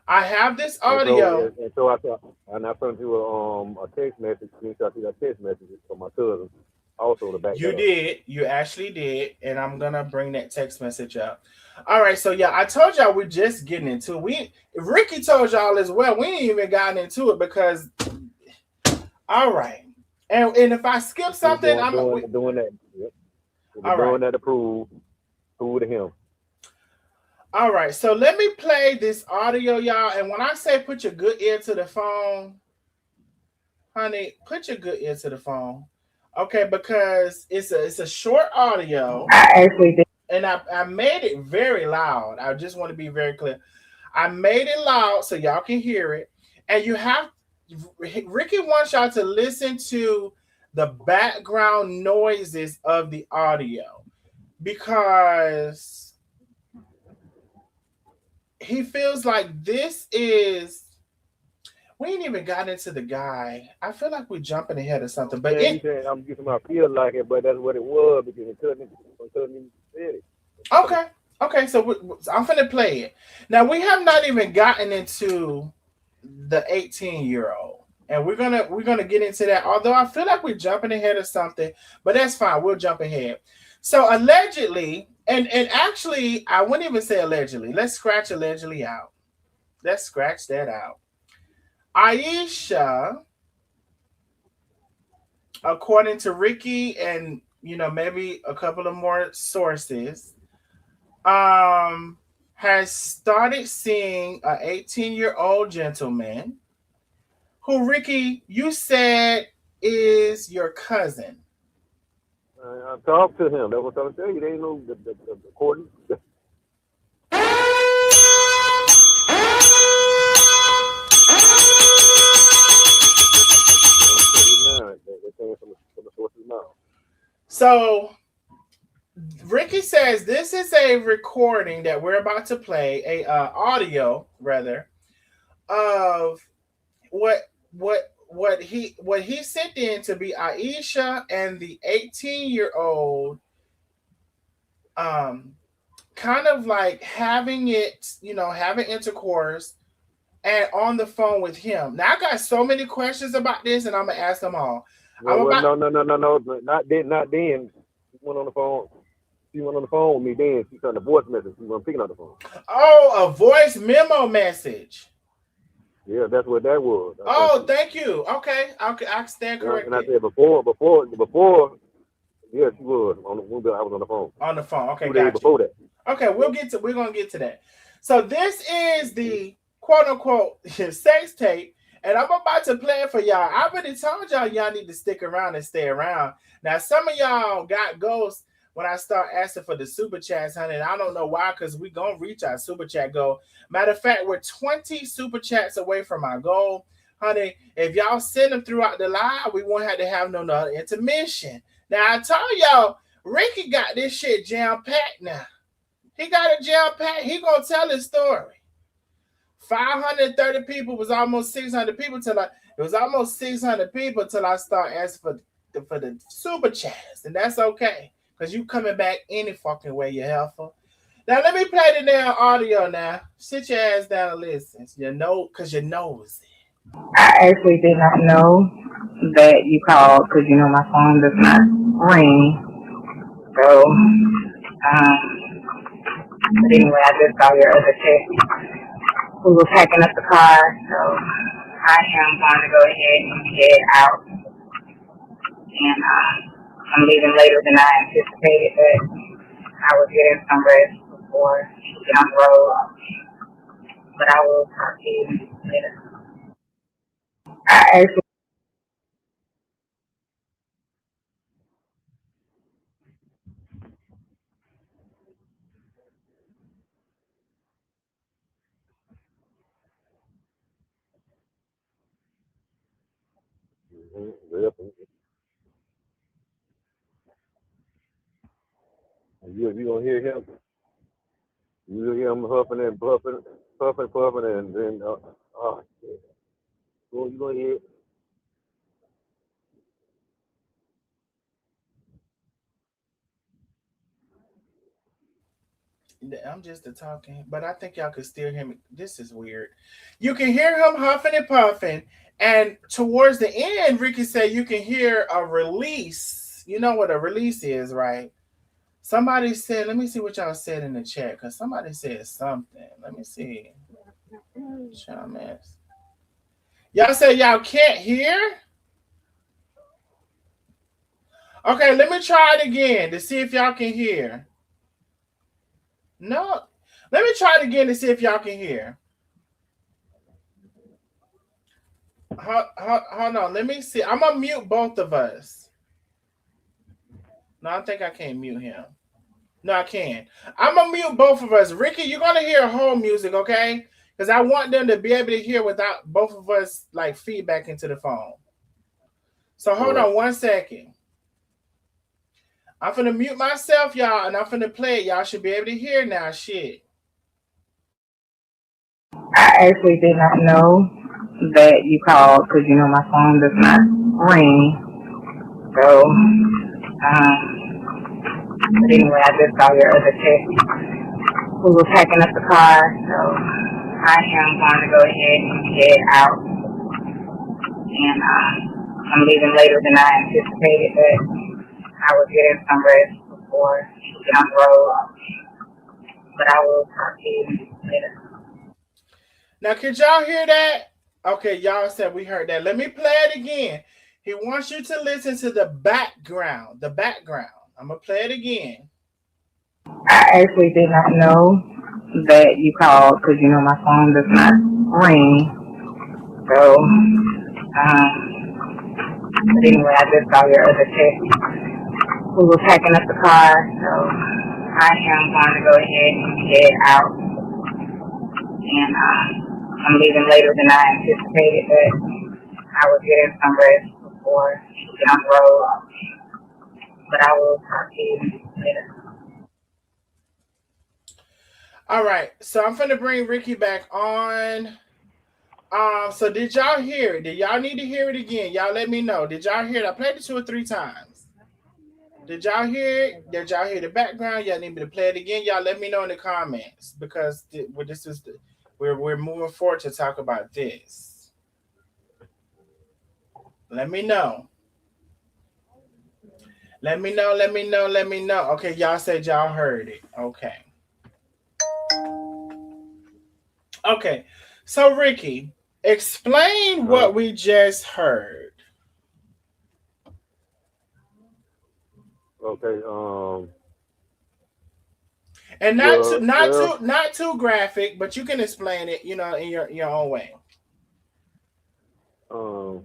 I have this And so audio. I thought, and I sent you a text message. Screenshot you that text message from my cousin, also to back You that up. did. You actually did. And I'm going to bring that text message up. All right. So, yeah, I told y'all we're just getting into it. Ricky told y'all as well. We ain't even gotten into it because, all right. And if I skip He was something, doing that. Yep. He was all right. doing that to prove to him. All right. So let me play this audio, y'all. And when I say put your good ear to the phone, honey, put your good ear to the phone. Okay, because it's a short audio. And I made it very loud. I just want to be very clear. I made it loud so y'all can hear it. And you have Ricky wants y'all to listen to the background noises of the audio. because he feels like this is. We ain't even got into the guy. I feel like we're jumping ahead or something, but Man, you saying I'm getting my feel like it, but that's what it was because it said it. okay, okay. So I'm finna play it now. We have not even gotten into the 18-year-old, and we're gonna get into that. Although I feel like we're jumping ahead or something, but that's fine. We'll jump ahead. So allegedly, and actually, I wouldn't even say allegedly. Let's scratch allegedly out. Let's scratch that out. Aisha, according to Ricky and maybe a couple of more sources, um has started seeing a 18-year-old gentleman who, Ricky, you said is your cousin. I talked to him. That's what I'm telling you. They ain't no the recording. I'm telling you now. They came from the sources now. So Ricky says this is a recording that we're about to play, a audio rather, of what he sent in to be Aisha and the 18-year-old, um kind of like having it, having intercourse and on the phone with him. Now I got so many questions about this, and I'm gonna ask them all. I'm Well, about. no, not then, not then. She went on the phone. She went on the phone with me. Then she sent a voice message. She wasn't picking up the phone. Oh, a voice memo message. Yeah, that's what that was. I thought Oh, she. thank you. Okay, I stand And I corrected. said before, yeah, she was on the. I was on the phone On the phone. Okay, 2 days got you. before that. Okay, we're gonna get to that. So this is the quote unquote sex tape, and I'm about to play it for y'all. I already told y'all need to stick around and stay around. Now some of y'all got ghosts when I start asking for the super chats, honey. And I don't know why, because we gonna reach our super chat goal. Matter of fact, we're 20 super chats away from our goal. Honey, if y'all send them throughout the live, we won't have to have no other intermission. Now I told y'all Ricky got this shit jam packed now. He got a jam packed. He gonna tell his story. 530 people was almost 600 people till I. It was almost 600 people till I start asking for the super chats, and that's okay, cause you coming back any fucking way, you helpful. Now let me play the damn audio. Now sit your ass down and listen. You know, cause you knows it. I actually did not know that you called because my phone does not ring. So, but anyway, I just saw your other text. We were packing up the car, so I am going to go ahead and head out. And I'm leaving later than I anticipated, but I was getting some rest before we get on the road. But I will talk to you later. I actually Yep. And you gonna hear him. You gonna hear him huffing and puffing, puffing, and then oh shit. You gonna hear. I'm just a talking, but I think y'all could still hear me. This is weird. You can hear him huffing and puffing, and towards the end, Ricky said you can hear a release. You know what a release is, right? Somebody said, let me see what y'all said in the chat, because somebody said something. Let me see. Shamus. Y'all said y'all can't hear? Okay, let me try it again to see if y'all can hear. No. Let me try it again to see if y'all can hear. Hold on. Let me see. I'm going to mute both of us. No, I think I can't mute him. No, I can. I'm going to mute both of us. Ricky, you're going to hear whole music, okay? Because I want them to be able to hear without both of us like feedback into the phone. So All hold right. on 1 second. I'm finna mute myself, y'all, and I'm finna play it. Y'all should be able to hear now. Shit. I actually did not know that you called because you know my phone does not ring. So, but anyway, I just saw your other text. We were packing up the car, so I am going to go ahead and head out. And I'm leaving later than I anticipated, but I was getting some rest before I get on the road. But I will talk to you later. Now, could y'all hear that? Okay, y'all said we heard that. Let me play it again. He wants you to listen to the background. The background. I'm gonna play it again. I actually did not know that you called because you know my phone does not ring. So, but anyway, I just saw your other text. We were packing up the car, so I am going to go ahead and head out. And I'm leaving later than I anticipated, but I was getting some rest before I get on the road. But I will talk to you later. All right, so I'm gonna bring Ricky back on. So did y'all hear it? Did y'all need to hear it again? Y'all let me know. Did y'all hear it? I played it 2 or 3 times. Did y'all hear it? Did y'all hear the background? Y'all need me to play it again? Y'all let me know in the comments because we're moving forward to talk about this. Let me know. Let me know. Let me know. Let me know. Okay, y'all said y'all heard it. Okay. Okay. So Ricky, explain what we just heard. Okay. And Well, not too graphic, but you can explain it, in your own way. um,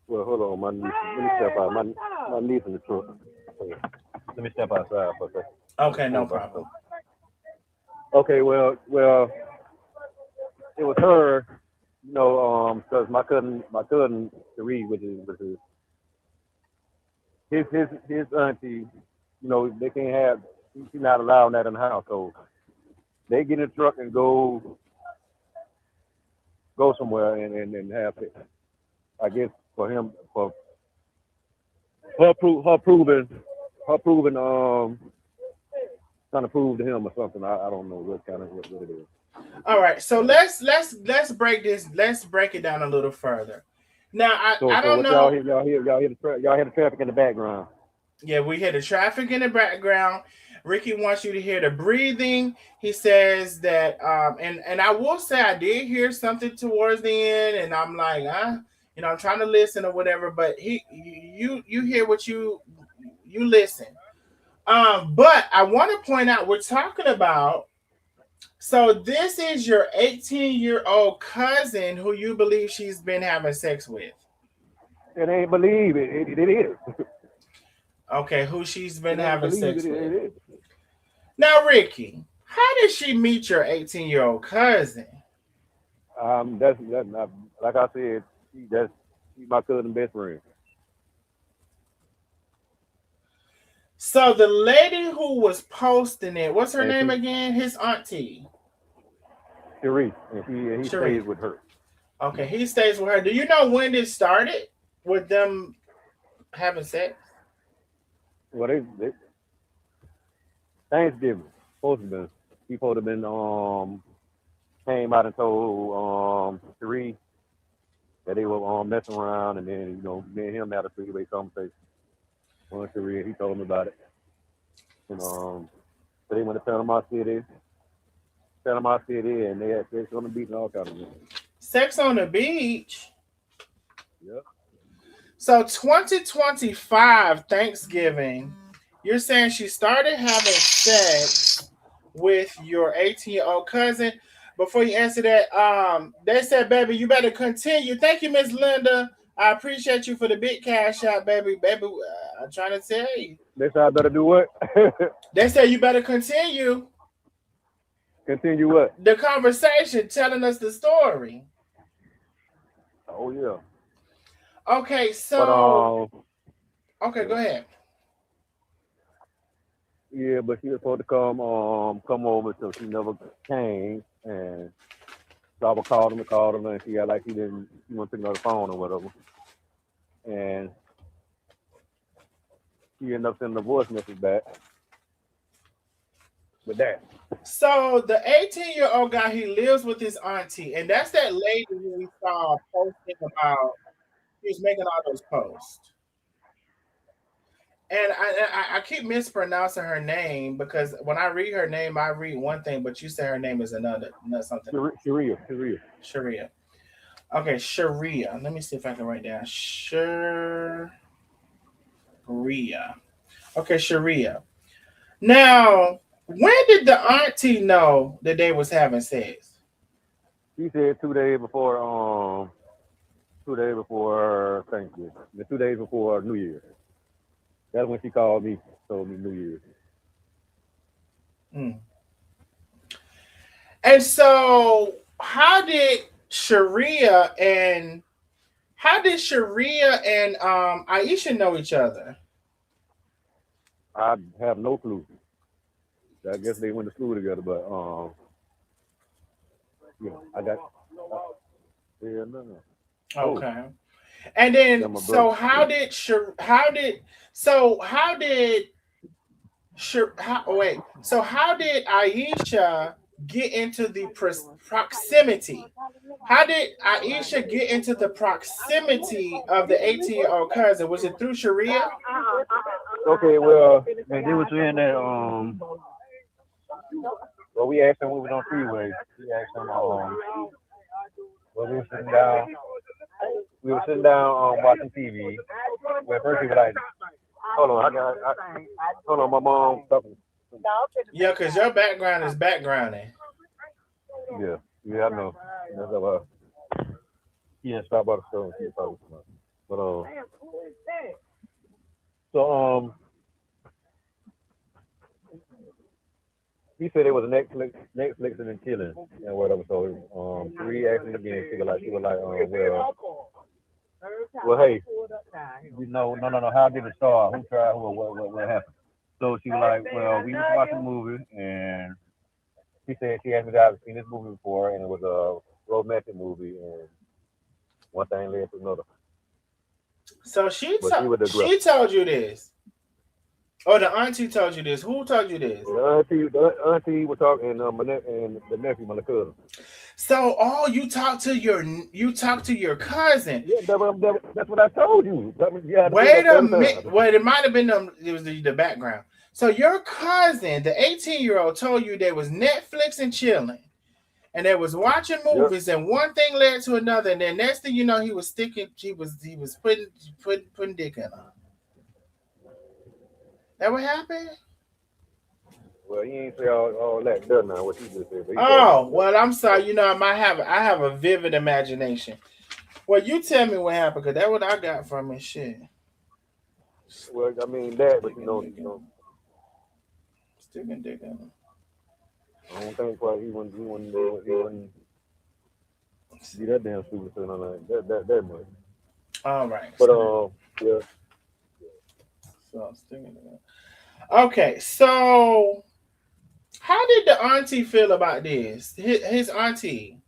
well, hold on, my niece. Let me step out. My niece in the truck. Okay. Let me step outside for a second. Okay, no problem. Okay, well, it was her, because my cousin, Sheree, which is his auntie, they can't have, she's not allowing that in the house, so they get in the truck and go somewhere and have it. I guess for him, for her proving, trying to prove to him or something. I don't know what it is. All right, so let's break this. Let's break it down a little further. Now I So don't what y'all know. hear? Y'all hear the traffic in the background. Yeah, we hear the traffic in the background. Ricky wants you to hear the breathing. He says that, and I will say I did hear something towards the end, and I'm like, I'm trying to listen or whatever. But you hear what you listen. But I want to point out we're talking about. So this is your 18-year-old cousin who you believe she's been having sex with. It ain't believe it. It is. Okay, who she's It been ain't having believe sex it. with. It is. Now, Ricky, how did she meet your 18-year-old cousin? That's like I said. She's my cousin best friend. So the lady who was posting it, what's her And name she again? His auntie. Cherie, and he Sharif. stays with her. Okay, he stays with her. Do you know when this started with them having sex? Well, they Thanksgiving supposed to been. He supposed to been came out and told Cherie that they were messing around, and then me and him had a three-way conversation. One Cherie, he told me about it, and so they went to Panama City, and they had sex on the beach and all kinds of things. Sex on the beach. Yep. So 2025 Thanksgiving, you're saying she started having sex with your 18-year-old cousin. Before you answer that, they said, baby, you better continue. Thank you, Miss Linda. I appreciate you for the big cash out, baby. Baby, I'm trying to tell you. They said I better do what? They said you better continue Continue what? the conversation, telling us the story. Oh yeah. Okay, But so Okay, go ahead. Yeah, but she was supposed to come over, so she never came. And so I would call him, and she got like she wasn't picking up the phone or whatever. And she ended up sending a voice message back with that. So the 18-year-old guy, he lives with his auntie, and that's that lady who we saw posting about. He was making all those posts. And I keep mispronouncing her name because when I read her name, I read one thing, but you say her name is another something. Sharia. Sharia. Okay, Sharia. Let me see if I can write down Sharia. Okay, Sharia. Now, when did the auntie know that they was having sex? She said 2 days before 2 days before Thanksgiving, the 2 days before New Year's. That's when she called me, told me New Year's. Mm. And so, how did Sharia and Aisha know each other? I have no clue. I guess they went to school together, but yeah, I got yeah, no. Oh, Okay. And got then, my brother. so how did Aisha get into the proximity? How did Aisha get into the proximity of the 18-year-old cousin? Was it through Sharia? Okay, well, man, they were saying that well, we asked him when we was on freeway. We asked him well, we were sitting down watching TV. Well, first he was like, hold on, hold on, my mom talking. Yeah, because your background is backgrounding. Yeah, yeah, I know. That's he didn't stop by the store and see if I was smart. But so he said it was Netflix and then chilling and whatever. So we asked him again. She was like, well, hey, no. How did it start? Who tried? Who? What happened? So she was like, well, we was watching a movie, and she said she asked me if I've seen this movie before, and it was a romantic movie, and one thing led to another. So But she was the she aggressor. told you this. Or the auntie told you this. Who told you this? The auntie was talking, and the nephew, my cousin. So, oh, you talked to your cousin. Yeah, that's what I told you. You had to say Wait that the a other minute. time. Wait, it might have been it was the background. So your cousin, the 18-year-old, told you they was Netflix and chilling, and they was watching Yep. movies, and one thing led to another, and then next thing you know, he was sticking. He was putting dick in her. That what happened? Well, he ain't say all that done now, what you just said, but he told me Oh all that. well, I'm sorry. I have a vivid imagination. Well, you tell me what happened, cause that's what I got from it. Shit, Well, I mean that, but sticking dick in, sticking dick in her. I don't think quite he wouldn't be that damn stupid or nothing like that much. All right. But yeah, So sticking dick in her. Okay, so how did the auntie feel about this? His auntie.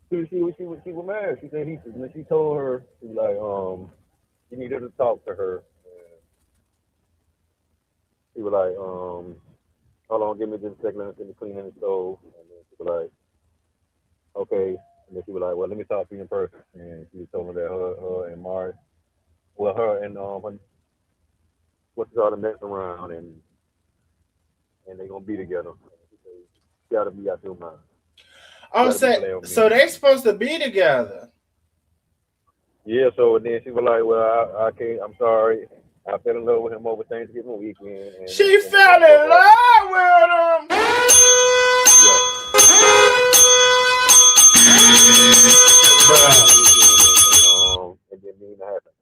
she was mad. She said she told her she was like he needed to talk to her. And she was like hold on, give me just a second, let me clean the stove. And then she was like, okay. And then she was like, well, let me talk to you in person. And she told me that her and Mari, well, her and what's all the messing around and they gonna be together. She said, you gotta be out your mind. You Oh, gotta be so playing with me. so they supposed to be together. Yeah, so then she was like, well, I can't, I'm sorry. I fell in love with him over Thanksgiving weekend, She and it fell never broke in up. love with him. Yeah, fell in love over the weekend, and it didn't mean to happen.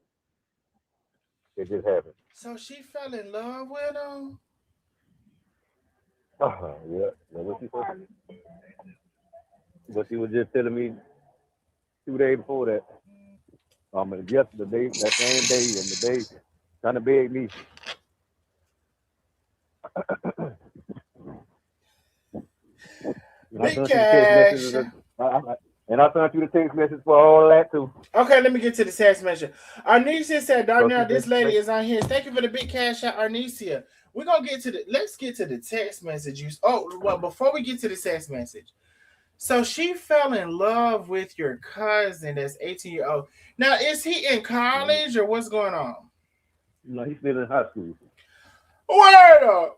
It just happened. So she fell in love with him. Yeah, that's what she said. But she was just telling me 2 days before that. Yes, the day, that same day, and the day trying to beg me. And I Big sent you the text Cash. messages. And I sent you the text message for all that too. Okay, let me get to the text message. Arnesia said, So Darnell, this lady is on here. Thank you for the big cash out, Arnesia. We're gonna let's get to the text messages. Oh, well, before we get to the text message. So she fell in love with your cousin that's 18-year-old. Now, is he in college or what's going on? No, he's still in high school. What?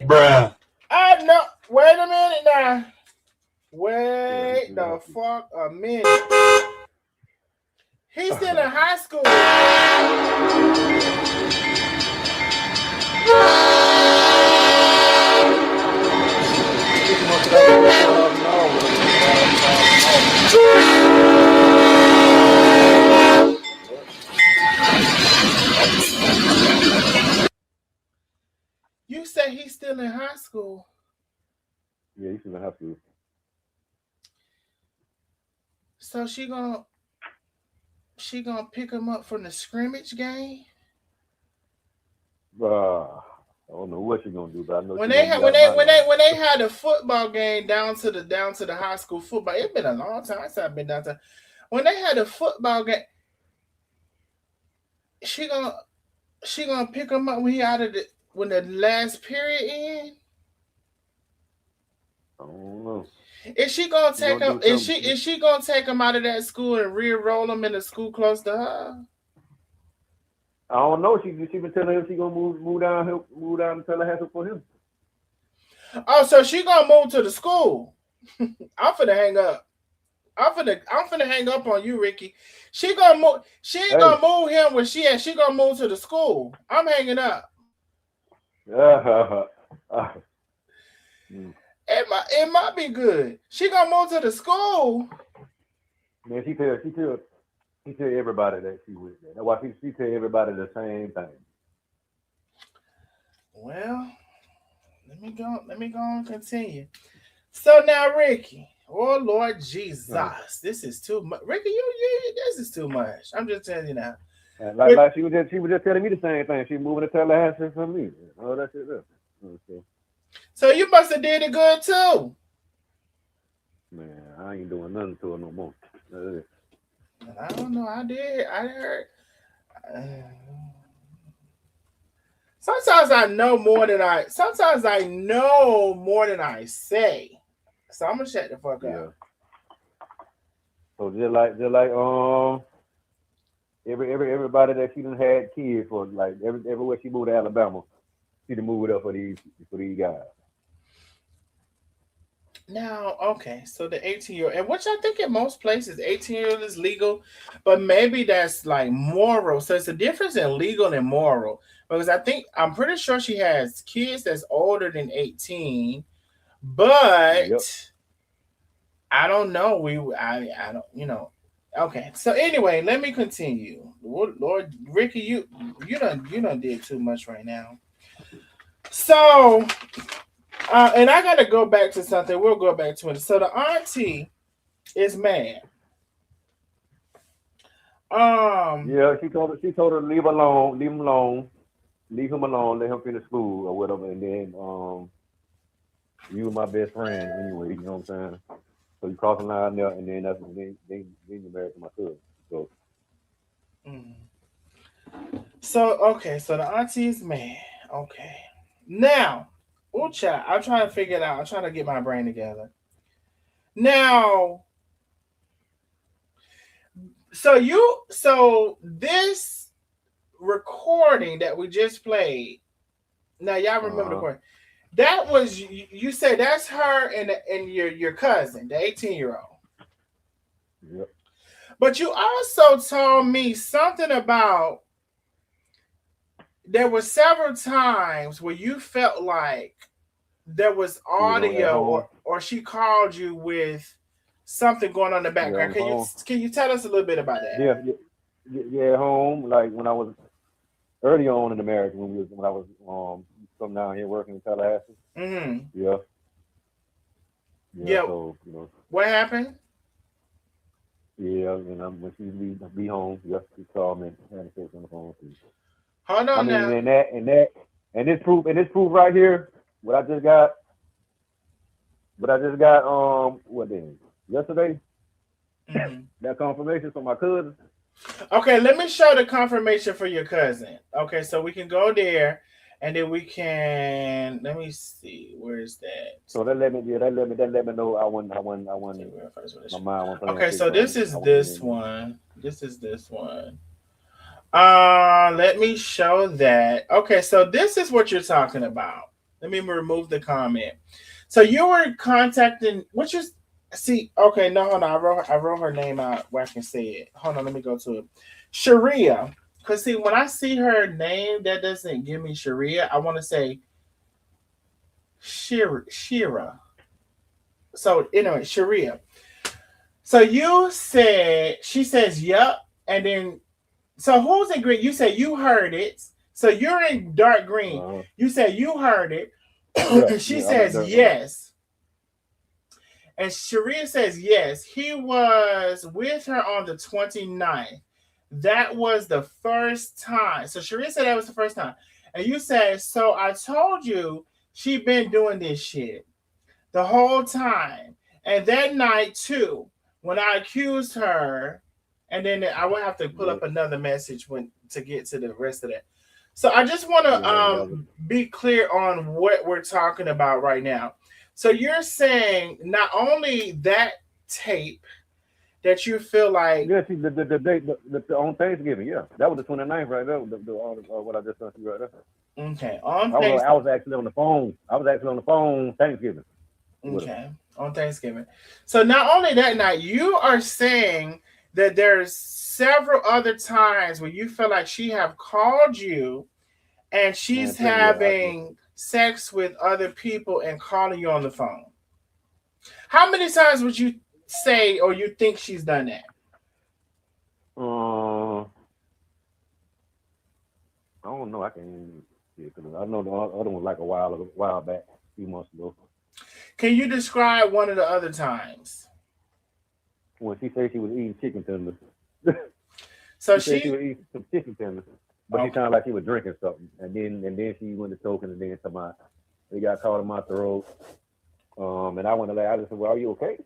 Bruh. I know. Wait a minute now. Wait the fuck a minute. He's still in high school. You say he's still in high school. Yeah, he's still in high school. So she gonna pick him up from the scrimmage game. I don't know what she's gonna do, but I know When they had a football game down to the high school football, it's been a long time since I've been down to. When they had a football game, she gonna pick him up when the last period ends. I don't know. Is she gonna take him? Is she gonna take him out of that school and re-enroll him in a school close to her? I don't know. She been telling him she gonna move down to Tallahassee for him. Oh, so she gonna move to the school? I'm finna hang up. I'm finna hang up on you, Ricky. She gonna move. She ain't gonna move him where she at. She gonna move to the school. I'm hanging up. It might be good. She gonna move to the school. Man, she tell everybody that she was there. That's why she tell everybody the same thing. Well, let me go and continue. So now, Ricky. Oh Lord Jesus, this is too much. Ricky, this is too much. I'm just telling you now. Like she was just telling me the same thing. She moving to Tallahassee for me. Oh, that's it. Okay. So you must have did it good too. Man, I ain't doing nothing to her no more. I don't know. I did. I heard. Sometimes I know more than I. Sometimes I know more than I say. So I'm gonna shut the fuck up. So just like everybody that she done had kids for, like everywhere she moved to Alabama, she done moved up for these guys. Now, okay, so the 18-year-old, and which I think in most places 18-year-old is legal, but maybe that's like moral. So it's a difference in legal and moral. Because I'm pretty sure she has kids that's older than 18, but I don't know. I don't, Okay, so anyway, let me continue. Lord Ricky, you done did too much right now. So and I gotta go back to something. We'll go back to it. So the auntie is mad. She told her to leave him alone, let him finish school or whatever, and then you were my best friend anyway, you know what I'm saying? So you cross the line there, and then then you married to my cousin. So so the auntie is mad. Okay. Now, child, I'm trying to figure it out. I'm trying to get my brain together. Now, so this recording that we just played. Now, y'all remember the recording? That was you said that's her and your cousin, the 18-year-old. Yep. But you also told me something about there were several times where you felt like there was audio or she called you with something going on in the background. Can you tell us a little bit about that? Yeah, home, like when I was early on in the marriage, when I was from down here working in Tallahassee. Mm-hmm. Yeah. So, what happened? Yeah, and when she be home, yes, she called me and said on the phone too. Hold I on mean, now. and this proof right here, what I just got, what day? Yesterday, Hmm. that confirmation from my cousin. Okay, let me show the confirmation for your cousin. Okay, so we can go there, and then we can. Let me see. Where is that? So that let me know I wasn't, Take real first my relationship. mind wasn't playing Okay, tricks so on this me. I is wasn't this in. one. This is this one. Let me show that. Okay, so this is what you're talking about. Let me remove the comment. So you were contacting what you see. Okay, no, hold on. I wrote her name out where I can say it. Hold on, let me go to it. Sharia. Cause see, when I see her name, that doesn't give me Sharia. I want to say Shira. So anyway, Sharia. So you said she says yup, and then so who's in green? You said you heard it. So you're in dark green. Uh-huh. You said you heard it. Yeah, She yeah, I'm in says dirt. Yeah. yes. And Sharia says yes. He was with her on the 29th. That was the first time. So Sharia said that was the first time. And you said, so I told you she been doing this shit the whole time. And that night too, when I accused her, and then I will have to pull Yeah, up another message when to get to the rest of that. So I just want to yeah, that was. be clear on what we're talking about right now. So you're saying not only that tape that you feel like Yeah, see, the date, on Thanksgiving, yeah. That was the 29th right there, what I just sent you right there. okay on I was, things I was actually on the phone. I was actually on the phone Thanksgiving with her. okay on Thanksgiving. So not only that night, you are saying that there's several other times where you feel like she have called you and she's Man, plenty, yeah. having sex with other people and calling you on the phone. How many times would you say or you think she's done that? I don't know. I can't even see it, 'cause I know the other one was like a while back, a few months ago. Can you describe one of the other times? When she said she was eating chicken tenders. So She said she she was eating some chicken tenders, but she okay. sounded like she was drinking something. And then she went to talking, and then to my, they got caught in my throat. And I just said, well, are you okay?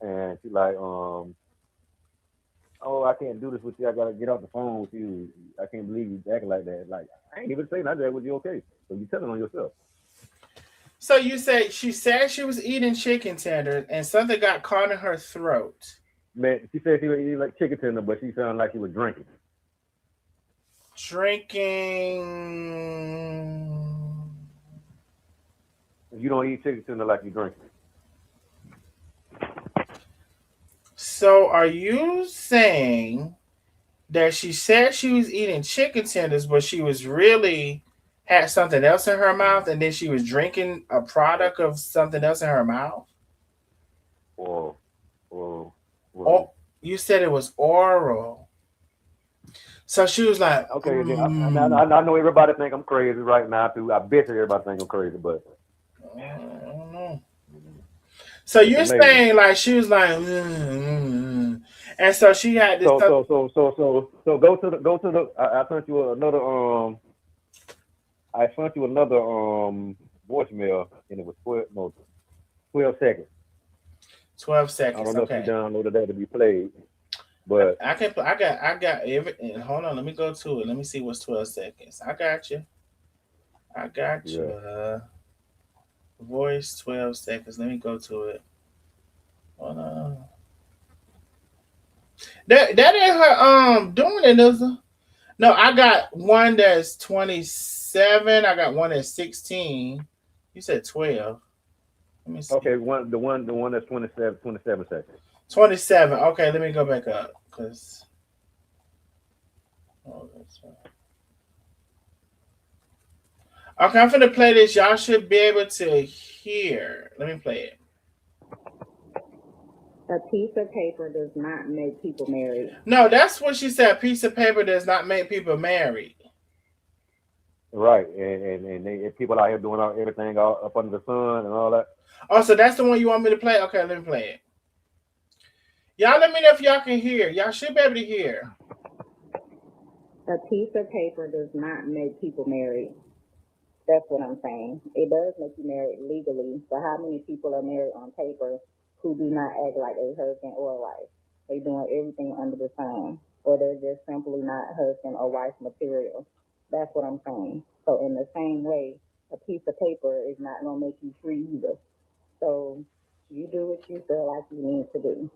And she like, oh, I can't do this with you. I gotta get off the phone with you. I can't believe you acting like that. Like, I ain't even saying that. Was you okay? So you telling on yourself. So you say she said she was eating chicken tenders and something got caught in her throat. Man, she said she was eating like chicken tender, but she sounded like she was drinking. Drinking. You don't eat chicken tender like you drink. So are you saying that she said she was eating chicken tenders, but she was really had something else in her mouth, and then she was drinking a product of something else in her mouth? Or, or what? Oh, you said it was oral. So she was like, Okay, then I know everybody think I'm crazy right now too. I bet you everybody think I'm crazy, but I don't know. So it's you're amazing. saying like she was like, and so she had this. So I sent you another voicemail, and it was 12 seconds. 12 I seconds. don't know if you Okay. downloaded that to be played, but I can. I got every. Hold on. Let me go to it. Let me see what's 12 seconds. I got you. I got you. yeah. Voice 12 seconds. Let me go to it. Hold on. That ain't her doing it, is it? No, I got one that's 27. I got one that's 16. You said 12. Let me see. Okay, the one that's 27 seconds. 27. Okay, let me go back up. Cause oh, that's right. Okay, I'm gonna play this. Y'all should be able to hear. Let me play it. A piece of paper does not make people married. No, that's what she said. A piece of paper does not make people married. Right, and people out here doing everything all up under the sun and all that. Oh, so that's the one you want me to play? Okay, let me play it. Y'all let me know if y'all can hear. Y'all should be able to hear. A piece of paper does not make people married. That's what I'm saying. It does make you married legally, but how many people are married on paper who do not act like a husband or a wife? They doing everything under the sun, or they're just simply not husband or wife material. That's what I'm saying. So in the same way, a piece of paper is not gonna make you free either. So you do what you feel like you need to do.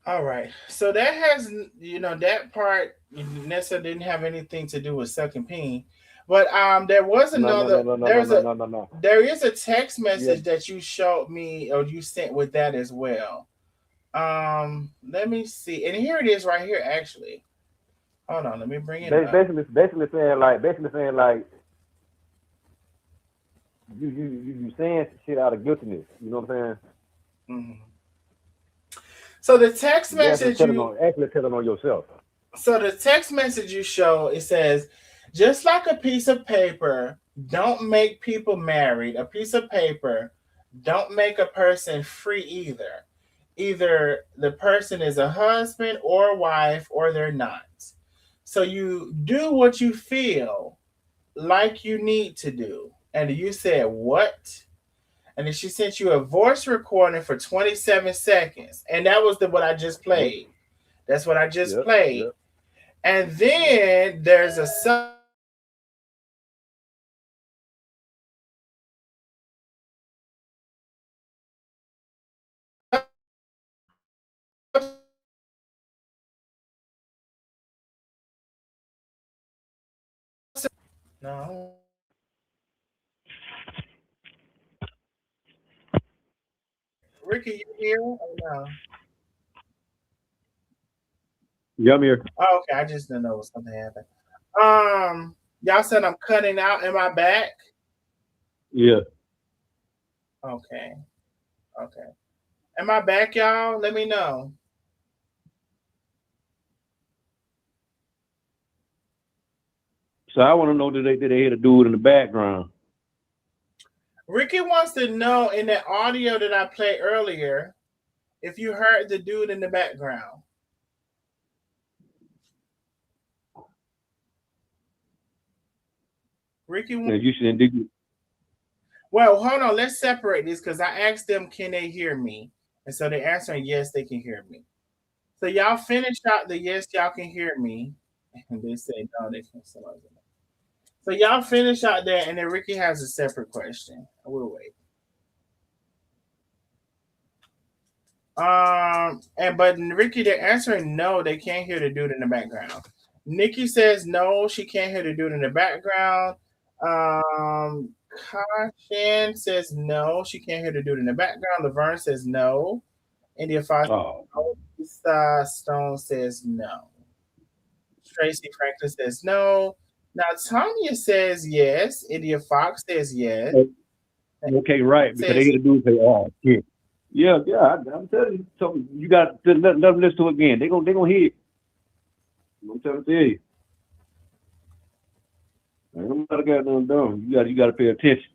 All right. So that has, that part necessarily didn't have anything to do with sucking peen. But there was No, no, another no, no, no, no, there's no, a no, no, no. there is a text Yeah. message that you showed me or you sent with that as well. Let me see. And here it is right here actually. Hold on, let me bring it up. Basically saying like you saying shit out of guiltiness. You know what I'm saying? Mhm. So the text You message you actually telling on yourself. so the text message you show, it says, just like a piece of paper don't make people married, a piece of paper don't make a person free either. Either the person is a husband or a wife or they're not. So you do what you feel like you need to do. And you said, what? And then she sent you a voice recording for 27 seconds. And that was what I just Yep, played. That's what I just yep, played. yep, And yep. then there's a no. Ricky, you here? Oh, no. Yeah, I'm here. Oh, okay, I just didn't know something happened. Y'all said I'm cutting out. Am I back? Yeah. Okay, okay. Am I back, y'all? Let me know. So I want to know did they hear the dude in the background? Ricky wants to know in that audio that I played earlier if you heard the dude in the background. Ricky, And you should did you? well, hold on. Let's separate this because I asked them, can they hear me? And so they're answering yes, they can hear me. So y'all finish out the yes, y'all can hear me. And they say no, they can't. So y'all finish out there, and then Ricky has a separate question. I will wait. And but Ricky, they're answering no, they can't hear the dude in the background. Nikki says no, she can't hear the dude in the background. Kashan says no, she can't hear the dude in the background. Laverne says no. India Fox, Oh, no. Lisa Stone says no. Tracy Franklin says no. Now Tanya says yes. India Fox says yes. okay, right. Because they Says hear the dude say, "Oh shit." Yeah, yeah. I'm telling you. So you got to let them listen to it again. They gonna hear it. I'm trying to tell you. I'm not goddamn dumb. You gotta pay attention.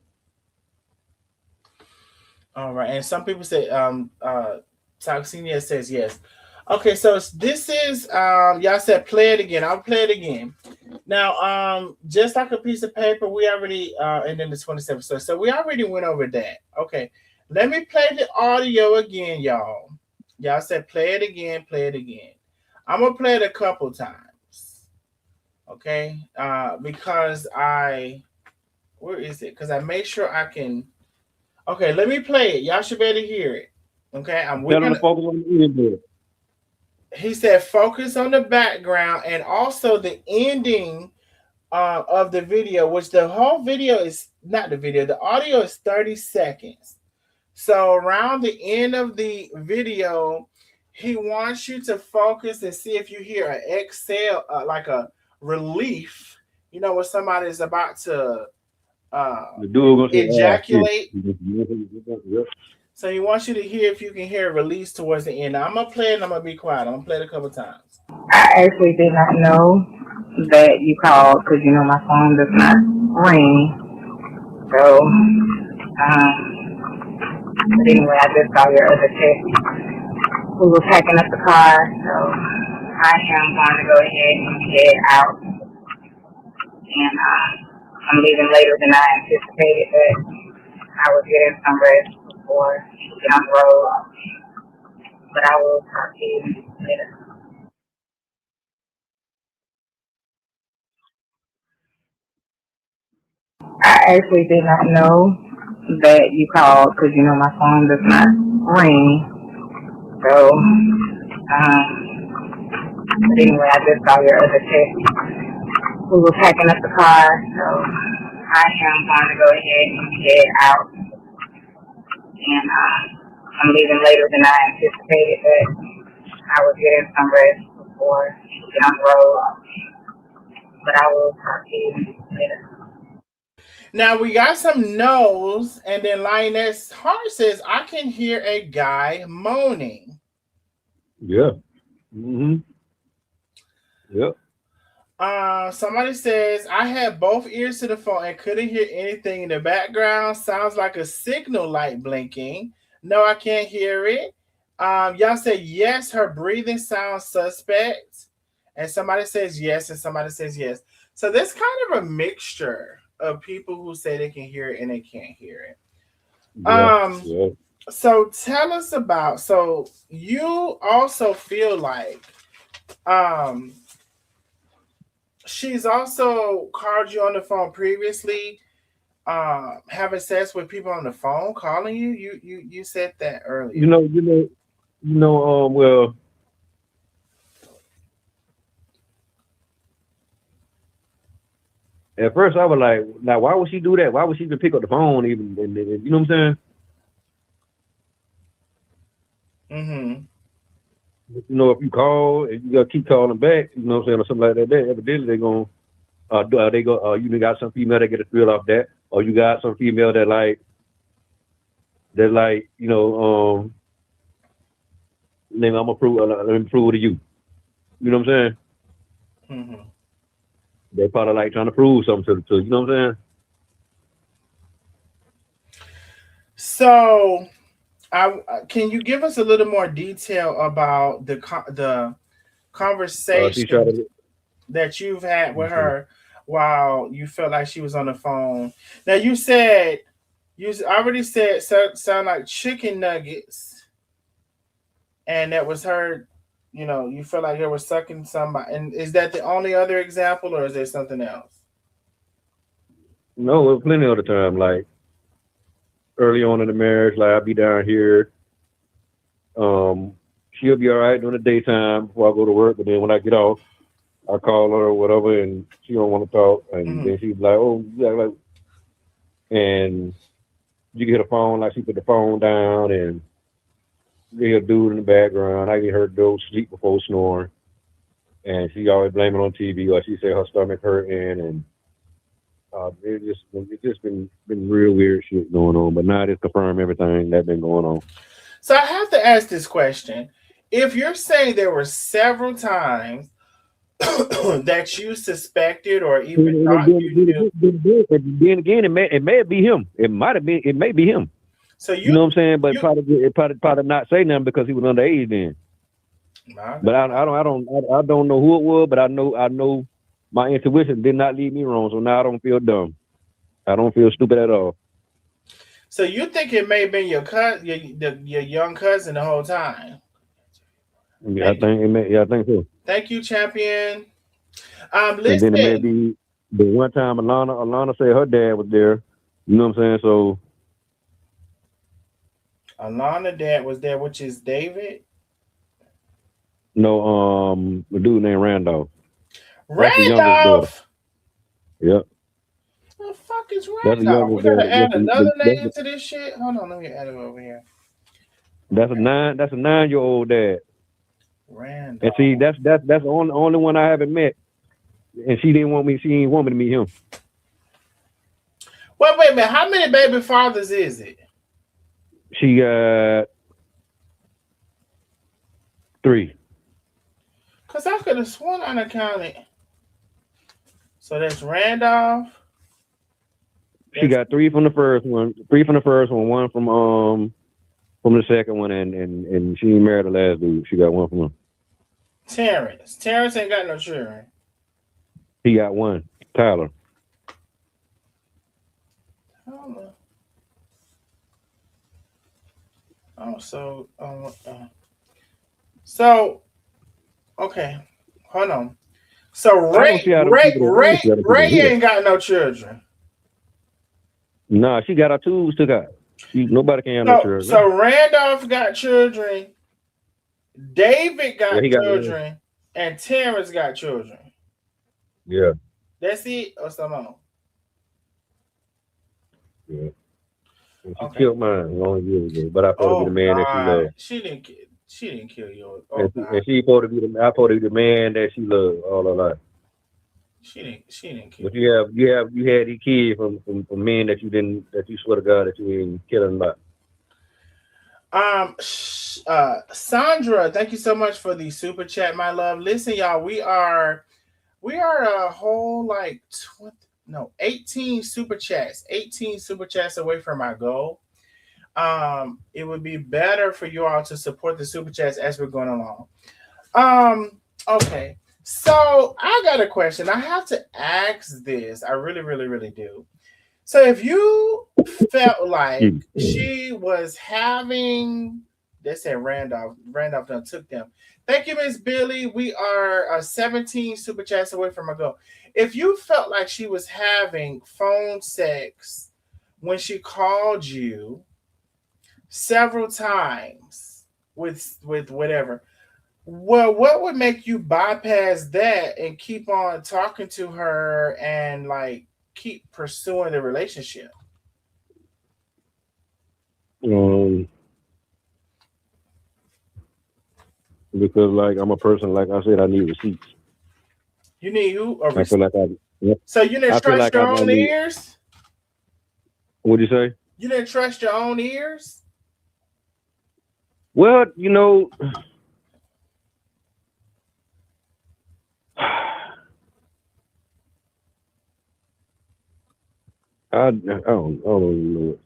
all right. And some people say Toxinia says yes. Okay, so this is y'all said play it again. I'll play it again. Now, just like a piece of paper, we already and then the 27th. So we already went over that. Okay. Let me play the audio again, y'all. Y'all said play it again, play it again. I'm gonna play it a couple times. Okay. Because where is it? Because I make sure I can. Okay, let me play it. Y'all should be able to hear it. Okay, we're Tell them gonna. to focus on the end there. He said focus on the background and also the ending of the video, which the whole video is not the video. The audio is 30 seconds. So around the end of the video, he wants you to focus and see if you hear an exhale, like a relief. You know, when somebody is about to uh, The dude gonna say, "Oh shit." ejaculate. Yep. So he wants you to hear if you can hear a release towards the end. Now, I'm gonna play it and I'm gonna be quiet. I'm gonna play it a couple times. I actually did not know that you called because you know my phone does not ring. So, um, But anyway, I just saw your other text. We were packing up the car, so I am going to go ahead and head out. And I'm leaving later than I anticipated, but I was getting some rest before I get on the road. But I will talk to you later. I actually did not know that you called because my phone does not ring. So, but anyway, I just saw your other text. We were packing up the car, so I am going to go ahead and head out. And I'm leaving later than I anticipated, but I was getting some rest before I get on the road. But I will talk to you later. Now we got some no's, and then Lioness Heart says, I can hear a guy moaning. Yeah. Mm-hmm. Yep. Somebody says, I had both ears to the phone and couldn't hear anything in the background. Sounds like a signal light blinking. No, I can't hear it. Y'all say yes, her breathing sounds suspect. And somebody says yes, and somebody says yes. So there's kind of a mixture of people who say they can hear it and they can't hear it. Yeah. So tell us about, so you also feel like she's also called you on the phone previously, having sex with people on the phone, calling you. You said that earlier. Well, at first I was like, now why would she do that? Why would she even pick up the phone even? And you know what I'm Mm-hmm. saying? If you call and you gotta keep calling back, you know what I'm saying, or something like that, evidently they're gonna you got some female that get a thrill off that, or you got some female that like name I'm gonna prove let me prove to you. You know what I'm saying? Mm-hmm. They probably like trying to prove something to you know what I'm saying? So, can you give us a little more detail about the She tried conversation to. that you've had with Mhm. her while you felt like she was on the phone? Now you said you already said sound like chicken nuggets, and that was her. You feel like they were sucking somebody. And is that the only other example, or is there something else? No, plenty of the time. Like early on in the marriage, like I'll be down here. She'll be all right during the daytime before I go to work, but then when I get off, I call her or whatever, and she don't want to talk, and Mm-hmm. then she's like, "Oh, yeah," like, and you get her phone, like she put the phone down, and you hear a dude in the background. I get her go sleep before snoring, and she always blame it on TV, or she say her stomach hurting, and it's just been real weird shit going on. But now it's confirmed everything that been going on. So I have to ask this question. If you're saying there were several times that you suspected or even thought you knew, Then again, it may be him. It may be him. so You you know what I'm saying? But you probably not say nothing because he was underage then. my But God. I don't know who it was. But I know my intuition did not lead me wrong. So now I don't feel dumb. I don't feel stupid at all. So you think it may have been your cousin, your young cousin the whole time? Yeah, I Thank, think it may. Yeah, I think so. thank you, champion. And then it may Listen, be the one time Alana said her dad was there. You know what I'm saying? So Alana dad was there, which is David no, a dude named Randolph. That's the youngest daughter. Randolph. Yep. The fuck is That's the Randolph? We youngest gotta daughter. add another name to this shit. Hold on, let me add it over here. That's a 9-year-old dad. And see, Randolph. that's the only one I haven't met. And she didn't want me. She didn't want me to meet him. Wait a minute. How many baby fathers is it? She got 3. Cause I could have sworn I counted. So that's Randolph. She That's got 3 from the first one. 3 from the first one. One from from the second one, and she ain't married the last dude. She got one from him. Terrence. Terrence ain't got no children. He got one. Tyler. I don't know. Oh, so okay. Hold on. So I don't see how them people that- I don't see how them people Ray do that. ain't got no children. Nah, she got her tools took out. Nobody can have no children. So Randolph got children, David got he got one. children, and Terrence got children. Yeah. That's it, or something else? Yeah. And she Okay. killed mine long years ago, but I supposed to be the man that she loved. She didn't kill yours. And she supposed to be the I supposed to be the man that she loved all her life. She didn't kill. But you had these kids from men that you swear to God that you ain't killing about. Sandra, thank you so much for the super chat, my love. Listen, y'all, we are a whole 18 super chats away from our goal. It would be better for you all to support the super chats as we're going along. Okay. So I got a question. I have to ask this. I really, really, really do. So if you felt like she was having, they said Randolph done took them. Thank you, Miss Billy. We are 17 super chats away from a goal. If you felt like she was having phone sex when she called you several times with whatever, well, what would make you bypass that and keep on talking to her and keep pursuing the relationship? Because I'm a person, like I said, I need receipts. You need who? I feel like So you didn't trust your own ears? What'd you say? You didn't trust your own ears? Well, I don't even know.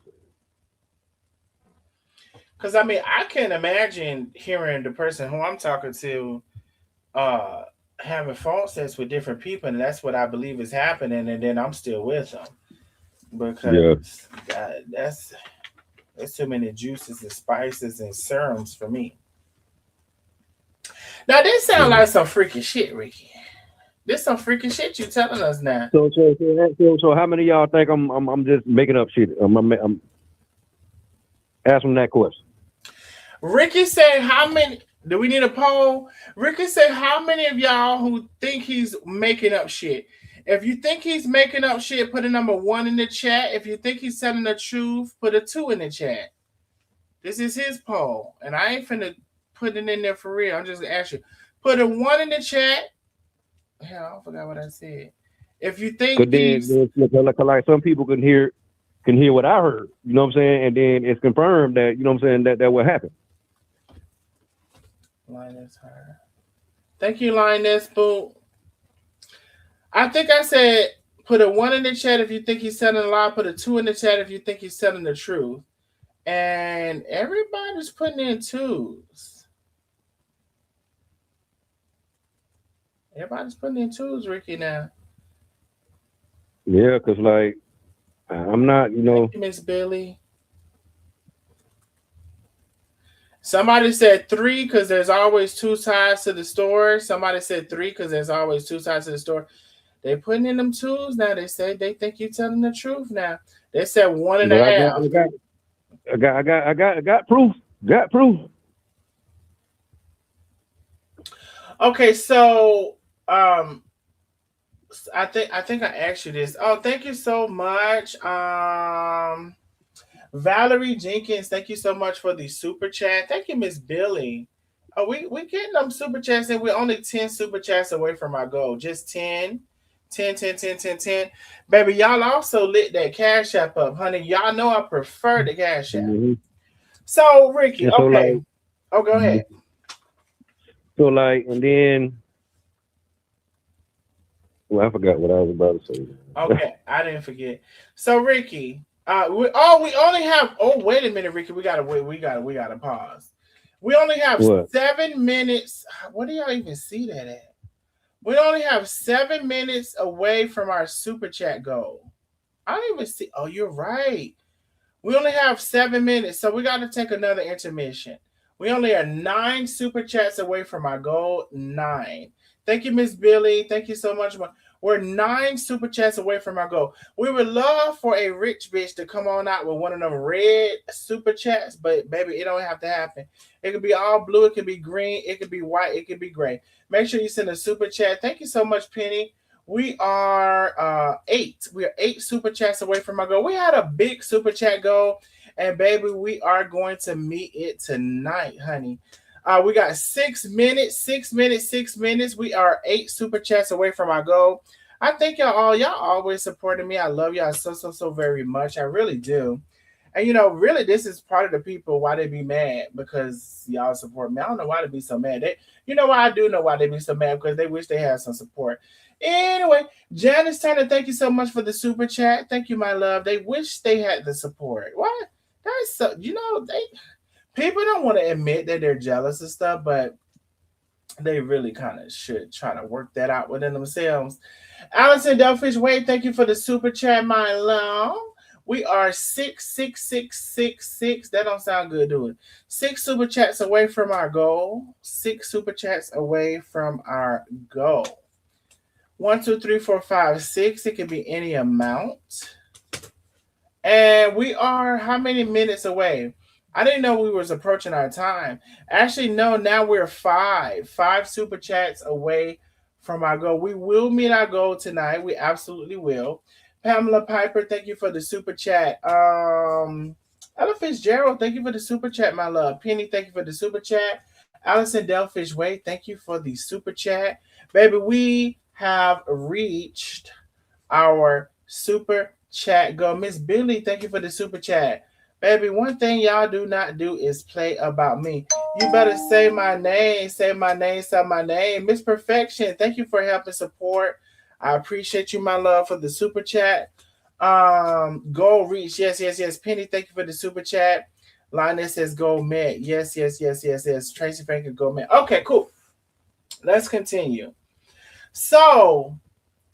Because I can't imagine hearing the person who I'm talking to having phone sex with different people, and that's what I believe is happening, and then I'm still with them. Because that's too many juices and spices and serums for me. Now this sounds like some freaky shit, Ricky. This some freaky shit you telling us now. So how many of y'all think I'm just making up shit? I'm asking that question. Ricky said, "How many? Do we need a poll?" Ricky said, "How many of y'all who think he's making up shit? If you think he's making up shit, put a number 1 in the chat. If you think he's telling the truth, put a 2 in the chat." This is his poll, and I ain't finna put it in there for real. I'm just gonna ask you, put a 1 in the chat. Hell, I forgot what I said. If you think like some people can hear what I heard, you know what I'm saying, and then it's confirmed that you know what I'm saying that what happened. Lioness her. Thank you, Lioness Boo. I think I said put a 1 in the chat if you think he's telling a lie. Put a 2 in the chat if you think he's telling the truth. And everybody's putting in 2s. Everybody's putting in 2s, Ricky, now. Yeah, because I'm not, Thank you, Miss Billy. Somebody said 3 because there's always 2 sides to the story. Somebody said 3 because there's always 2 sides to the story. They putting in them 2s now. They say they think you're telling the truth now. They said 1.5. I got proof. Got proof. Okay, so I think I asked you this. Oh, thank you so much. Valerie Jenkins, thank you so much for the super chat. Thank you, Miss Billy. Oh, we getting them super chats, and we're only 10 super chats away from our goal. Just 10. 10. Baby, y'all also lit that Cash App up, honey. Y'all know I prefer the Cash App. Mm-hmm. So, Ricky, and so okay. Go ahead. So, and then, well, I forgot what I was about to say. Okay, I didn't forget. So, Ricky, We only have. Oh, wait a minute, Ricky. We gotta wait. We gotta pause. We only have What? 7 minutes. What do y'all even see that at? We only have 7 minutes away from our super chat goal. I don't even see. Oh, you're right. We only have 7 minutes, so we got to take another intermission. We only are 9 super chats away from our goal. 9. Thank you, Miss Billy. Thank you so much. We're 9 super chats away from our goal. We would love for a rich bitch to come on out with one of them red super chats, but baby, it don't have to happen. It could be all blue, it could be green, it could be white, it could be gray. Make sure you send a super chat. Thank you so much, Penny. We are 8. We are 8 super chats away from our goal. We had a big super chat goal, and baby, we are going to meet it tonight, honey. We got 6 minutes, 6 minutes, 6 minutes. We are 8 super chats away from our goal. I thank y'all always supporting me. I love y'all so very much. I really do. And really, this is part of the people why they be mad, because y'all support me. I don't know why they be so mad. Why I do know why they be so mad, because they wish they had some support. Anyway, Janice Turner, thank you so much for the super chat. Thank you, my love. They wish they had the support. What? That's so. People don't want to admit that they're jealous and stuff, but they really kind of should try to work that out within themselves. Allison Delfish Wade, thank you for the super chat, my love. We are 6. That don't sound good, do it? 6 super chats away from our goal. 6 super chats away from our goal. 1, 2, 3, 4, 5, 6. It can be any amount. And we are how many minutes away? I didn't know we was approaching our time. Actually, no, now we're 5 super chats away from our goal. We will meet our goal tonight. We absolutely will. Pamela Piper, thank you for the super chat. Ella Fitzgerald, thank you for the super chat, my love. Penny, thank you for the super chat. Allison Delfish Wade, thank you for the super chat. Baby, we have reached our super chat goal. Miss Billy, thank you for the super chat. Baby, one thing y'all do not do is play about me. You better say my name, say my name, say my name. Miss Perfection, thank you for helping support. I appreciate you, my love, for the super chat. Goal reach. Yes. Penny, thank you for the super chat. Lioness says goal met. Yes. Tracy Franklin, goal met. Okay, cool. Let's continue. So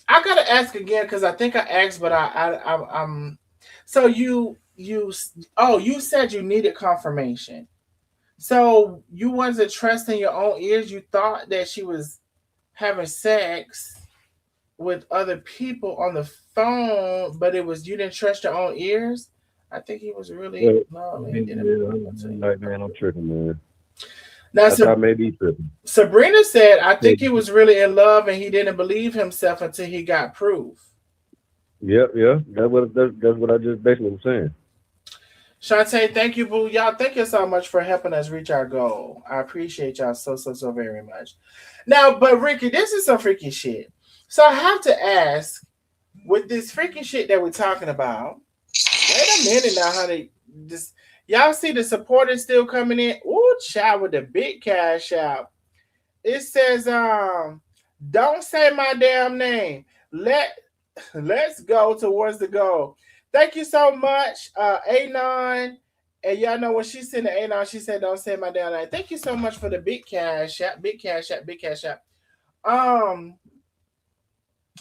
I gotta ask again, because I think I asked, but I'm so you said you needed confirmation. So you wasn't trusting your own ears. You thought that she was having sex with other people on the phone, but it was you didn't trust your own ears. I think he was really Man, I'm tripping, man. Now, I may be tripping. Sabrina said, I think he was really in love and he didn't believe himself until he got proof. Yeah. That's what I just basically was saying. Shantae, thank you, boo. Y'all, thank you so much for helping us reach our goal. I appreciate y'all so very much. Now, but Ricky, this is some freaky shit. So I have to ask, with this freaky shit that we're talking about, wait a minute now, honey. Y'all see the supporters still coming in? Ooh, child, with the big cash out. It says, don't say my damn name. Let's go towards the goal. Thank you so much, Anon. And y'all know when she sent the Anon, she said, don't say my damn name. Thank you so much for the big cash out. Big cash out.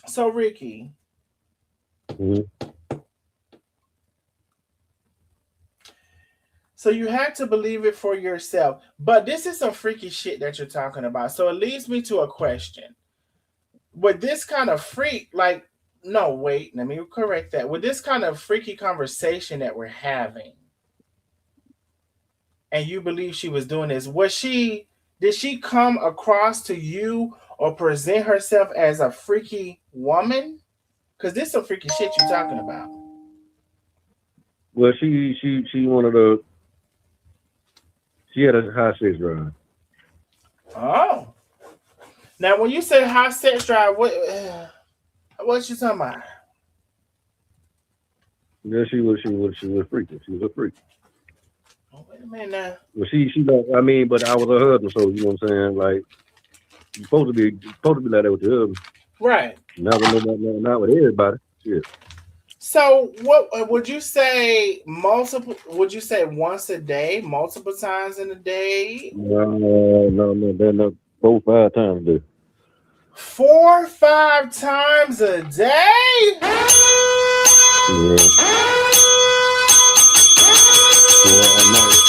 So Ricky. Mm-hmm. So you had to believe it for yourself. But this is some freaky shit that you're talking about. So it leads me to a question. With this kind of freak, like, no, wait, let me correct that. With this kind of freaky conversation that we're having, and you believe she was doing this, did she come across to you or present herself as a freaky woman? Because this is some freaky shit you're talking about. Well, she had a high sex drive. Oh. Now, when you say high sex drive, what you talking about? Yeah, she was freaky. She was a freak. Oh, wait a minute now. Well, but I was her husband, so you know what I'm saying? Like, you're supposed to be like that with your husband. Right. Not with everybody. Shit. So, what would you say? Multiple? Would you say once a day, multiple times in a day, No, they're not 4 5 times a day. 4 5 times a day? Yeah. Well, at night.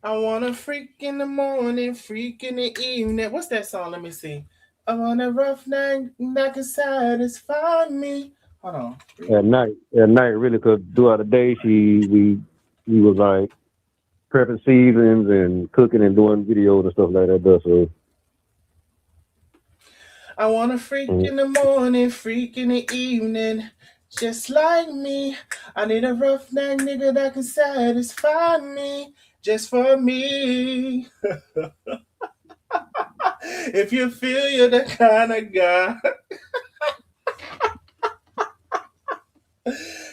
I want to freak in the morning, freak in the evening. What's that song? Let me see. I want a rough night that can satisfy me. Hold on. At night, really, because throughout the day, we was like prepping seasons and cooking and doing videos and stuff like that. So, I want to freak mm, in the morning, freak in the evening. Just like me. I need a rough neck nigga that can satisfy me. Just for me. If you feel you're the kind of guy.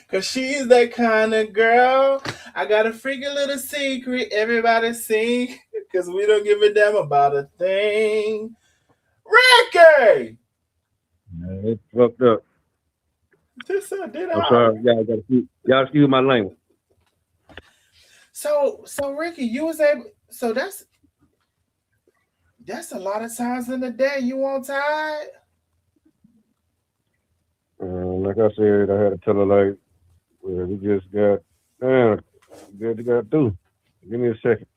Cause she's that kind of girl. I got a freaky little secret. Everybody sing. Cause we don't give a damn about a thing. Ricky! it's fucked up. This did I'm I? sorry, y'all excuse my language. So Ricky, you was able. So that's a lot of times in the day. You on tired? Like I said, I had to tell her like, well, we just got, good to got through. Give me a second.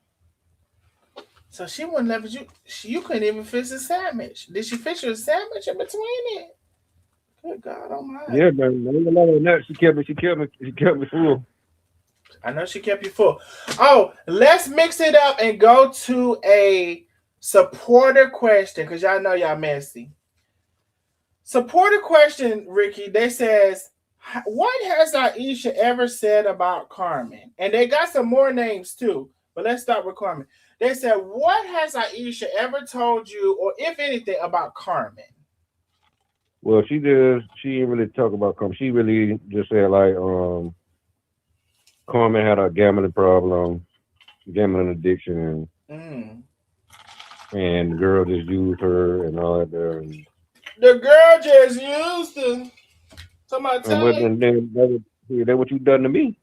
So she wouldn't let you. You couldn't even fix a sandwich. Did she fix you a sandwich in between it? Good God Almighty! Yeah, man. No matter that, she kept me full. I know she kept you full. Oh, let's mix it up and go to a supporter question because y'all know y'all messy. Supporter question, Ricky. They says, what has Aisha ever said about Carmen? And they got some more names too. But let's start with Carmen. They said, what has Aisha ever told you, or if anything, about Carmen? Well, she didn't really talk about Carmen. She really just said like, Carmen had a gambling problem, gambling addiction, Mm. and the girl just used her and all that there. The girl just used to. Somebody And tell me. then that what you done to me.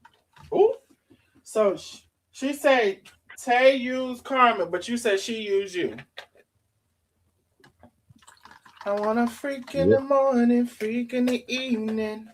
Ooh. So she said Tay used Carmen, but you said she used you. I want to freak in Yep. the morning, freak in the evening.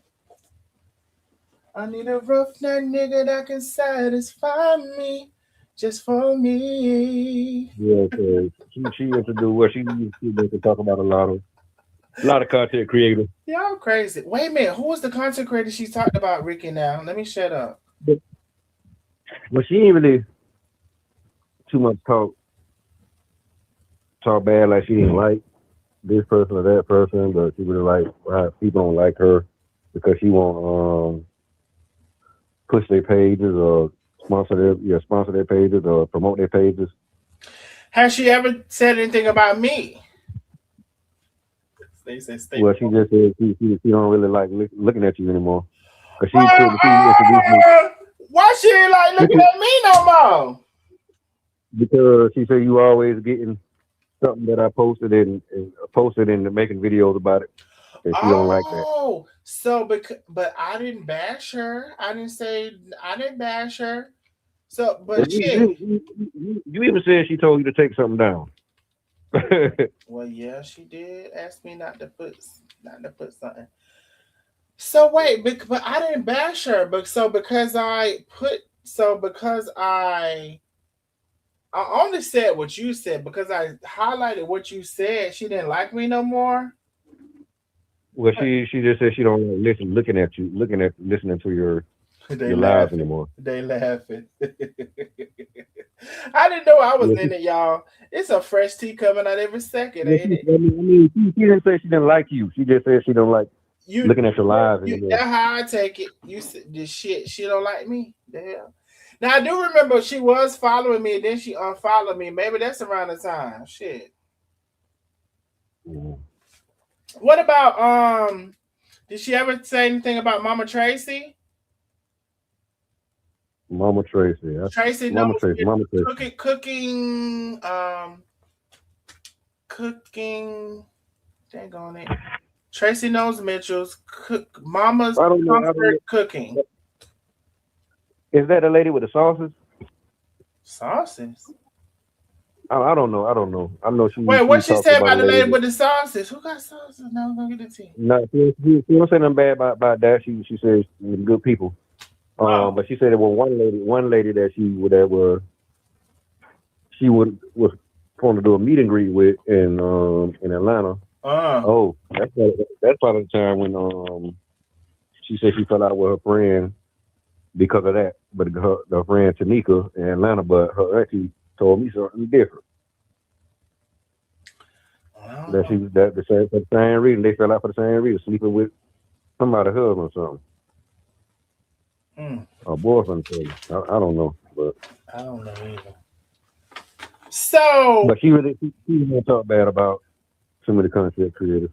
I need a roughneck nigga that can satisfy me, just for me. Yeah, so she introduced well, she to talk about a lot of content creators. Y'all crazy. Wait a minute, who was the content creator she talked about, Ricky? Now let me shut up. But she ain't really too much talk bad like she didn't like this person or that person, but she really like how people don't like her because she won't push their pages or sponsor their pages or promote their pages. Has she ever said anything about me? They said stay. Well, she just said she don't really like looking at you anymore because she introduced me Why she ain't like looking at me no more? because she said you always getting something that I posted and making videos about it, and she don't like that. Oh, so but I didn't bash her. I didn't say I didn't bash her. So, But but shit. you even said she told you to take something down. Well, yeah, she did ask me not to put something. So wait, but I didn't bash her. But so because I only said what you said because I highlighted what you said. She didn't like me no more. Well, she just said she don't like listening to They your lives laughing. anymore. They laughing. I didn't know I was Yeah, in it, y'all. It's a fresh tea coming out every second, ain't it? she didn't say she didn't like you. She just said she don't like You, looking at your lives that's anymore. how I take it. You said this shit. She don't like me. The hell. Now I do remember she was following me, and then she unfollowed me. Maybe that's around the time. Shit. Mhm. What about Did she ever say anything about Mama Tracy? Mama Tracy. Tracy knows Mama Tracy. Mama Tracy. cooking. Dang on it. Tracy knows Mitchell's Mama's I don't know. I don't Comfort know. Cooking. Is that the lady with the sauces? Sauces. I don't know. I don't know. I know Wait, she what she talks said about a about the lady lady that with the sauces? Who got sauces? No, I'm gonna get the tea. no, she don't say nothing bad about that. She says good people. Oh. But she said there was one lady that she was going to do a meet and greet with in Atlanta. Uh. Oh, that's part of the time when she said she fell out with her friend because of that. But her friend Tanika in Atlanta, but her auntie told me something different. That she Well, was that the same for the same reason. They fell out for the same reason, sleeping with somebody's husband or something. mm, Or boyfriend. I don't know, I don't know either. So, but she didn't talk bad about some of the content creators.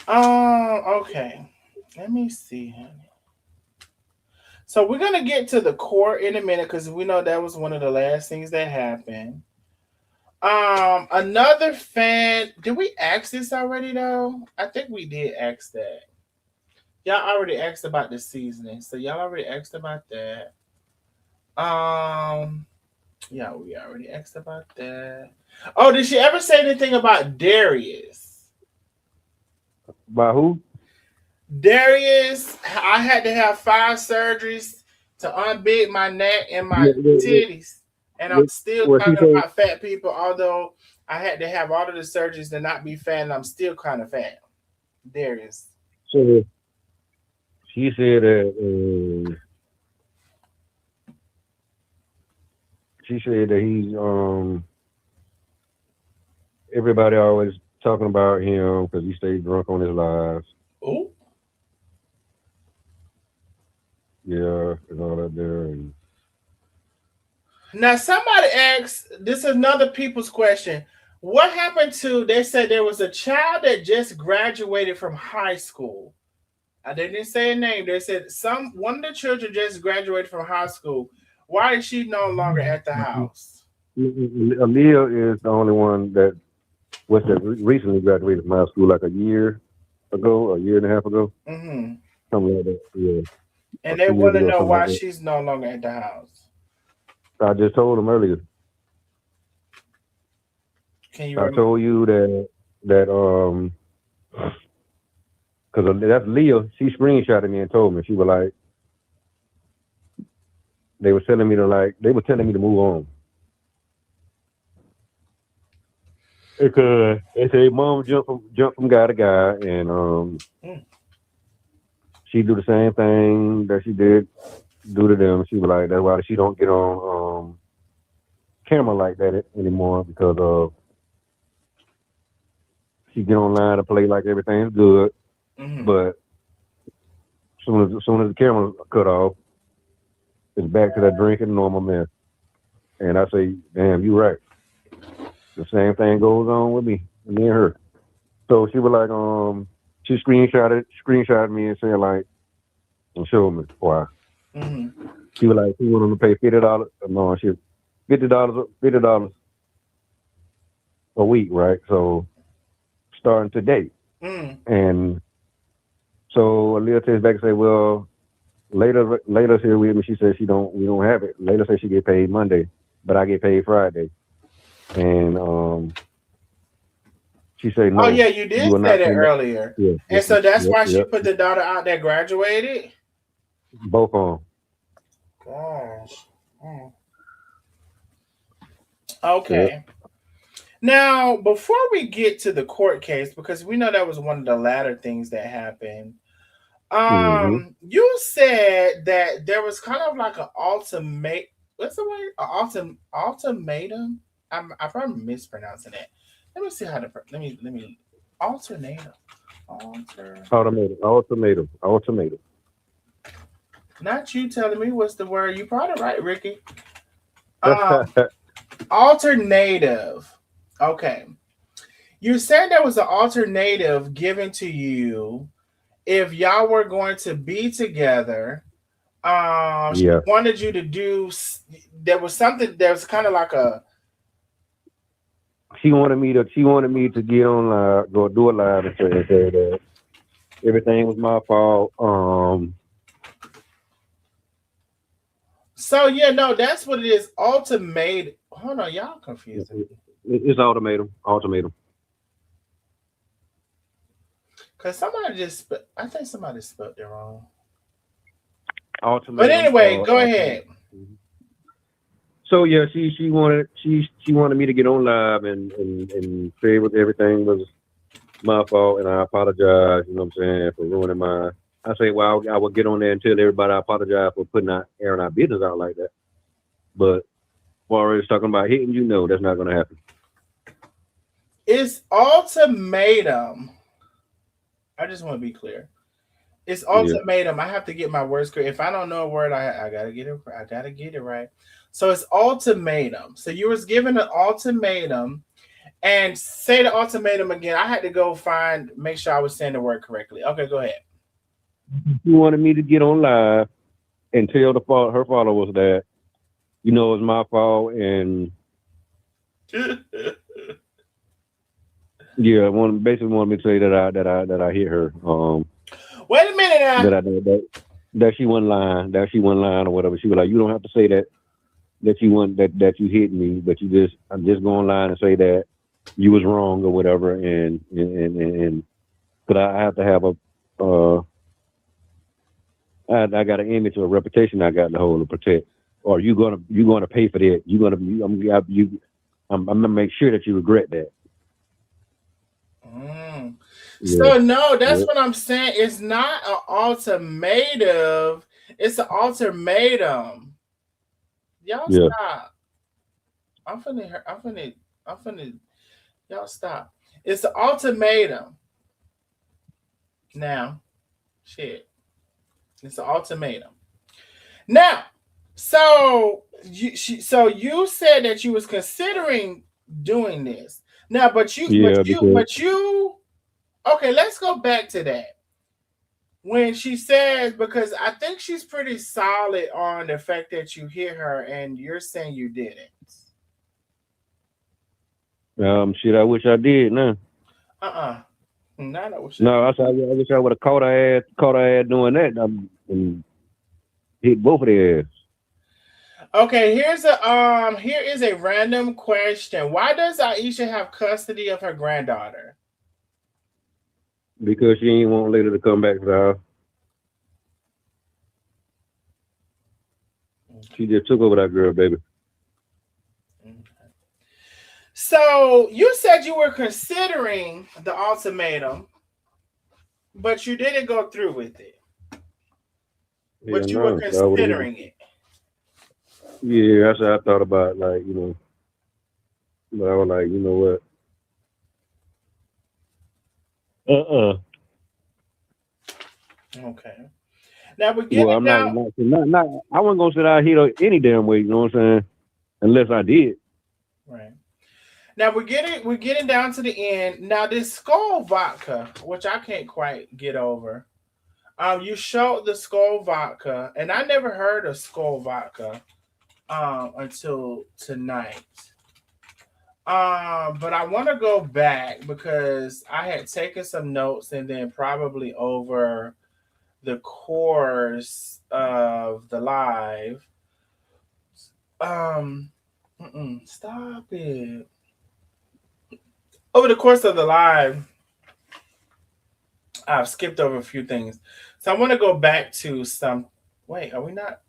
okay. Let me see, honey. So we're gonna get to the court in a minute because we know that was one of the last things that happened. Another fan. Did we ask this already though? I think we did ask that. Y'all already asked about the seasoning, so y'all already asked about that. Um, yeah, we already asked about that. Oh, did she ever say anything about Darius? By who? Darius, I had to have 5 surgeries to unbig my neck and my What, titties, and I'm what, still what she talking say? about fat people. Although I had to have all of the surgeries to not be fat, and I'm still kind of fat. Darius. So she said that he's everybody always talking about him because he stayed drunk on his lives. Oh, Yeah, and all that there. And now somebody asked. This is another people's question. What happened to? They said there was a child that just graduated from high school. They didn't say a name. They said one of the children just graduated from high school. Why is she no longer at the house? Aaliyah is the only one that recently graduated from high school, like a year and a half ago, Mm-hmm. something like that. Yeah, or And they 2 years want to ago, know something like why that. she's no longer at the house. I just told him earlier. Can you I remember? told you that because that's Leah. She screenshotted me and told me. She was like, they were telling me to move on because they say mom jump from guy to guy, and Mm. she do the same thing that she did do to them. She was like, that's why she don't get on camera like that anymore because she get online to play like everything's good, Mm-hmm. but soon as the camera cut off, it's back to that drinking normal mess. And I say, damn, you right. The same thing goes on with me and her. So she was like, she screenshotted me and said like, and showed me why. Mm-hmm. She was like, she wanted to pay $50. No, she $50 a week, right? So starting today, Mm. and so Aaliyah takes back and say, well, later's here with me. She said we don't have it. Later said she get paid Monday, but I get paid Friday, and she said Oh no, yeah, you you did will say not that send that. earlier. Yeah, yeah, And so that's yep, why she yep. put the daughter out that graduated. Both of Gosh. Mm. them. Okay. Now, before we get to the court case, because we know that was one of the latter things that happened. Mm-hmm. You said that there was kind of like an ultimate. What's the word? Ultimatum. I'm probably mispronouncing it. Let me see how to. Let me. Alternatum. Alter. Ultimatum. Not you telling me what's the word. You probably right, Ricky. Um, Alternative. Okay. You said there was an alternative given to you if y'all were going to be together. She Yeah. wanted you to do. There was something. There was kind of like a. she wanted me to get on live, go do a live and say that everything was my fault. So yeah, no, that's what it is. Ultimate. Hold on, y'all confusing me. It's ultimatum. Cause somebody just, I think somebody spelled it wrong. Ultimatum. But anyway, go ahead. So yeah, she wanted me to get on live and say everything was my fault, and I apologize. You know what I'm saying, for ruining my. I say, well, I will get on there and tell everybody I apologize for airing our business out like that. But as far as talking about hitting, that's not going to happen. It's ultimatum. I just want to be clear. It's ultimatum. Yeah. I have to get my words clear. If I don't know a word, I gotta get it. I gotta get it right. So it's ultimatum. So you was given an ultimatum, and say the ultimatum again. I had to go make sure I was saying the word correctly. Okay, go ahead. You wanted me to get on live and tell her followers that it was my fault, and yeah, basically wanted me to say that I hit her. Wait a minute now. That she wasn't lying. That she wasn't lying or whatever. She was like, you don't have to say that you hit me, but I'm just going online and say that you was wrong or whatever, and but I have to have I got an image or a reputation I got to hold and protect. Or you're gonna pay for that. I'm gonna make sure that you regret that. Yeah. So no, that's what I'm saying. It's not an ultimatum. It's an ultimatum. Y'all stop. I'm finna. Y'all stop. It's an ultimatum. Now, shit. It's an ultimatum. Now, so you said that you was considering doing this. Now, but you. Okay, let's go back to that. When she says, because I think she's pretty solid on the fact that you hit her, and you're saying you didn't. Shit, I wish I did. No. No, I wish I would have caught her ass doing that and hit both of their ass. Okay, here is a random question. Why does Aisha have custody of her granddaughter? Because she ain't want later to come back to the house. She just took over that girl, baby. So you said you were considering the ultimatum, but you didn't go through with it. Yeah, but you were considering it. Yeah, that's what I thought about. But I was like, you know what? Okay. Now we're getting I wasn't gonna sit out here any damn way. You know what I'm saying? Unless I did. Right. Now we're getting down to the end. Now this skull vodka, which I can't quite get over. You showed the skull vodka, and I never heard of skull vodka until tonight. But I want to go back because I had taken some notes, and then probably over the course of the live. Stop it. Over the course of the live, I've skipped over a few things. So I want to go back to some. Wait, are we not?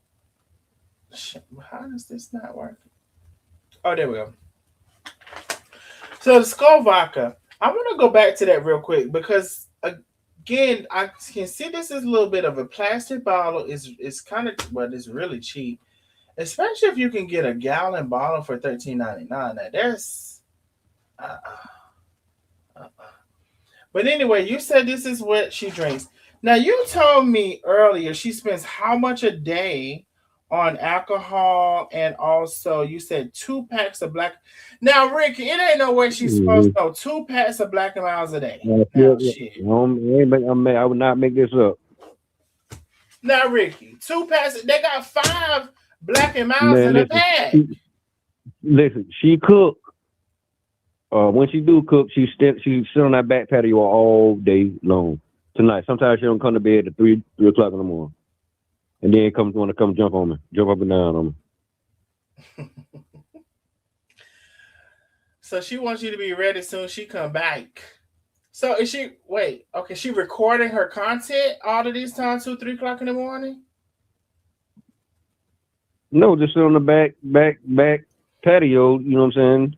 How does this not work? Oh, there we go. So the skull vodka, I want to go back to that real quick because again, I can see this is a little bit of a plastic bottle. It's kind of, but it's really cheap, especially if you can get a gallon bottle for $13.99. Now that's. But anyway, you said this is what she drinks. Now you told me earlier she spends how much a day on alcohol, and also you said 2 packs of black. Now, Rick, it ain't no way she's supposed to know 2 packs of Black and Milds a day. Shit. I would not make this up. Now, Ricky, 2 packs. They got 5 Black and Milds in a pack. Listen, she cook When she do cook, she sit on that back patio all day long. Tonight, sometimes she don't come to bed at 3 o'clock in the morning, and then want to come jump on me, jump up and down on me. So she wants you to be ready soon as she come back. So is she okay, she recording her content all of these times 2, 3 o'clock in the morning? No, just sit on the back patio. You know what I'm saying?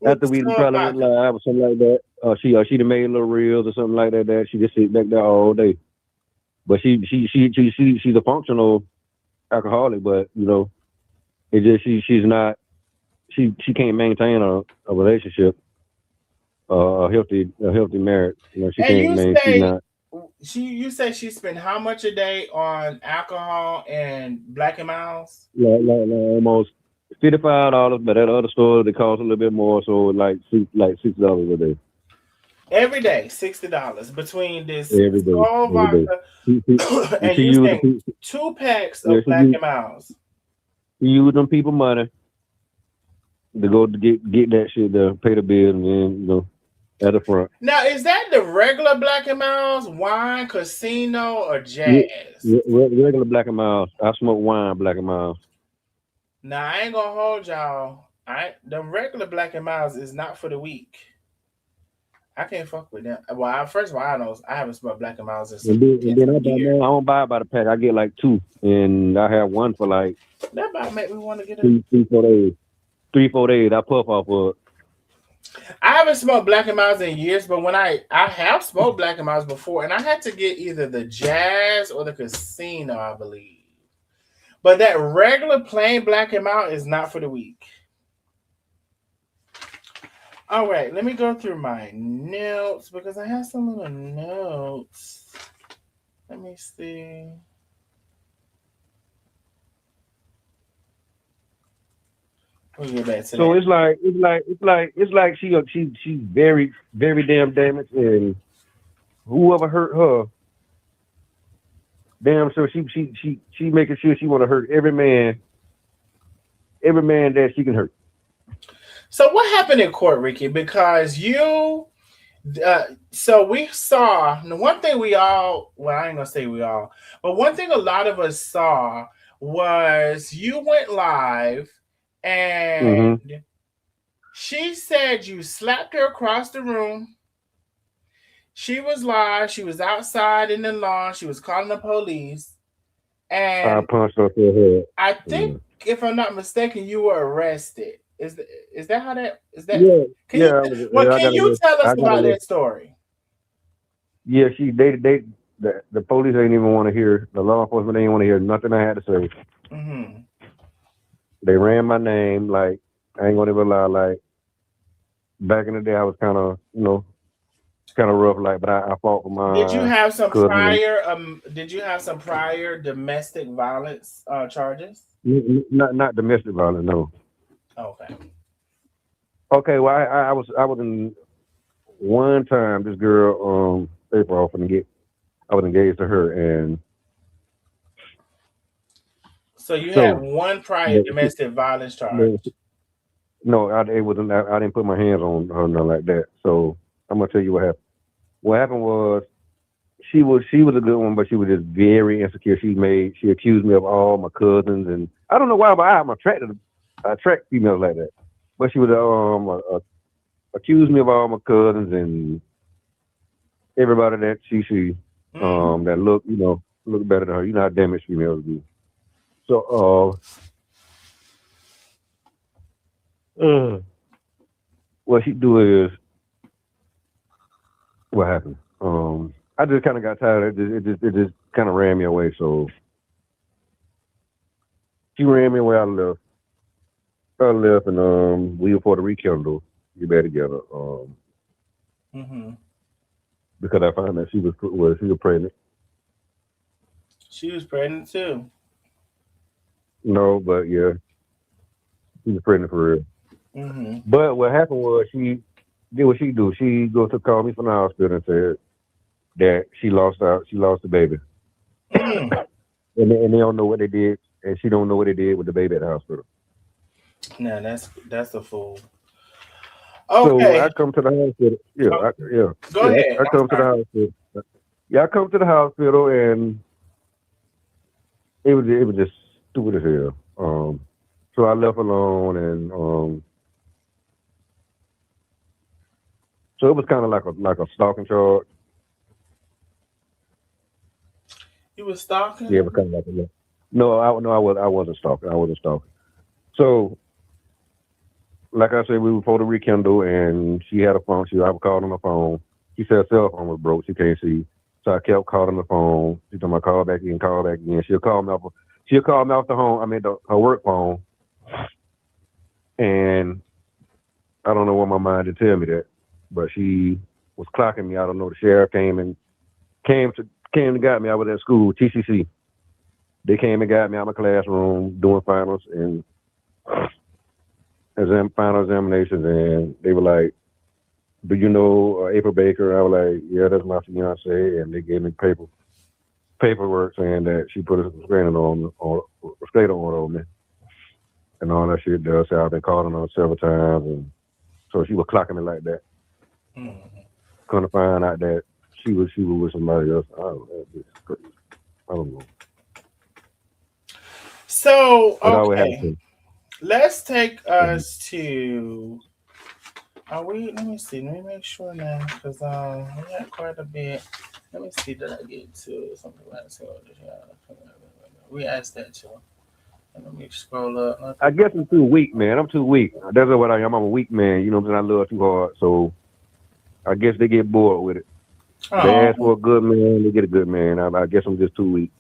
After we probably went live or something like that. She done made little reels or something like that. She just sit back there all day. But she's a functional alcoholic, but you know, it's just she's not she can't maintain a relationship, a healthy marriage. You know, she and can't maintain. You say she spend how much a day on alcohol and Black and Miles? Like almost $55, but at other stores they cost a little bit more, so like $60 a day. Every day, $60 between this Every day. vodka and you saying 2 packs of Black and Miles. You use them people money to go to get that shit to pay the bill, and then you know at the front. Now, is that the regular Black and Miles, wine, casino, or jazz? Regular Black and Miles. I smoke wine Black and Miles. Now, I ain't gonna hold y'all. The regular Black and Miles is not for the weak. I can't fuck with them. Well, first of all, I haven't smoked Black and Miles in I don't buy it by the pack. I get like 2, and I have one for like. That about make me want to get 3-4 days. 3-4 days. I puff off of it. I haven't smoked Black and Miles in years, but when I have smoked Black and Miles before, and I had to get either the jazz or the casino, I believe. But that regular plain Black and Miles is not for the weak. All right, let me go through my notes because I have some little notes. Let me see. We'll get back to so that. It's like she's very, very damn damaged, and whoever hurt her, damn sure she making sure she want to hurt every man that she can hurt. So what happened in court, Ricky? Because so we saw one thing I ain't gonna say we all, but one thing a lot of us saw was you went live and she said you slapped her across the room. She was live. She was outside in the lawn. She was calling the police. And I punched her through her head. I think, if I'm not mistaken, you were arrested. Is that how that is? That yeah? Can you tell us about that story? Yeah, the police ain't even want to hear, the law enforcement ain't want to hear nothing I had to say. Mm-hmm. They ran my name. Like, I ain't gonna even lie. Like, back in the day, I was kind of rough. Like, but I fought for my. Did you have some cousin. Did you have some prior domestic violence charges? Not domestic violence, no. Okay. Okay. Well, I was in one time. This girl, April, I was engaged to her, and so you had one prior domestic violence charge. No, I didn't put my hands on her, nothing like that. So I'm gonna tell you what happened. What happened was she was a good one, but she was just very insecure. She accused me of all my cousins, and I don't know why, but I'm attracted. I attract females like that. But she would accuse me of all my cousins and everybody that she that look better than her. You know how damaged females do. So what she do is, what happened? I just kind of got tired. It just kind of ran me away. So she ran me away. I left, and we were for the rekindle. Get back together. Because I found that she was pregnant. She was pregnant too. No, but yeah, she was pregnant for real. But what happened was she did what she do. She goes to call me from the hospital and said that she lost the baby, and they don't know what they did, and she don't know what they did with the baby at the hospital. No, that's a fool. So I Okay, come to the hospital. Yeah, go ahead. I I'm come to the sorry. hospital. Yeah, I come to the hospital, and it was just stupid as hell. So I left alone, and so it was kind of like a stalking charge. You was Yeah, stalking? it was kind of like a no, I wasn't stalking. I wasn't stalking. So like I said, we were supposed to rekindle, and she had a phone. I was calling on the phone. She said her cell phone was broke. She can't see. So I kept calling the phone. She told me call back again, call back again. She'll call me off the home. I mean, her work phone, and I don't know what my mind to tell me that, but she was clocking me. I don't know. The sheriff came to came and got me. I was at school, TCC. They came and got me out of my classroom doing finals and final examinations, and they were like, "Do you know April Baker?" I was like, "Yeah, that's my fiance," and they gave me paperwork saying that she put a restraining order on me and all that shit. Does so I've been calling her several times, and so she was clocking me like that. Mhm. Couldn't find out that she was with somebody else. I don't know. It's crazy. I don't know. So, It always okay, happens. let's take Mhm. us to. Are we? Let me see. Let me make sure now, because we got quite a bit. Let me see that I get to something like so. We asked that too. And let me scroll up. I Nothing. guess I'm too weak, man. I'm too weak. That's what I am. I'm a weak man. You know what I'm saying? I love too hard. So I guess they get bored with it. They ask Oh, for a good man, they get a good man. I guess I'm just too weak.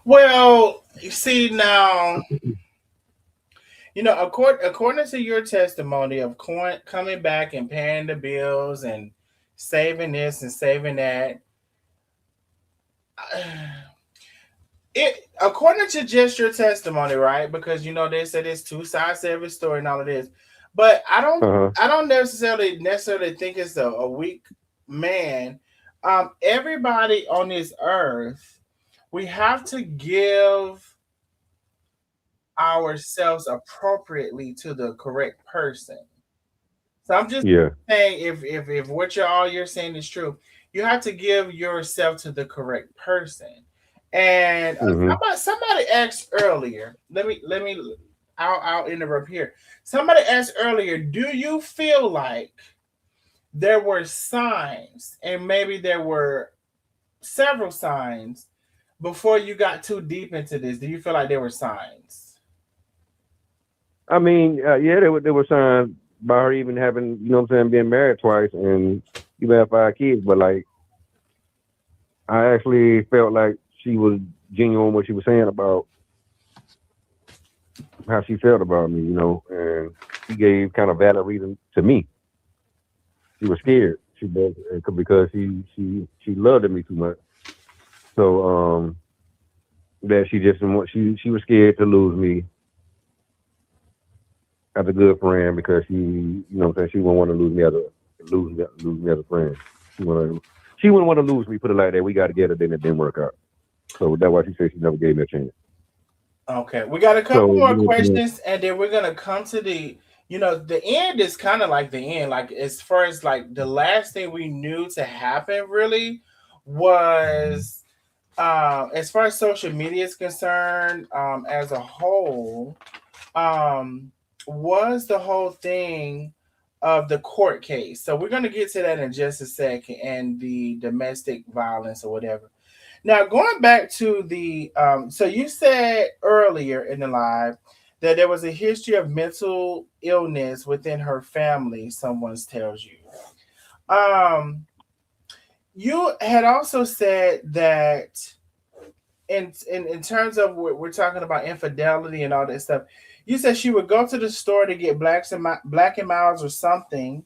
well, you see now. According to your testimony of coming back and paying the bills and saving this and saving that, it according to just your testimony, right? Because they said it's two sides to every story and all of this, but I don't, Uh huh. I don't necessarily think it's a weak man. Everybody on this earth, we have to give ourselves appropriately to the correct person. So I'm just Yeah. saying, if what you're saying is true, you have to give yourself to the correct person. And Hmm. somebody asked earlier. Let me. I'll interrupt here. Somebody asked earlier. Do you feel like there were signs, and maybe there were several signs before you got too deep into this? Do you feel like there were signs? I mean, yeah, there were signs by her even having, you know what I'm saying, being married twice and even have 5 kids. But like, I actually felt like she was genuine what she was saying about how she felt about me, and she gave kind of valid reason to me. She was scared. She was because she loved me too much. So that she just didn't want she was scared to lose me as a good friend because what I'm saying, she wouldn't want to lose me as a friend. She wanna she wouldn't want to lose me, put it like that. We got together, then it didn't work out. So that's why she said she never gave me a chance. Okay, we got a couple So more questions, and then we're gonna come to the end is kind of like the end. Like as far as like the last thing we knew to happen really was, as far as social media is concerned, as a whole, um, was the whole thing of the court case. So we're gonna get to that in just a second, and the domestic violence or whatever. Now, going back to so you said earlier in the live that there was a history of mental illness within her family. Someone tells you. Um, you had also said that in terms of what we're talking about infidelity and all that stuff. You said she would go to the store to get black and miles or something,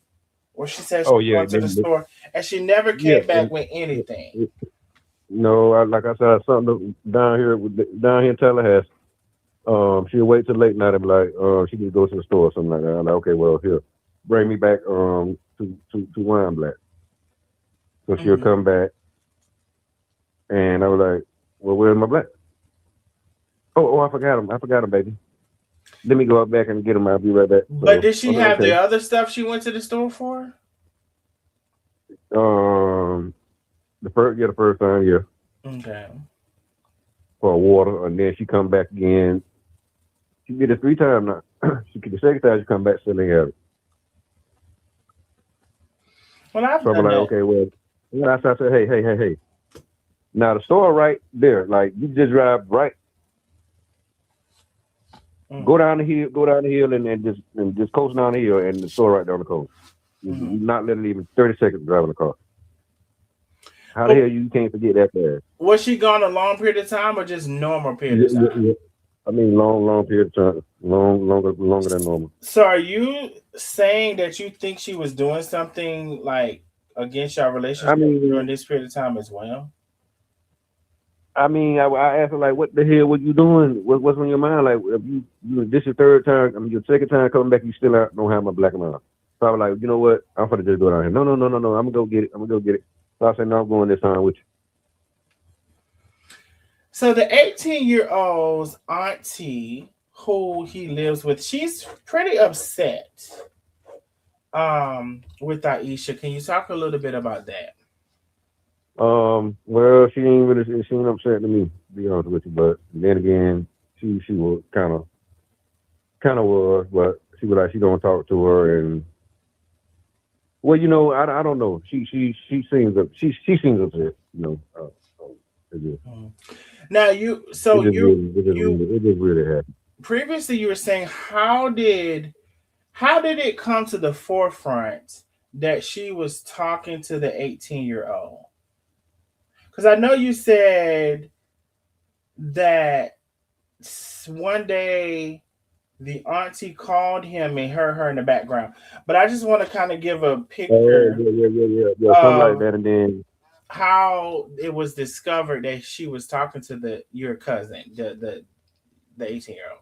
or she said she oh was yeah, going to the store and she never yeah. came back with anything. No, like I said, something down here in Tallahassee. She'll wait till late night and be like, she can go to the store or something like that. I'm like, okay, well, here, bring me back to wine black. So she'll Mhm. come back, and I was like, well, where's my black? Oh, I forgot him. I forgot him, baby. Let me go out back and get them. I'll be right back. But So did she I was have like, the okay. other stuff she went to the store for? Um, the first time, yeah, Okay. for water, and then she come back again. She did it 3 times now. She the second time she come back still ain't have it. Well, I've So I'm done like, that. okay, well, then I said, hey. Now the store right there, like you just drive right, Mm, go down the hill, and just coast down the hill, and the store right down the coast. You mm. not literally even 30 seconds driving the car. How the But hell you can't forget that fast? was she gone a long period of time or just normal period Yeah, of yeah, time? yeah. I mean, long period of time, longer than normal. So are you saying that you think she was doing something like against your I relationship during mean, this period of time as well? I asked her like, what the hell was you doing? What's on your mind? Like, if this your third time, I mean, your second time coming back, you still don't have my black and mild. So I was like, you know what? I'm gonna just go down here. No. I'm gonna go get it. So I said, no, I'm going this time with So the 18-year-old's auntie who he lives with, she's pretty upset with Aisha. Can you talk a little bit about that? you. Well, she ain't upset to me, to be honest with you. But then again, she was kind of was, but she was like, she don't talk to her, and well, I don't know. She seems upset. So Mhm. Now you it just really happened. previously you were saying how did it come to the forefront that she was talking to the 18-year-old? Because I know you said that one day the auntie called him and heard her in the background, but I just want to kind of give a Oh picture yeah, something like of that, and then how it was discovered that she was talking to the your cousin, the 18-year-old.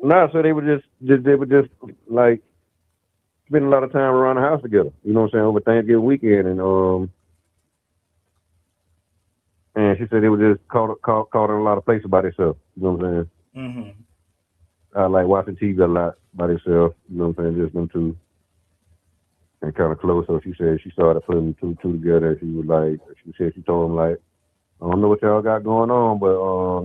no, so they were just like spending a lot of time around the house together. You know what I'm saying, over Thanksgiving weekend, and she said they were just caught in a lot of places by themselves. You know what I'm saying? Mm-hmm. Like watching TV a lot by themselves. You know what I'm saying? Just them two and kind of close. So she said she started putting two together. And she said she told him like, I don't know what y'all got going on, but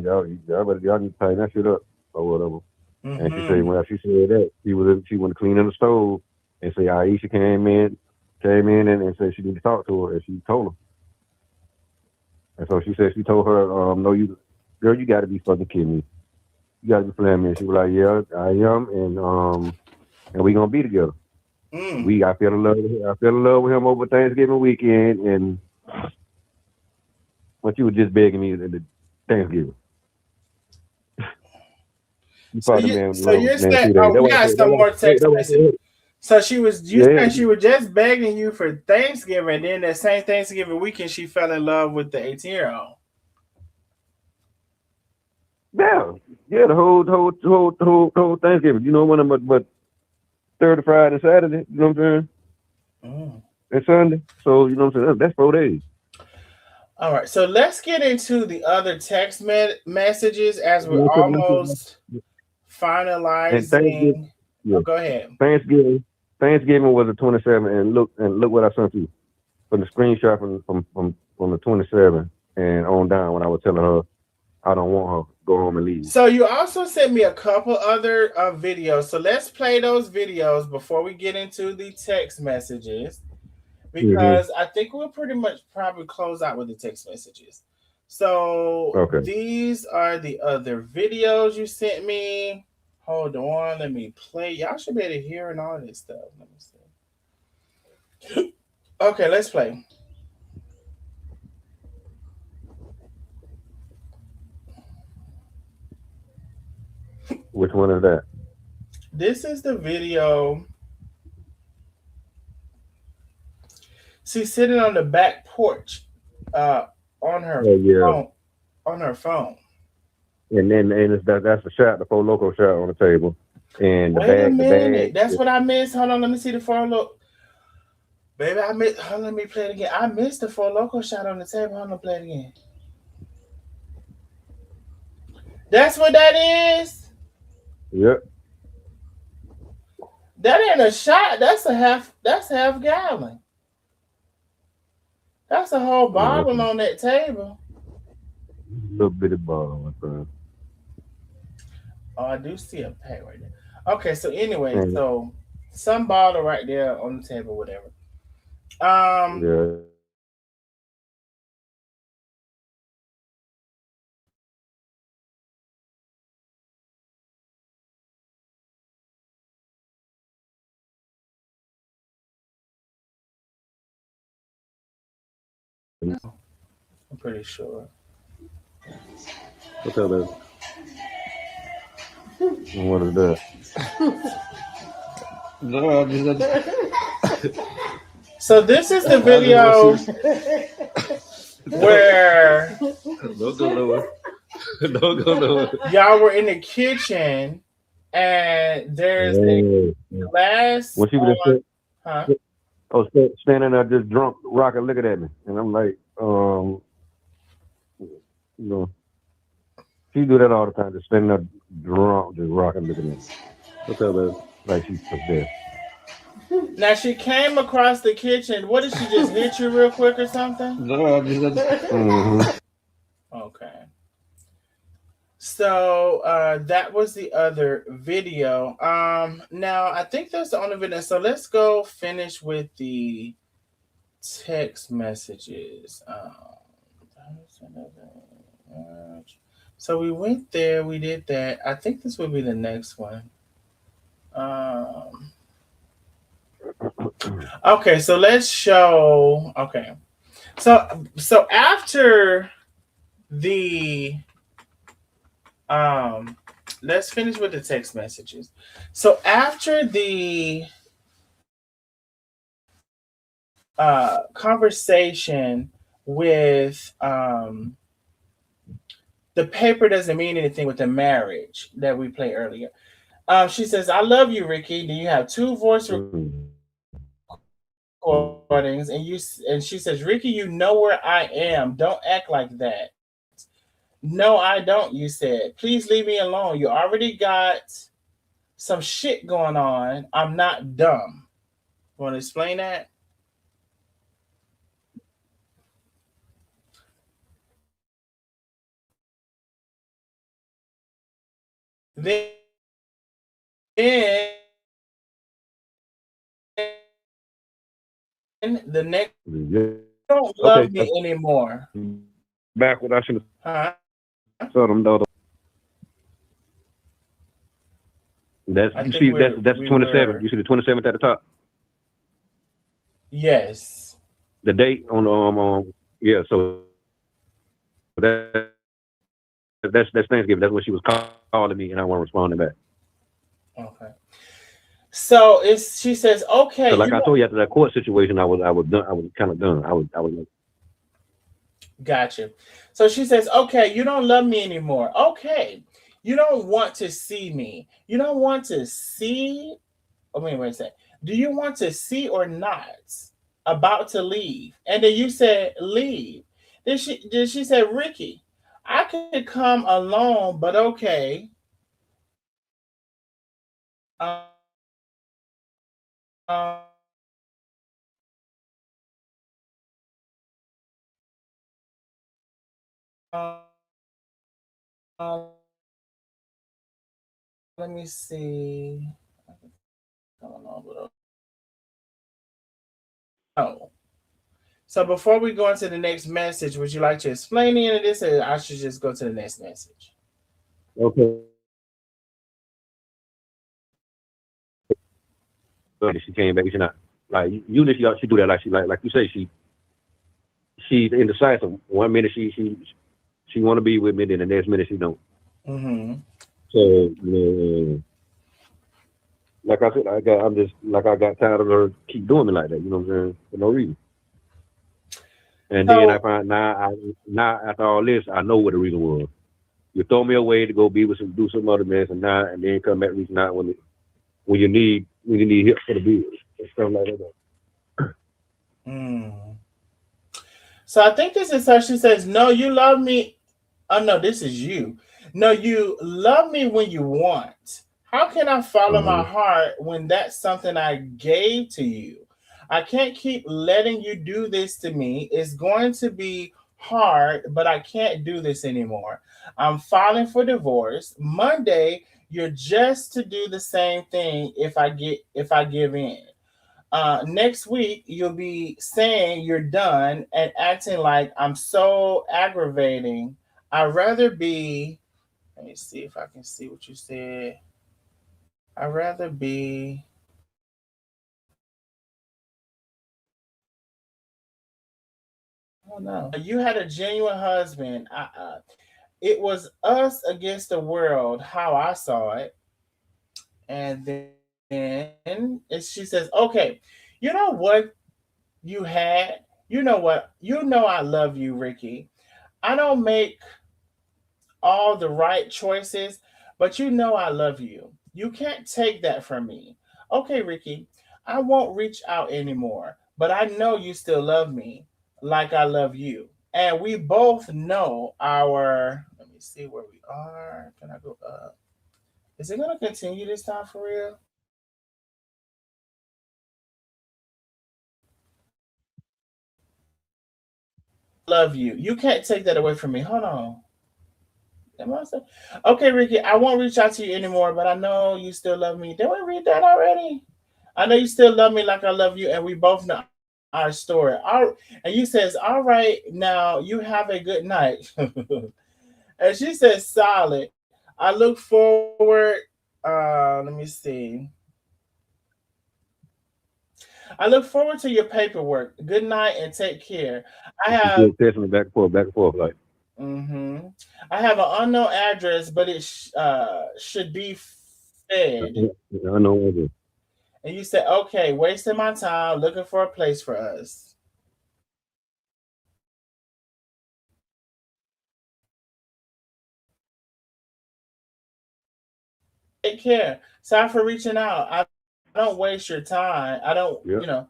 y'all need to tighten that shit up or whatever. And she said Mm-hmm. when she said that, she went to clean in the stove and say Aisha came in and said she need to talk to her, and she told her. And so she said she told her, no, girl, you got to be fucking kidding me. You got to be playing me. And she was like, yeah, I am, and we gonna be together. Mm. I fell in love with him over Thanksgiving weekend, and when she was just begging me at the Thanksgiving, you So probably you man so love you're man saying, too. That oh, we what I got said. That some what more text I message. said. So you Yeah, saying she was just begging you for Thanksgiving, and then that same Thanksgiving weekend she fell in love with the 18-year-old. yeah, yeah. The whole Thanksgiving. When I'm but Thursday, Friday, Saturday. You know what I'm saying? Mm. And Sunday. So you know what I'm saying. That's 4 days. All right, so let's get into the other text messages as we're Yeah, almost and Thanksgiving. finalizing. Yeah, Oh, go ahead. Thanksgiving. Thanksgiving was the 27th, and look what I sent you from the screenshot from the 27th and on down when I was telling her I don't want her. Go home and leave. So you also sent me a couple other videos. So let's play those videos before we get into the text messages Hmm. because I think we'll pretty much probably close out with the text messages. So Okay. these are the other videos you sent me. Hold on, let me play. Y'all should be able to hear and all this stuff. Let me see. Okay, let's play. Which one is that? This is the video. She's sitting on the back porch, uh, on her Oh yeah. phone. On her phone. And that's the shot, the four loco shot on the table, and Wait a the bag. minute. That's what I missed. Hold on, let me see the four loco. Baby, I missed. Hold on, let me play it again. I missed the four loco shot on the table. Hold on, play it again. That's what that is. Yep. That ain't a shot. That's a half. That's half gallon. That's a whole Yeah, that's bottle on that table. a little bitty bottle, my friend. Oh, I do see a pack right there. Okay, so anyway, And, so some bottle right there on the table, whatever. Um, yeah. I'm pretty sure. What's up, baby? What is that? No, I'm just, So this is the I just want video to see. where Don't go nowhere. Don't go nowhere. y'all were in the kitchen and there's a Yeah. Yeah. glass When she was on, just huh? I was standing there just drunk, rocking, looking at me, and I'm like, you know, she do that all the time, just standing there drunk, just rocking, looking at me. What's up, baby? Like she's possessed. Now she came across the kitchen. What did she just hit you real quick or something? No, I'm just. Mm-hmm. Okay. So that was the other video. Now I think that's the only video. So let's go finish with the text messages. So we went there, we did that. I think this will be the next one. Um, okay, so let's show. Okay, so after the um, let's finish with the text messages. So after the conversation with the paper doesn't mean anything with the marriage that we played earlier. She says, "I love you, Ricky. Do you have two voice recordings?" And she says, "Ricky, you know where I am. Don't act like that." "No, I don't." You said, "Please leave me alone. You already got some shit going on. I'm not dumb." Want to explain that? Then the next, Yeah. don't Okay. love me anymore. Back what I should Huh? have told them though. That's I you think see that's we 27. were You see the 27th at the top. yes. The date on the yeah. So that's Thanksgiving. That's what she was calling me, and I wasn't responding back. Okay. So it's she says, okay, Cause you like I don't told you after that court situation, I was done. I was kind of done. I was like, gotcha. So she says, okay, you don't love me anymore. Okay. You don't want to see me. You don't want to see. Oh, wait a second. Do you want to see or not? About to leave. And then you said leave. Then she said, Ricky, I could come alone, but okay. Let me see. Oh. So before we go into the next message, would you like to explain any of this, or I should just go to the next message? okay. But she came back. She not like usually she do that like you say she's indecisive. One minute she want to be with me, then the next minute she don't. Mm-hmm. So like I said, I'm just like I got tired of her keep doing me like that. You know what I'm saying? For no reason. And then I So find now after all this, I know what the reason was. You throw me away to go be with do some other mess, and then come back reaching out when you need help for the bills and stuff like that. mm. So I think this is her. She says, "No, you love me." Oh no, this is you. No, you love me when you want. How can I follow my Uh-huh. heart when that's something I gave to you? I can't keep letting you do this to me. It's going to be hard, but I can't do this anymore. I'm filing for divorce. Monday, you're just to do the same thing if I give in. Next week, you'll be saying you're done and acting like I'm so aggravating. I'd rather be. Let me see if I can see what you said. I'd rather be. Oh no. You had a genuine husband. It was us against the world, how I saw it. And then she says, okay, you know what you had? You know what? You know I love you, Ricky. I don't make all the right choices, but you know I love you. You can't take that from me. Okay, Ricky, I won't reach out anymore, but I know you still love me like I love you. And we both know our. Let me see where we are. Can I go up? Is it going to continue this time for real? Love you. You can't take that away from me. Hold on. Am I saying? Okay, Ricky, I won't reach out to you anymore, but I know you still love me. Did we read that already? I know you still love me like I love you, and we both know our story. And you says, all right, now you have a good night. And she says, solid. I look forward. Let me see. I look forward to your paperwork. Good night and take care. I She have still texting me back and forth, like, hmm I have an unknown address, but it should be fed. I know what it is. And you said, okay, wasting my time looking for a place for us. Take care. Sorry for reaching out. I don't waste your time. I don't, Yep.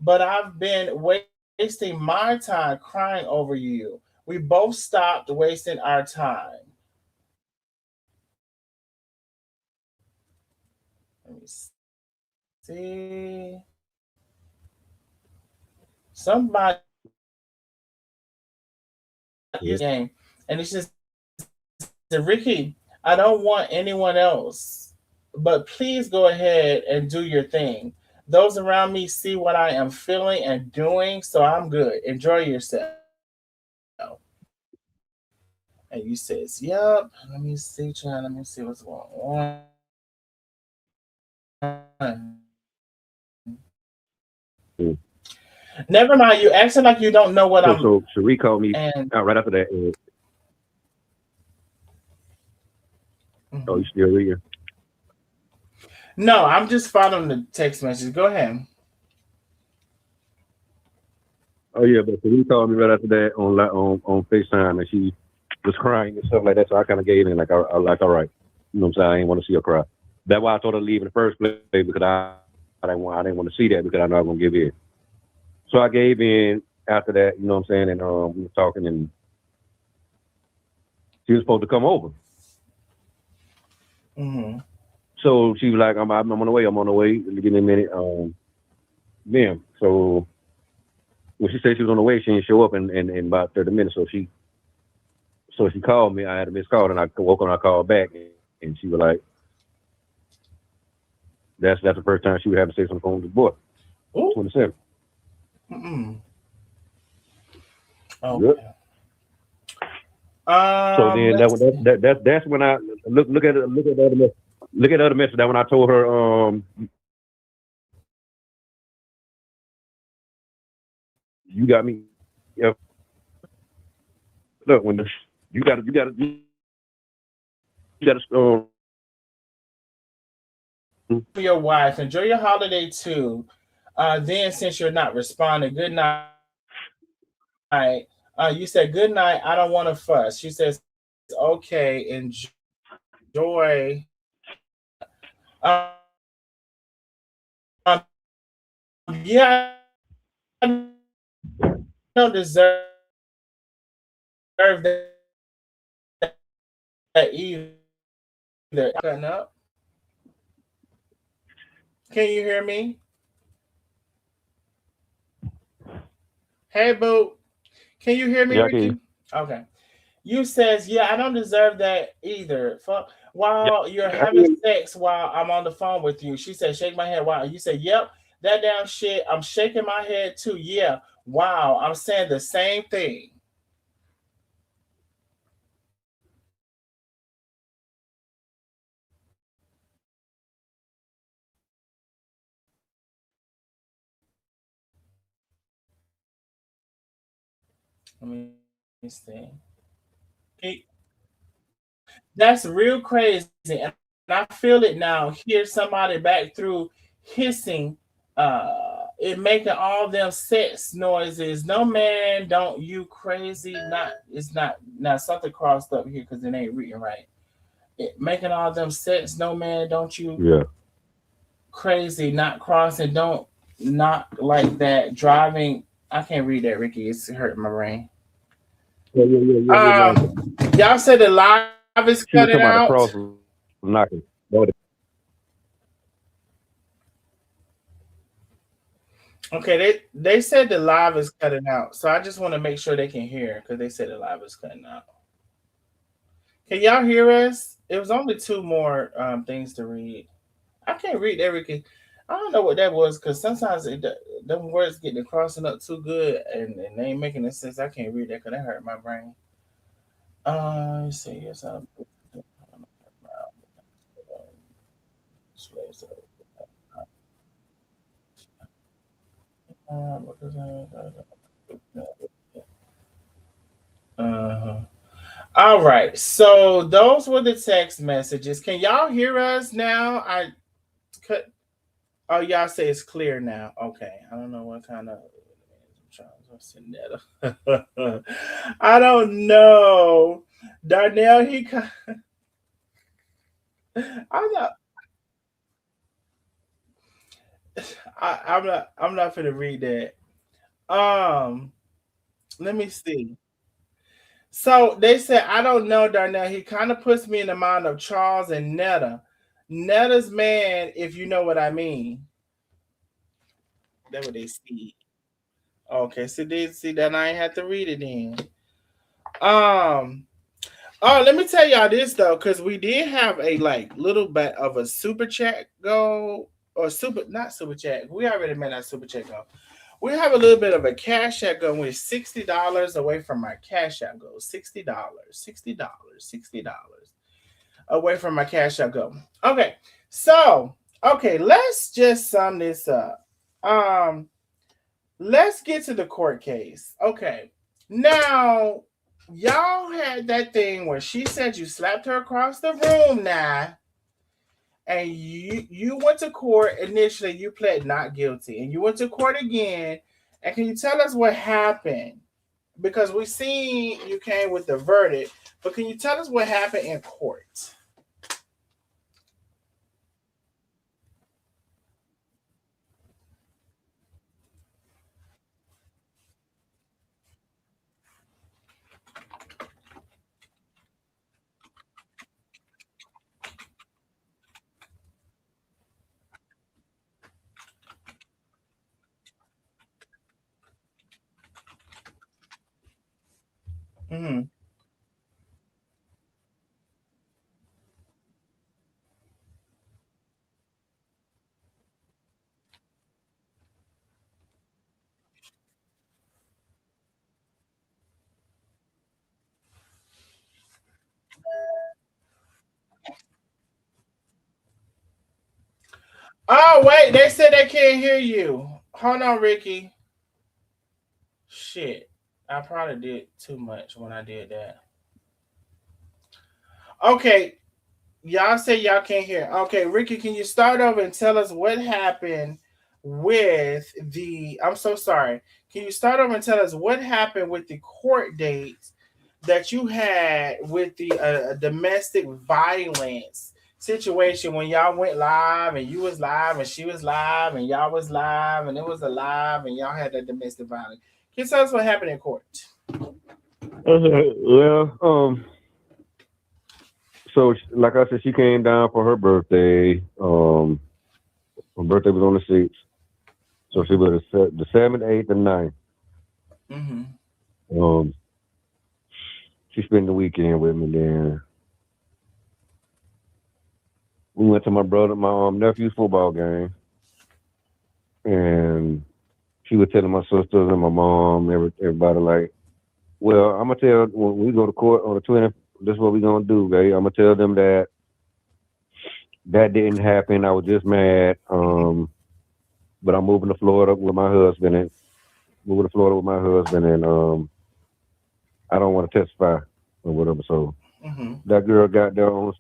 but I've been wasting my time crying over you. We both stopped wasting our time. Let me see. Somebody used to play this Yep. game, and it's just said, Ricky, I don't want anyone else, but please go ahead and do your thing. Those around me see what I am feeling and doing, so I'm good. Enjoy yourself. And you says, Yep. Let me see, John. Let me see what's going on. Mm. Never mind. You acting like you don't know what I'm. So Cherie called me And out right after that. Oh, you mhm. still reading? No, I'm just following the text message. Go ahead. Oh yeah, but Cherie called me right after that on FaceTime, and she was crying and stuff like that. So I kind of gave in, like, I like, all right, you know what I'm saying? I didn't want to see her cry. That's why I told her to leave in the first place, because I didn't want to see that, because I know I'm gonna give in. So I gave in after that, you know what I'm saying? And we were talking, and she was supposed to come over. Hmm. So she was like, I'm on the way. I'm on the way. Give me a minute. Then so when she said she was on the way, she didn't show up in about 30 minutes. So she called me. I had a missed call, and I woke up and I called back, and she was like, that's the first time she would have to say something on the phone with the boy. Oh. 27. Mm-mm. Yep. Okay. So then Let's see. that's when I look at the other message. Look at the other message that when I told her, you got me. Yeah, look, when you got to Your wife. Enjoy your holiday too. Then, since you're not responding, good night. You said good night. I don't want to fuss. She says, okay, enjoy. Yeah, I don't deserve that either. Cutting up. Can you hear me? Hey, boo. Can you hear me, Yeah, I can. Ricky? Okay. You says, yeah, I don't deserve that either. Fuck. Yeah, While you're I having can. sex while I'm on the phone with you. She said, shake my head. Wow. You said, yep, that damn shit. I'm shaking my head too. Yeah. Wow. I'm saying the same thing. Let me see. Hey, that's real crazy. And I feel it now. Hear somebody back through hissing, it making all them sex noises. No man, don't you crazy. Not it's not now something crossed up here because it ain't reading right. It, making all them sex, no man, don't you Yeah. crazy, not crossing, don't not like that. Driving I can't read that, Ricky. It's hurting my brain. Yeah. No. Y'all said the live is cutting She was talking out. about the cross was knocking. Okay, they said the live is cutting out, so I just want to make sure they can hear because they said the live is cutting out. Can y'all hear us? It was only two more things to read. I can't read everything. I don't know what that was because sometimes them words get to crossing up too good and they ain't making any sense. I can't read that because that hurt my brain. Let's see. Yes, uh, all right. So those were the text messages. Can y'all hear us now? I cut. Oh, y'all say it's clear now. Okay. I don't know what kind of. I don't know. Darnell, I'm not. I'm not. I'm not gonna read that. Um. Let me see. So they said I don't know, Darnell. He kind of puts me in the mind of Charles and Netta. Netta's man, if you know what I mean. That's what they see. Okay, so they see that I ain't have to read it in. Um. Oh, let me tell y'all this though, because we did have a like little bit of a super chat go or super not super chat. We already made our super chat go. We have a little bit of a cash app going with $60 away from my cash app go. $60, $60, $60 away from my cash app go. Okay, so okay, let's just sum this up. Um, let's get to the court case. Okay, now y'all had that thing where she said you slapped her across the room now, and you went to court initially. You pled not guilty, and you went to court again. And can you tell us what happened? Because we seen you came with the verdict, but can you tell us what happened in court? Hmm. Oh wait, they said they can't hear you. Hold on, Ricky. Shit, I probably did too much when I did that. Okay, y'all say y'all can't hear. Okay, Ricky, can you start over and tell us what happened with the? I'm so sorry. Can you start over and tell us what happened with the court dates that you had with the domestic violence situation when y'all went live and you was live and she was live and y'all was live and it was alive and y'all had that domestic violence. Can you tell us what happened in court? Well, so like I said, she came down for her birthday. My birthday was on the 6th. So she was the 7th, 8th, and 9th. Um, she spent the weekend with me. Then we went to my nephew's football game, and she was telling my sisters and my mom, everybody like, well, I'm gonna tell when we go to court on the 20th. This is what we're gonna do, babe. I'm gonna tell them that didn't happen. I was just mad. But I'm moving to Florida with my husband, and I don't want to testify or whatever. So that girl got there on the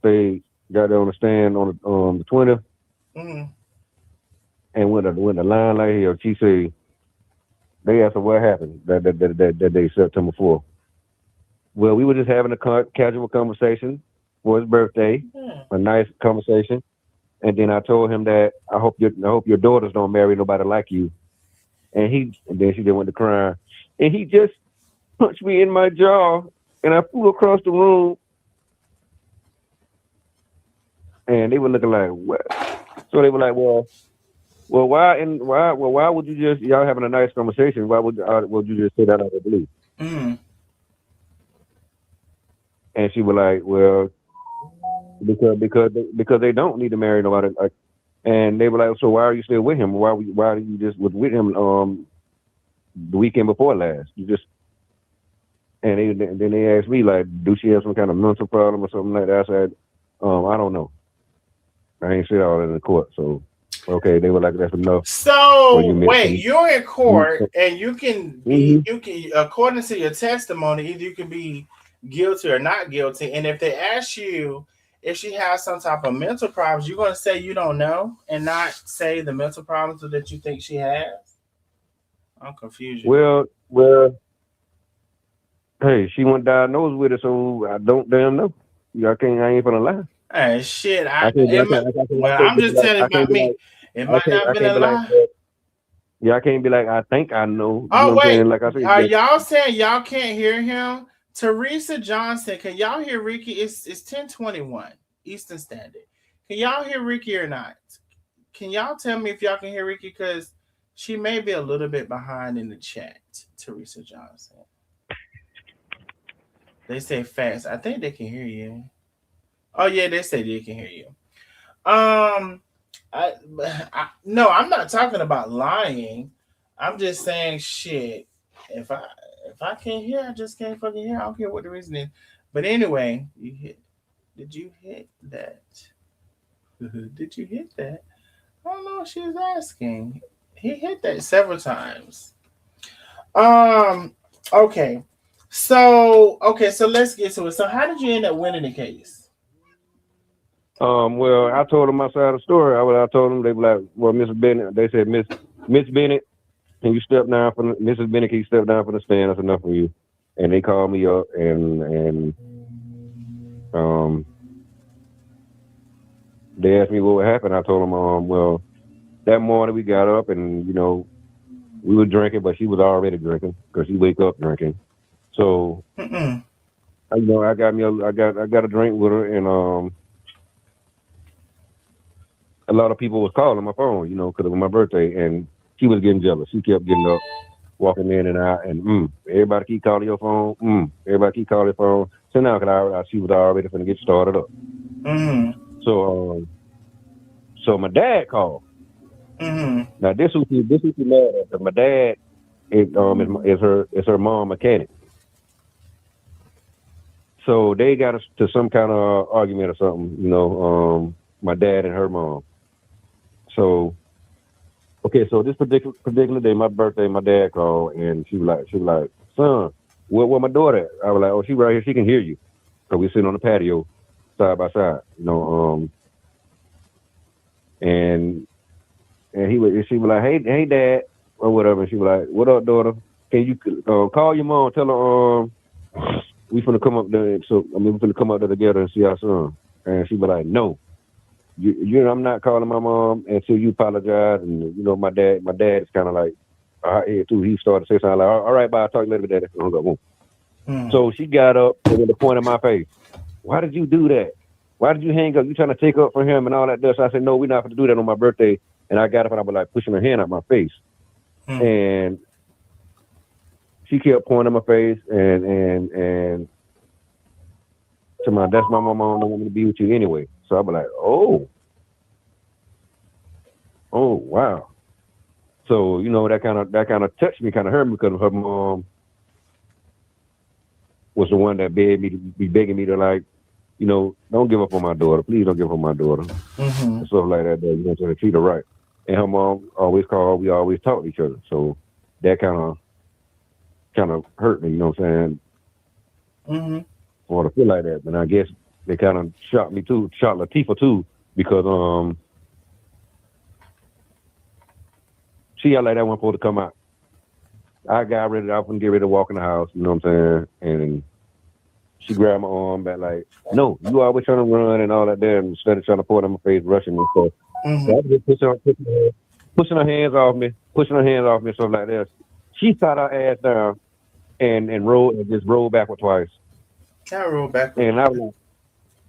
stand on the 20th, and went the line like hell. She said they asked her what happened that day, September 4th. Well, we were just having a casual conversation for his birthday, a nice conversation. And then I told him that I hope your daughters don't marry nobody like you. And then she just went to crying. And he just punched me in my jaw, and I flew across the room. And they were looking like, what? So they were like, well, why would you just, y'all having a nice conversation? Why would you just say that out of the blue? And she was like, well, because they don't need to marry nobody. And they were like, so why are you still with him? Why are you just with him the weekend before last? You just and then they asked me like, do she have some kind of mental problem or something like that? I said, I don't know. I ain't said all that in the court. So okay, they were like, that's enough. So wait, you're in court and you can according to your testimony, either you can be guilty or not guilty. And if they ask you if she has some type of mental problems, you're going to say you don't know and not say the mental problems that you think she has? I'm confused. Well, hey, she wasn't diagnosed with it, so I don't damn know. I ain't gonna lie. Hey, shit. I'm just telling about me. It might not have been a lie. I can't be like, I think I know. Oh, wait. Like I said, are y'all saying y'all can't hear him? Teresa Johnson, can y'all hear Ricky? It's 10:21 Eastern Standard. Can y'all hear Ricky or not? Can y'all tell me if y'all can hear Ricky? Because she may be a little bit behind in the chat, Teresa Johnson. They say fast. I think they can hear you. Oh, yeah, they say they can hear you. No, I'm not talking about lying. I'm just saying shit. If I can't hear, I just can't fucking hear. I don't care what the reason is. But anyway, did you hit that? Did you hit that? I don't know what she was asking. He hit that several times. Okay. So let's get to it. So how did you end up winning the case? Well, I told them my side of the story. I told them, they were like, well, Mrs. Bennett, they said, Miss Bennett, can you step down from Mrs. Bennett, can you step down from the stand? That's enough for you. And they called me up and they asked me what happened. I told them, well, that morning we got up and, we were drinking, but she was already drinking because she wake up drinking. So, I got a drink with her, and a lot of people was calling my phone, because it was my birthday, and she was getting jealous. She kept getting up, walking in and out, and everybody keep calling your phone. Everybody keep calling your phone. So now, she was already finna get started up. So my dad called. Now this who she mad at. My dad is her mom mechanic. So they got to some kind of argument or something, my dad and her mom. So, okay, so this particular day, my birthday, my dad called and she was like, son, where my daughter at? I was like, oh, she right here, she can hear you. So we sitting on the patio side by side, and she was like, hey dad, or whatever. And she was like, what up, daughter? Can you call your mom, tell her we finna come up there, we finna come up there together and see our son. And she was like, no, I'm not calling my mom until you apologize. And my dad is kind of like, too. He started to say something like, all right, bye, I'll talk later, Daddy. So she got up and with the point in my face, why did you do that? Why did you hang up? You trying to take up for him and all that stuff? So I said, no, we're not going to do that on my birthday. and I got up and I was like pushing her hand out my face, and she kept pointing at my face and to my that's my mama don't want me to be with you anyway. So I was like, oh wow. So you know that kind of touched me, kind of hurt me because her mom was the one that begged me to be begging me to like, you know, don't give up on my daughter. Please don't give up on my daughter. And stuff like that. You know, to treat her right. And her mom always called. We always talked to each other. So that kind of hurt me. You know what I'm saying? Or to feel like that. And I guess they kind of shot me too, shot Latifah too, because she out like that one supposed to come out. I got ready to get ready to walk in the house, you know what I'm saying? And she grabbed my arm back like, no, you always trying to run and all that there instead of trying to pour it in my face, rushing me. So I was just pushing her hands off me, stuff like that. She sat her ass down and just rolled backward twice. I rolled back. And I was like,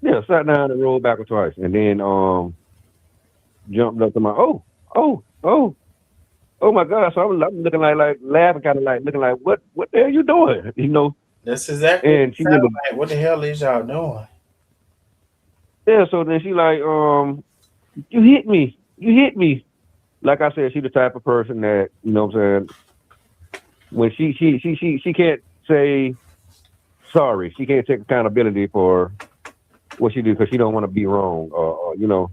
yeah, sat down and rolled backward twice. And then jumped up to my oh my God. So I'm looking like laughing, kind of like looking like, what the hell you doing? You know? That's exactly and she was like, what the hell is y'all doing? Yeah, so then she like, you hit me. Like I said, she the type of person that, you know what I'm saying, when she can't say sorry, she can't take accountability for what she did because she don't want to be wrong, or you know.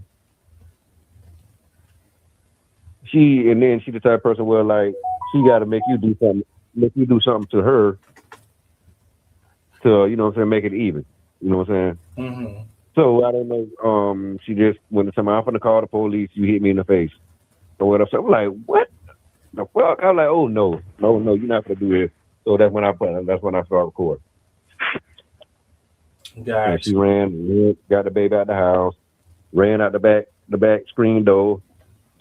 She the type of person where like she got to make you do something to her to, you know what I'm saying, make it even. You know what I'm saying? So I don't know. She just went to tell me, I'm gonna call the police. You hit me in the face or whatever. So I'm like, what the fuck? I'm like, oh no, you're not gonna do this. So that's when I started recording. Gotcha. And she ran, got the baby out the house, ran out the back screen door,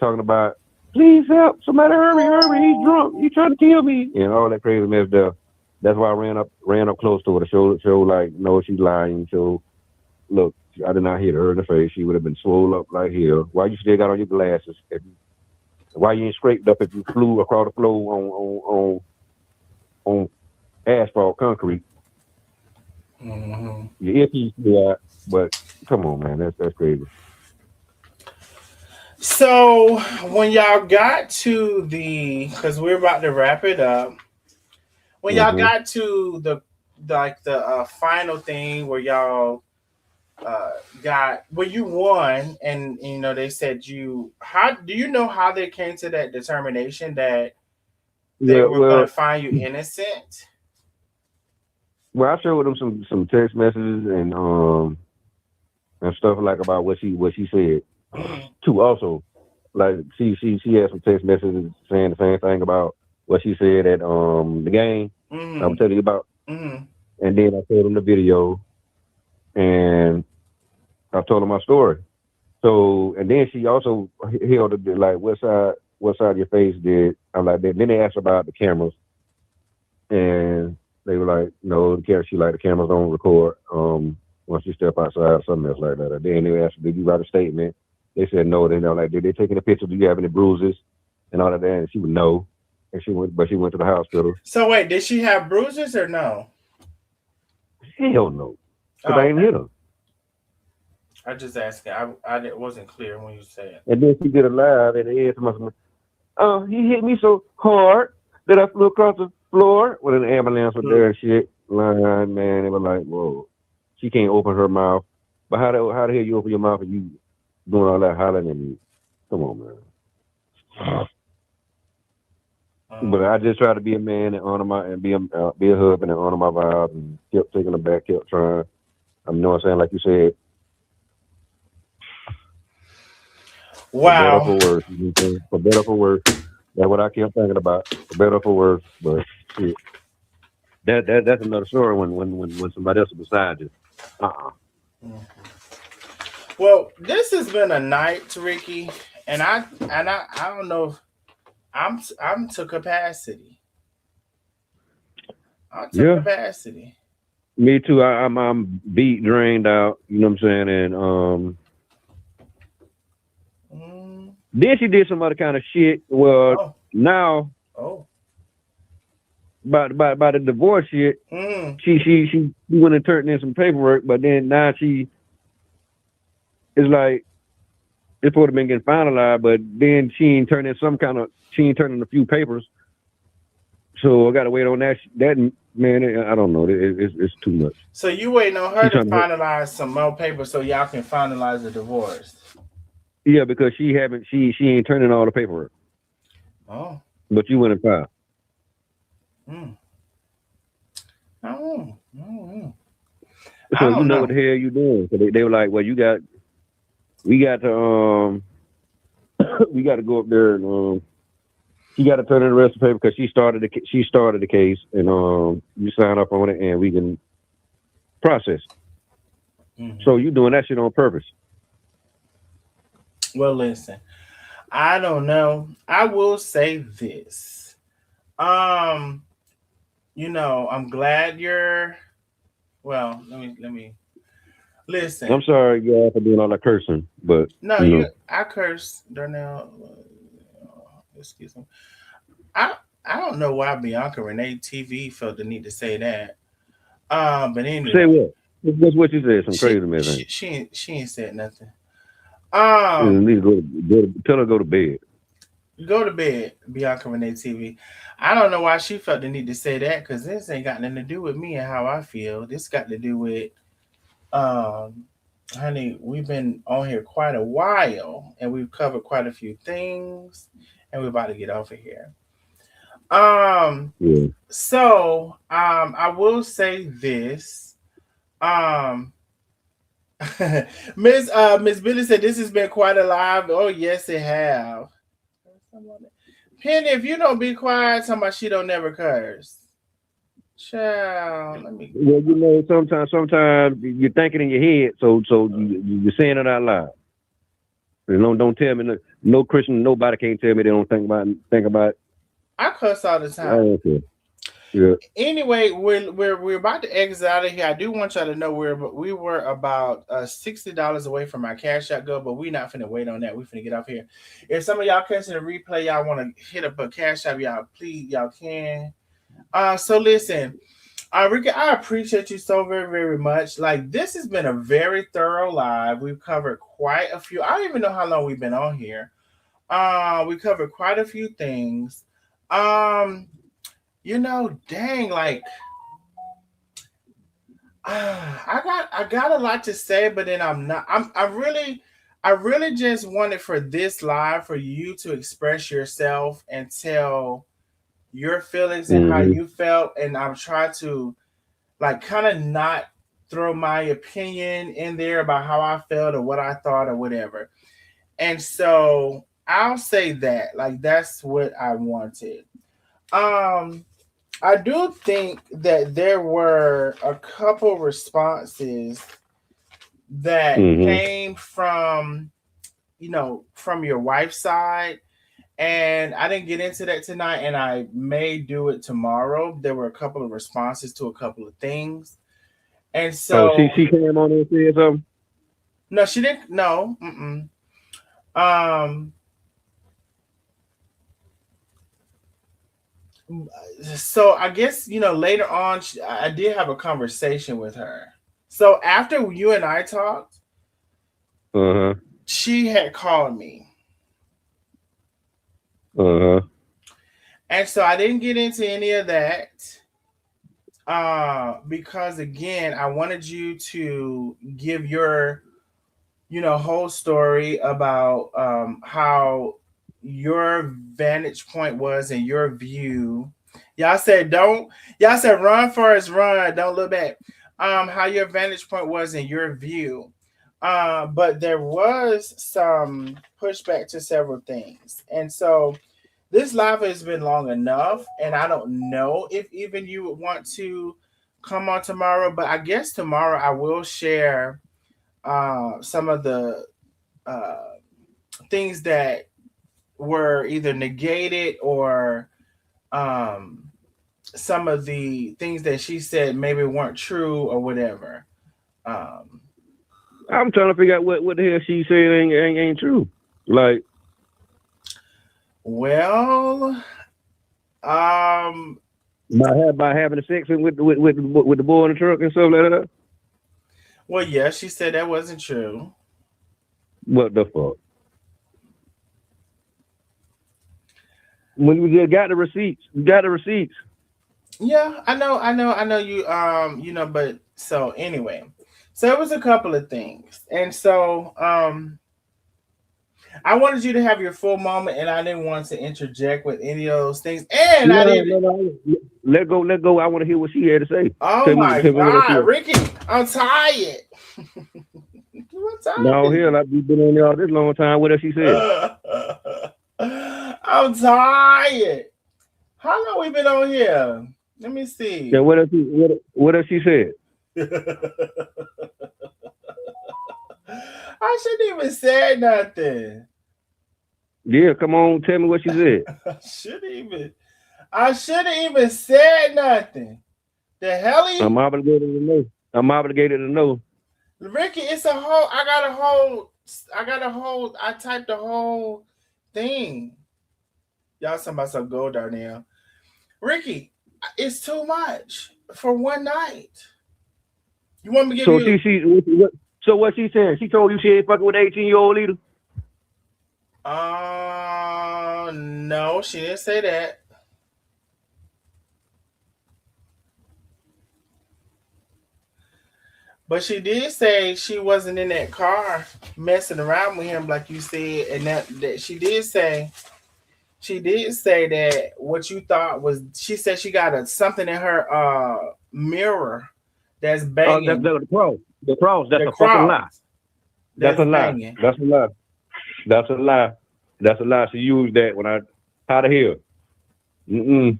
talking about, please help, somebody hurry, he's drunk, he's trying to kill me, and all that crazy mess there. That's why I ran up close to her to show like, no, she's lying. So look, I did not hit her in the face. She would have been swole up like here. Why you still got on your glasses? Why you ain't scraped up if you flew across the floor on asphalt concrete? Your earpiece flew out, but come on, man, that's crazy. So when y'all got to because we're about to wrap it up, when y'all got to the final thing where y'all got where you won, and you know they said how do you know how they came to that determination that they were going to find you innocent? Well, I showed them some text messages and stuff like about what she said too. Also, like she had some text messages saying the same thing about what she said at the game. I'm telling you about. And then I showed them the video, and I told them my story. So, and then she also held it like, what side of your face did? I'm like, then they asked about the cameras, and they were like, no, the cameras don't record once you step outside or something else like that. And then they asked, did you write a statement? They said no. Then they're like, did they take any pictures? Do you have any bruises and all of that? And she would no. And she went to the hospital. So wait, did she have bruises or no? Hell no. Because I ain't hit her. I just asking. I wasn't clear when you said. And then she did a live at the end to my, he hit me so hard that I flew across the floor with an ambulance with there and shit. Line, man, it was like, whoa. She can't open her mouth. But how the hell you open your mouth and you doing all that hollering at me? Come on, man. But I just try to be a man and honor be a husband and honor my vows, and kept taking them back, kept trying. You know what I'm saying? Like you said. Wow. For better, for worse. You know, for better, for worse. That's what I kept thinking about. For better, for worse. But shit. That's another story when somebody else is beside you. Well, this has been a night, Ricky, and I don't know if I'm to capacity. I'm to capacity. Me too. I'm beat, drained out. You know what I'm saying? And Then she did some other kind of shit. Well, Oh, now oh. by the divorce shit, Mm. she went and turned in some paperwork, but then now she is like it's supposed to been getting finalized, but then she ain't turning a few papers. So I got to wait on that. That man, I don't know. It's too much. So you waiting on her She to trying to, finalize some more papers so y'all can finalize the divorce? yeah, because she ain't turning all the paperwork. Oh. But you went and filed. Mm. Oh. Mm. I So you don't know what know. the hell you doing? So they were like, well, we got to we got to go up there and she got to turn in the rest of the paper because she started the case and you sign up on it and we can process. Mm-hmm. So you doing that shit on purpose? Well, listen. I don't know. I will say this. Um, I'm glad you're. Well, let me listen. I'm sorry, y'all, for doing all that cursing, but No, you know, I curse Darnell. Excuse me. I I don't know why Bianca Renee TV felt the need to say that. But say anyway, what? That's what you said. Some she crazy man she thing. she ain't said nothing. You Um, need to tell her to go to bed. Go to bed, Bianca Renee TV. I don't know why she felt the need to say that because this ain't got nothing to do with me and how I feel. This got to do with um honey, we've been on here quite a while and we've covered quite a few things and we're about to get off of here. Um Yeah. I will say this. Um Miss Billy said this has been quite a live. Oh yes it have. Penny, if you don't be quiet, somebody she don't never curse. Child, let me. Well, you know, sometimes you're thinking in your head, so you're saying it out loud. You know, don't tell me no Christian, nobody can't tell me they don't think about. I cuss all the I time. don't care. Yeah. Anyway, we're about to exit out of here. I do want y'all to know we were about $60 away from our cash out go, but we not finna wait on that. We finna get off here. If some of y'all catching the replay, y'all want to hit up a cash out, y'all please y'all can. So listen. Rika, I appreciate you so very, very much. Like this has been a very thorough live. We've covered quite a few. I don't even know how long we've been on here. We covered quite a few things. Um, dang, like I got a lot to say, but then I'm not. I really just wanted for this live for you to express yourself and tell your feelings and how Mm-hmm. you felt, and I'm trying to like kind of not throw my opinion in there about how I felt or what I thought or whatever. And so I'll say that like that's what I wanted. Um I do think that there were a couple responses that Mm-hmm. came from your wife's side, and I didn't get into that tonight and I may do it tomorrow. There were a couple of responses to a couple of things. And Oh, she so she came on and said something. no, she didn't. No. Mm-mm. Um. So I guess later on, I did have a conversation with her. So after you and I talked, Uh huh. she had called me, Uh huh. and so I didn't get into any of that. Because again, I wanted you to give your whole story about how your vantage point was and your view. Y'all said don't. Y'all said run Forrest run. Don't look back. How your vantage point was in your view. But there was some pushback to several things, and so this live has been long enough, and I don't know if even you would want to come on tomorrow. But I guess tomorrow I will share some of the uh, things that were either negated or um, some of the things that she said maybe weren't true or whatever. Um, I'm trying to figure out what the hell she said ain't true. Like Well, um, By having sex with the boy in the truck and stuff like that. well, yeah, she said that wasn't true. What the fuck? When we just got the receipts, we got the receipts. Yeah, I know you. But so anyway, so it was a couple of things, and so I wanted you to have your full moment, and I didn't want to interject with any of those things, and I No, didn't. no, no. Let go, let go. I want to hear what she had to say. Oh my Tell me what she God, had. Ricky, I'm tired. I'm No, hell, tired. I've been on there all this long time. What else she said? I'm tired. How long we been on here? Let me Yeah, see. what else she said? I shouldn't even say nothing. Yeah, come on, tell me what she said. I shouldn't even. I shouldn't even said nothing. The hell, I'm obligated to know. I'm obligated to know. Ricky? It's a whole. I got a whole. I got a whole. I typed the whole thing. Y'all talking about some gold down there, Ricky? It's too much for one night. You want me to give So you? so what she said? She told you she ain't fucking with 18-year-old either. No, she didn't say that. But she did say she wasn't in that car messing around with him, like you said, and that she did say that what you thought was she said she got something in her mirror that's That's banging the cross. The cross. That's the a fucking lie. cross That's that's a lie. banging. That's a lie. That's a lie. That's a lie. She used that when I how the hell? Mm-mm.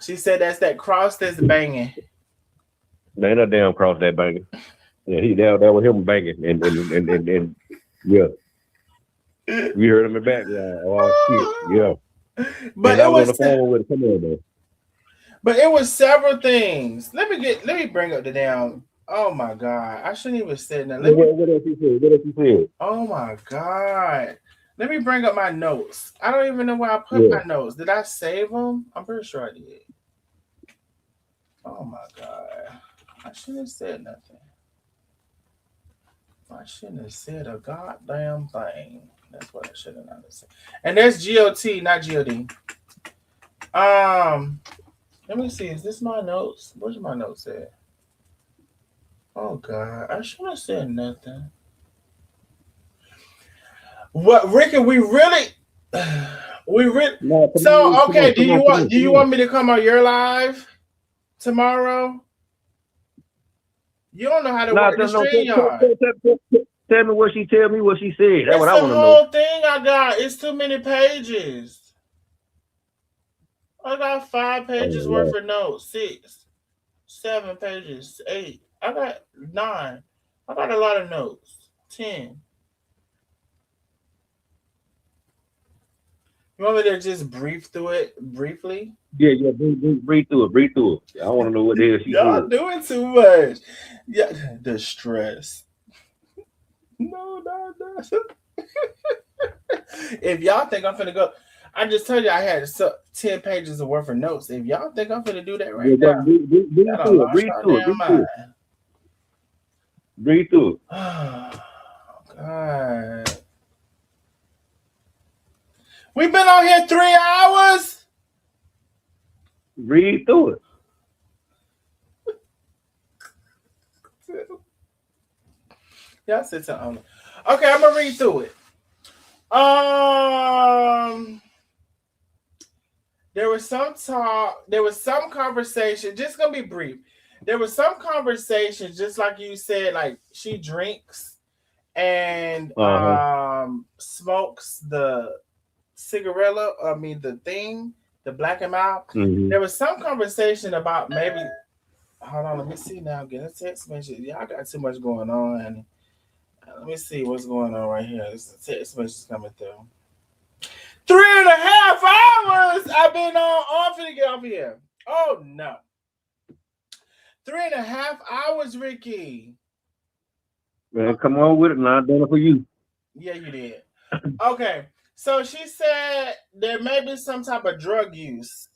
She said that's that cross that's banging. There ain't no damn cross that banging. Yeah, that was him banging and yeah. We heard him in the background. Oh shit. Yeah. But And I it was on was the phone with her. Come on, man. but it was several things. Let me bring up the damn. Oh my god! I shouldn't even say that. Let me. What else he said? What else he said? Oh my god! Let me bring up my notes. I don't even know where I put Yeah. my notes. Did I save them? I'm pretty sure I did. Oh my god! I shouldn't have said nothing. I shouldn't have said a goddamn thing. That's what I should have not said. And that's GOT, not GOD. Um, let me see. Is this my notes? Where's my notes at? Oh God, I should have said nothing. What, Ricky? We really, we really. No, So come on, okay, come on, come on, do you come on. want me to come on your live tomorrow? You don't know how to No, work the no, stream yard. tell me what she tell me what she said. That's what It's I the want to know. whole thing I got. It's too many pages. I got 5 pages Oh, worth of notes. 6, 7 pages. 8. I got 9. I got a lot of notes. 10. You want me to just brief through it briefly? yeah, breathe through it, breathe through it. I want to know what the hell she Y'all said. doing too much. Yeah, the stress. No, no, no. If y'all think I'm finna go, I just told you I had 10 pages of worth of notes. If y'all think I'm finna do that right Yeah, now, breathe y'all done through it, lost breathe y'all through it, damn breathe through mind. it, breathe through it. Oh, God. We've been on here 3 hours. Breathe through it. Y'all said something. Okay, I'm gonna read through it. There was some talk. There was some conversation. Just gonna be brief. There was some conversation, just like you said. Like she drinks and Uh-huh. smokes the cigarella. I mean the thing, the black and mild. Mm-hmm. There was some conversation about maybe. Hold on, let me see now. I'm getting a text message. Y'all got too much going on. Let me see what's going on right here. This text message coming through. 3.5 hours I've been on finna get off here. Oh no. 3.5 hours, Ricky. Man, come on with it now. I'm doing it for you. Yeah, you did. Okay. So she said there may be some type of drug use.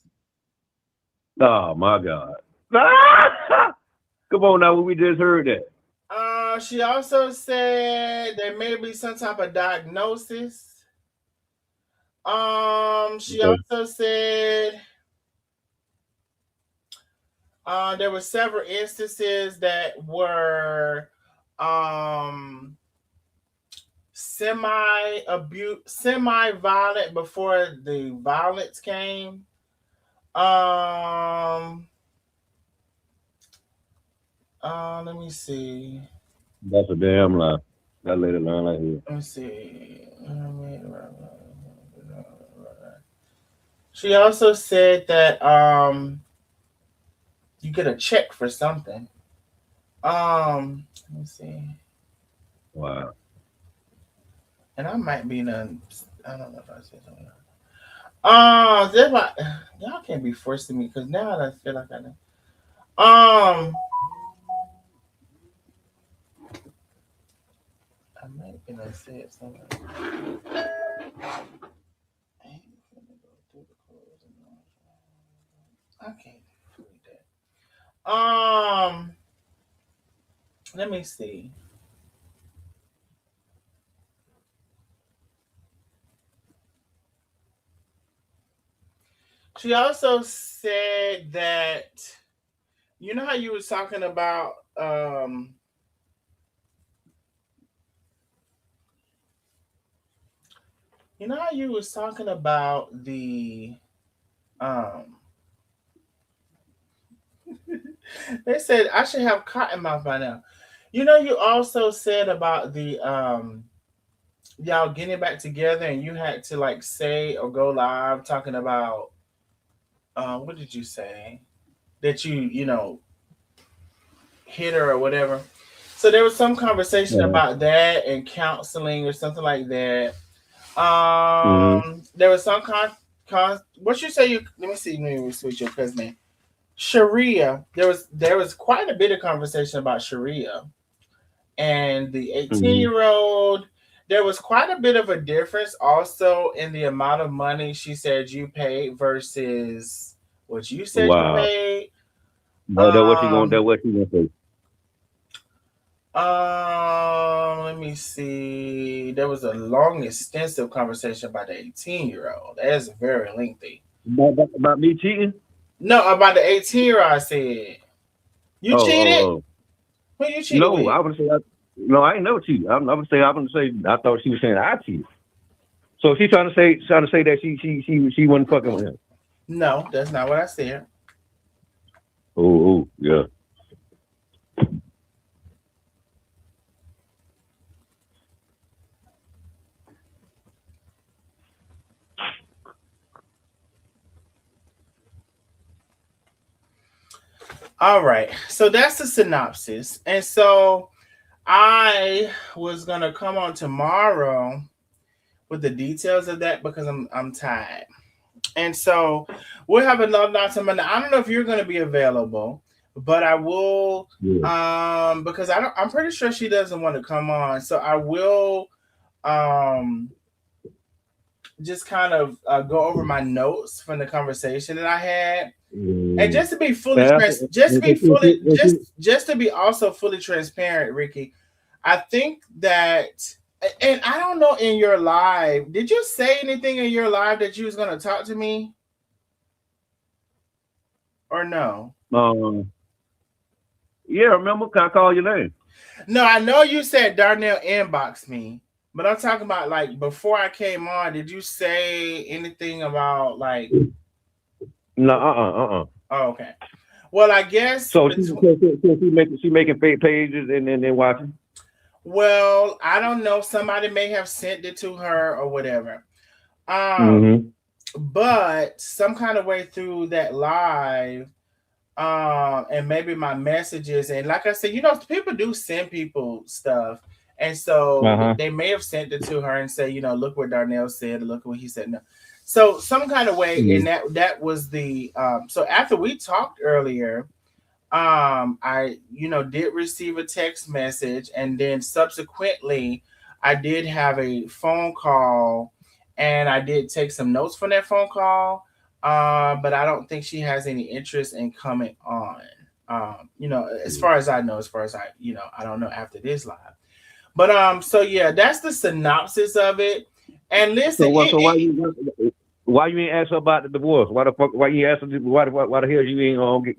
Oh my God. Come on now, we just heard that. She also said there may be some type of diagnosis. She Okay. also said there were several instances that were um semi violent before the violence came. Um let me see. That's a damn lie. That lady lying like here. Let me see. She also said that you get a check for something. Let me see. Wow. And I might be none. I don't know if I said something. Y'all can't be forcing me because now I feel like I know. I might be done said something. I ain't finna go through the clothes and all. I can't read that. Let me see. She also said that you know how you was talking about you know how you was talking about the um they said I should have cotton mouth by now. You know you also said about the y'all getting back together and you had to like say or go live talking about what did you say? That you know hit her or whatever. So there was some conversation Uh-huh. about that and counseling or something like that. Mm-hmm. There was some what you say you let me see, let me switch your cousin name. Sharia. There was quite a bit of conversation about Sharia and the 18 Mm-hmm. year old. There was quite a bit of a difference also in the amount of money she said you paid versus what you said you Wow. paid. That what you going? That Um, what you gonna say? let me see. There was a long, extensive conversation about the 18-year-old. That's very lengthy. About me cheating? No, about the 18-year-old. I said you Oh, oh, cheated. oh. Who you cheated No, with? I would say. No, I ain't never cheated. I would say. I thought she was saying I cheated. So she trying to say that she wasn't fucking with him. No, that's not what I said. Oh, oh, yeah. All right. So that's the synopsis. And so I was gonna come on tomorrow with the details of that because I'm tired. And so we'll have another night Monday. I don't know if you're gonna be available, but I will Yeah. because I'm pretty sure she doesn't want to come on. So I will um just kind of go over my notes from the conversation that I had. And Mm. just to be fully Yeah, just to be fully if just to be also fully transparent, Ricky, I think that and I don't know in your live, did you say anything in your live that you was gonna talk to me or no? yeah, remember? Can I call your name? No, I know you said Darnell inboxed me, but I'm talking about like before I came on, did you say anything about like No, oh, okay. Well, I guess So she making fake pages and then watching. well, I don't know. Somebody may have sent it to her or whatever. Um, Mm-hmm. but some kind of way through that live, and maybe my messages, and like I said, people do send people stuff, and Uh so huh. they may have sent it to her and say, look what Darnell said, look what he said. No, so some kind of way, and that was the so after we talked earlier, I did receive a text message, and then subsequently, I did have a phone call and I did take some notes from that phone call. But I don't think she has any interest in coming on. As far as I know, I don't know after this live. But so yeah, that's the synopsis of it. And listen, So what? So why you ain't ask her about the divorce? Why the fuck? Why you ask her? Why the hell you ain't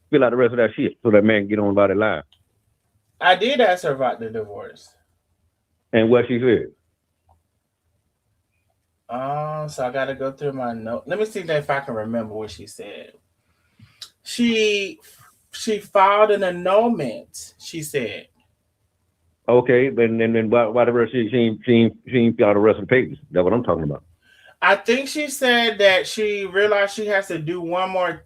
fill out the rest of that shit so that man can get on about it live? I did ask her about the divorce. And what she said? So I gotta go through my note. Let me see if I can remember what she said. She filed an annulment. She said. Okay, but then why the rest? She ain't fill out the rest of the papers. That's what I'm talking about. I think she said that she realized she has to do one more.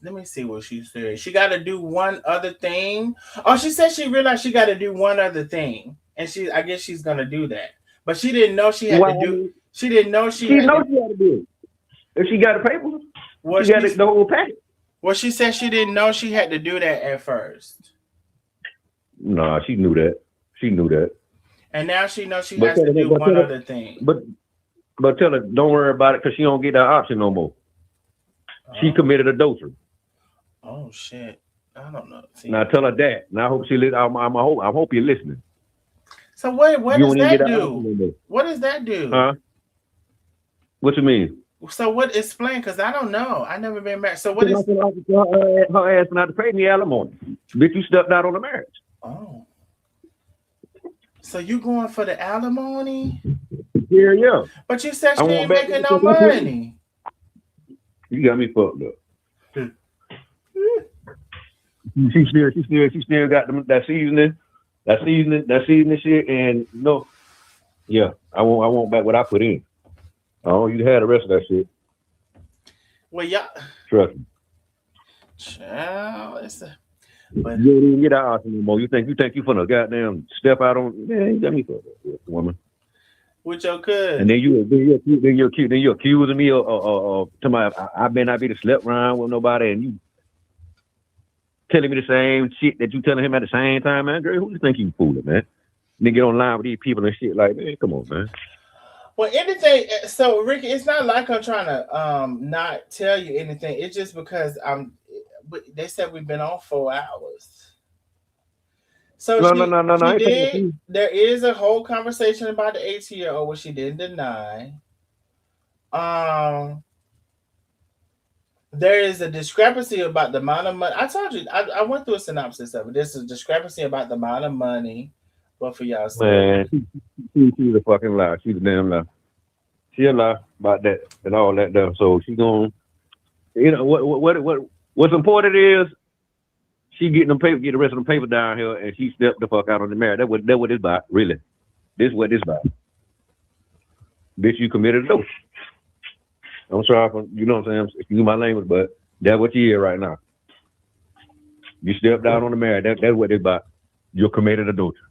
Let me see what she said. She got to do one other thing. Oh, she said she realized she got to do one other thing, and I guess she's gonna do that. But she didn't know she had to do. She didn't know she had to do it. If she got the papers, well, she got the whole package. Well, she said she didn't know she had to do that at first. Nah, she knew that. She knew that. And now she knows she has to do one other thing. But tell her, don't worry about it because she don't get that option no more. She committed adultery. Oh shit! I don't know. See, now tell her that. Now I hope she listen. I hope you're listening. So what does that do? What does that do? Huh? What you mean? So what? Explain, because I don't know. I never been married. So what is her ass not to pay me alimony? Bitch, you stepped out on the marriage. Oh. So you going for the alimony? Yeah. But you said she ain't making no money. You got me fucked up. She still got that seasoning shit, and yeah, I won't back what I put in. Oh, you had the rest of that shit. Well, yeah. Trust me. Child, but you didn't get out anymore. You think you finna goddamn step out on? Man, you got me fucked up, woman. With your cousin. And then you're accusing me of I better not be the slept around with nobody, and you telling me the same shit that you telling him at the same time, man. Girl, who you think you fooling, man? Then get online with these people and shit like, man, come on, man. Well, anything. So, Ricky, it's not like I'm trying to not tell you anything. It's just because they said we've been on 4 hours. So no. There is a whole conversation about the 18-year-old, which she didn't deny. There is a discrepancy about the amount of money. I told you, I went through a synopsis of it. There's a discrepancy about the amount of money. But for y'all, man, she's a fucking lie. She's a damn lie. She a lie about that and all that stuff. So she gonna, what's important is she getting them paper, get the rest of them paper down here, and she stepped the fuck out on the marriage. That what it's about, really. This is what it's about. Bitch, you committed adultery. I'm sorry for, you know what I'm saying? Excuse my language, but that's what you hear right now. You stepped out on the marriage. That's what it's about. You're committed adultery.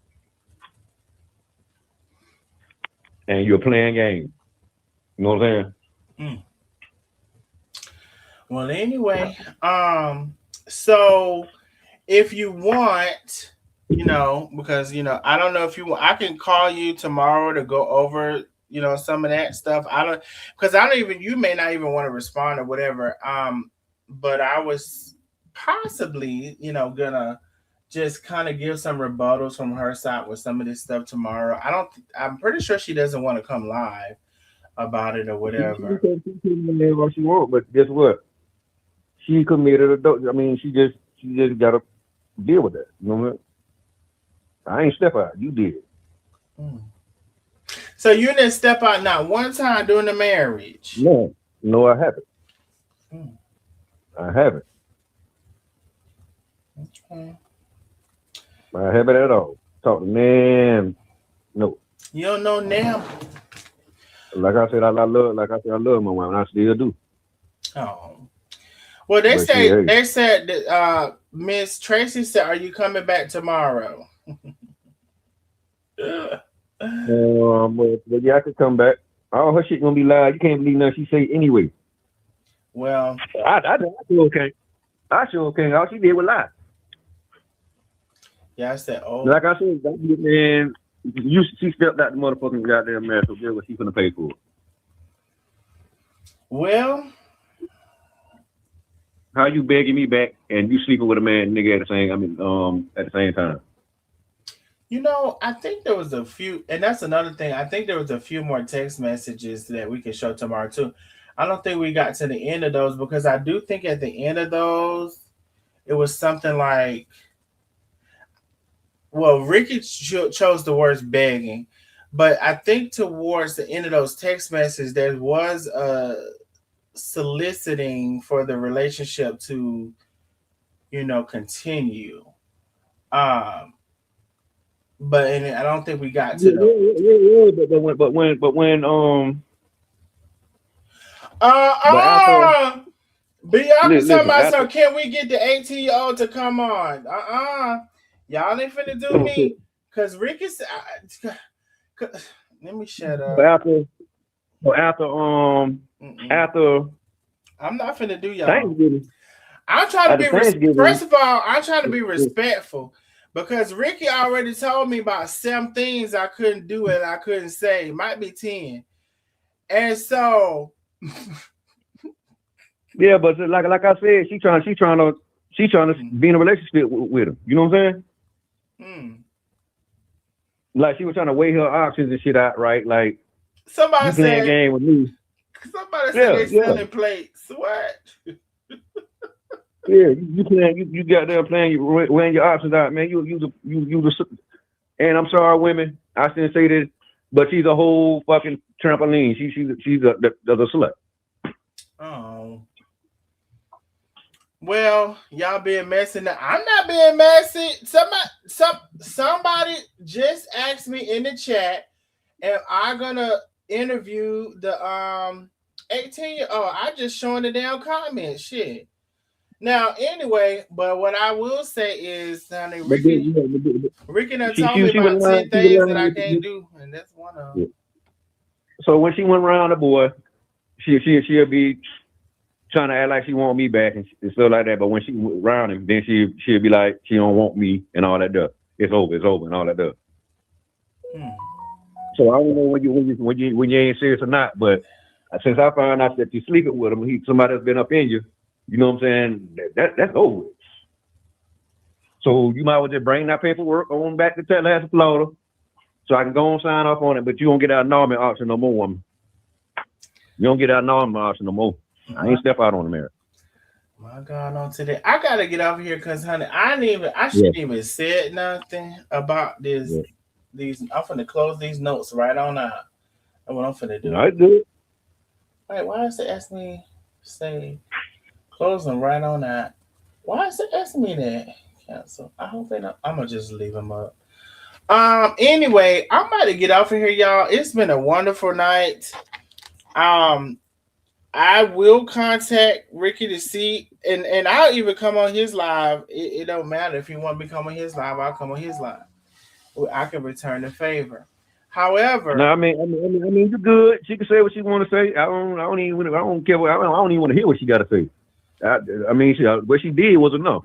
And you're playing games. You know what I'm saying? Well, anyway, so if you want, because I don't know if you want, I can call you tomorrow to go over, some of that stuff. You may not even want to respond or whatever. But I was possibly, gonna just kind of give some rebuttals from her side with some of this stuff tomorrow. I'm pretty sure she doesn't want to come live about it or whatever. She can what she wants, but guess what? She committed adultery. I mean, she just gotta deal with that. You know what? I ain't step out. You did. So you didn't step out not one time during the marriage? No, I haven't. I haven't. Okay. I haven't at all. Talk to man. No. You don't know now. Like I said, I love my wife, and I still do. Oh. Well, they said that Miss Tracy said, "Are you coming back tomorrow?" Well, yeah, I could come back. All her shit gonna be live. You can't believe nothing she say anyway. Well, I sure okay. All she did was lie. Yeah, I said, oh. Like I said, man, she stepped out the motherfucking goddamn marriage, so guess what she's gonna pay for it. Well, How you begging me back and you sleeping with a man nigga at the same time? I think there was a few, and that's another thing. I think there was a few more text messages that we can show tomorrow too. I don't think we got to the end of those because I do think at the end of those, it was something like, well, Ricky chose the words begging, but I think towards the end of those text messages, there was a soliciting for the relationship to, continue. Um, and I don't think we got to Yeah, the. yeah, yeah, yeah. Uh But after Bianca talking listen, about after so can we get the 18-year-old to come on? Y'all ain't finna do me because Ricky's. Let me shut but up. after but after Mm-mm. after I'm not finna do y'all. Thanksgiving, I'm trying to after be Thanksgiving, first of all, I'm trying to be respectful because Ricky already told me about some things I couldn't do and I couldn't say. Might be 10. And so yeah, but like I said, she trying to be in a relationship with him. You know what I'm saying? Like she was trying to weigh her options and shit out, right? Like somebody you playing a said game with me. somebody said Yeah, they yeah. selling plates. What? Yeah, you playing, you got there playing, you weighing your options out, man. And I'm sorry, women, I shouldn't say this, but she's a whole fucking trampoline. She's a slut. Oh. Well, y'all being messy now. I'm not being messy. Somebody just asked me in the chat, am I gonna interview the 18-year-old? I just showing the damn comments. Shit. Now, anyway, but what I will say is, honey, Ricky done told me She went about around. 10 things that I can't do, and that's one of them. So when she went around the boy, she'll be trying to act like she want me back and stuff like that. But when she went around him, then she'll be like she don't want me and all that stuff. It's over, and all that stuff. So I don't know when you ain't serious or not. But since I found out that you sleeping with him, somebody that's been up in you. You know what I'm saying? That's over. So you might as well just bring that paperwork on back to Tallahassee, Florida, so I can go and sign off on it. But you don't get that annulment option no more, woman. You don't get that annulment option no more. I ain't step out on the marriage. My God, on today, I gotta get over here because, honey, I shouldn't even said nothing about this. Yeah. These, I'm finna close these notes right on out. That's what I'm finna do. I do. Wait, why is it asking me say close them right on out? Why is it asking me that? Cancel. I hope they don't. I'm gonna just leave them up. Anyway, I'm about to get off of here, y'all. It's been a wonderful night. I will contact Ricky to see, and I'll even come on his live. It don't matter if he want me to come on his live. I'll come on his live. I can return the favor. However, no, I mean, you're good. She can say what she want to say. I don't care. I don't even want to hear what she got to say. I mean, what she did was enough.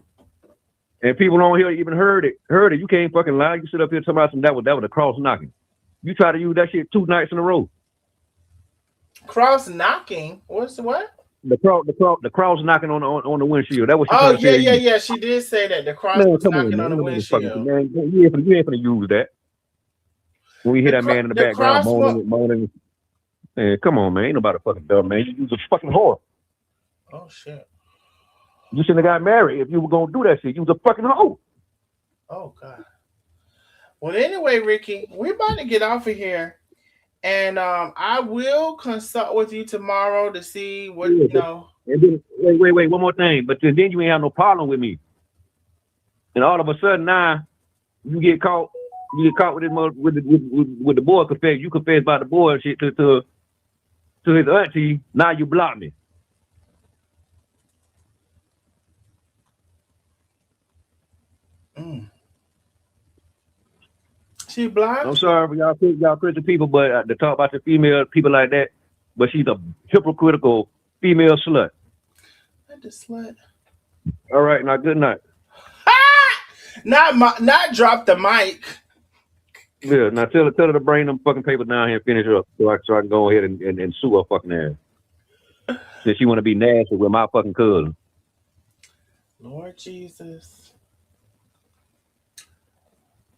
And people don't even heard it. You can't fucking lie. You sit up here talking about that was a cross knocking. You try to use that shit 2 nights in a row. Cross knocking? What's what? The cross knocking on the windshield. That was she Oh, trying to tell you. Yeah. She did say that the cross was knocking on the windshield. Man, you ain't finna use that. When we hear that man in the background moaning. Man, come on, man. Ain't nobody fucking dumb, man. You use a fucking whore. Oh shit. You shouldn't have got married if you were gonna do that shit. You was a fucking hoe. Oh God. Well, anyway, Ricky, we're about to get off of here. And I will consult with you tomorrow to see what you know. And then, wait, one more thing. But then you ain't have no problem with me. And all of a sudden now you get caught with the boy confess. You confess about the boy and shit to his auntie. Now you block me. She blocked. I'm sorry for y'all Christian people, but to talk about the female people like that, but she's a hypocritical female slut. The slut. All right, now good night. Not drop the mic. Yeah, now tell her to bring them fucking papers down here and finish her up so I can go ahead and sue her fucking ass. That she want to be nasty with my fucking cousin. Lord Jesus.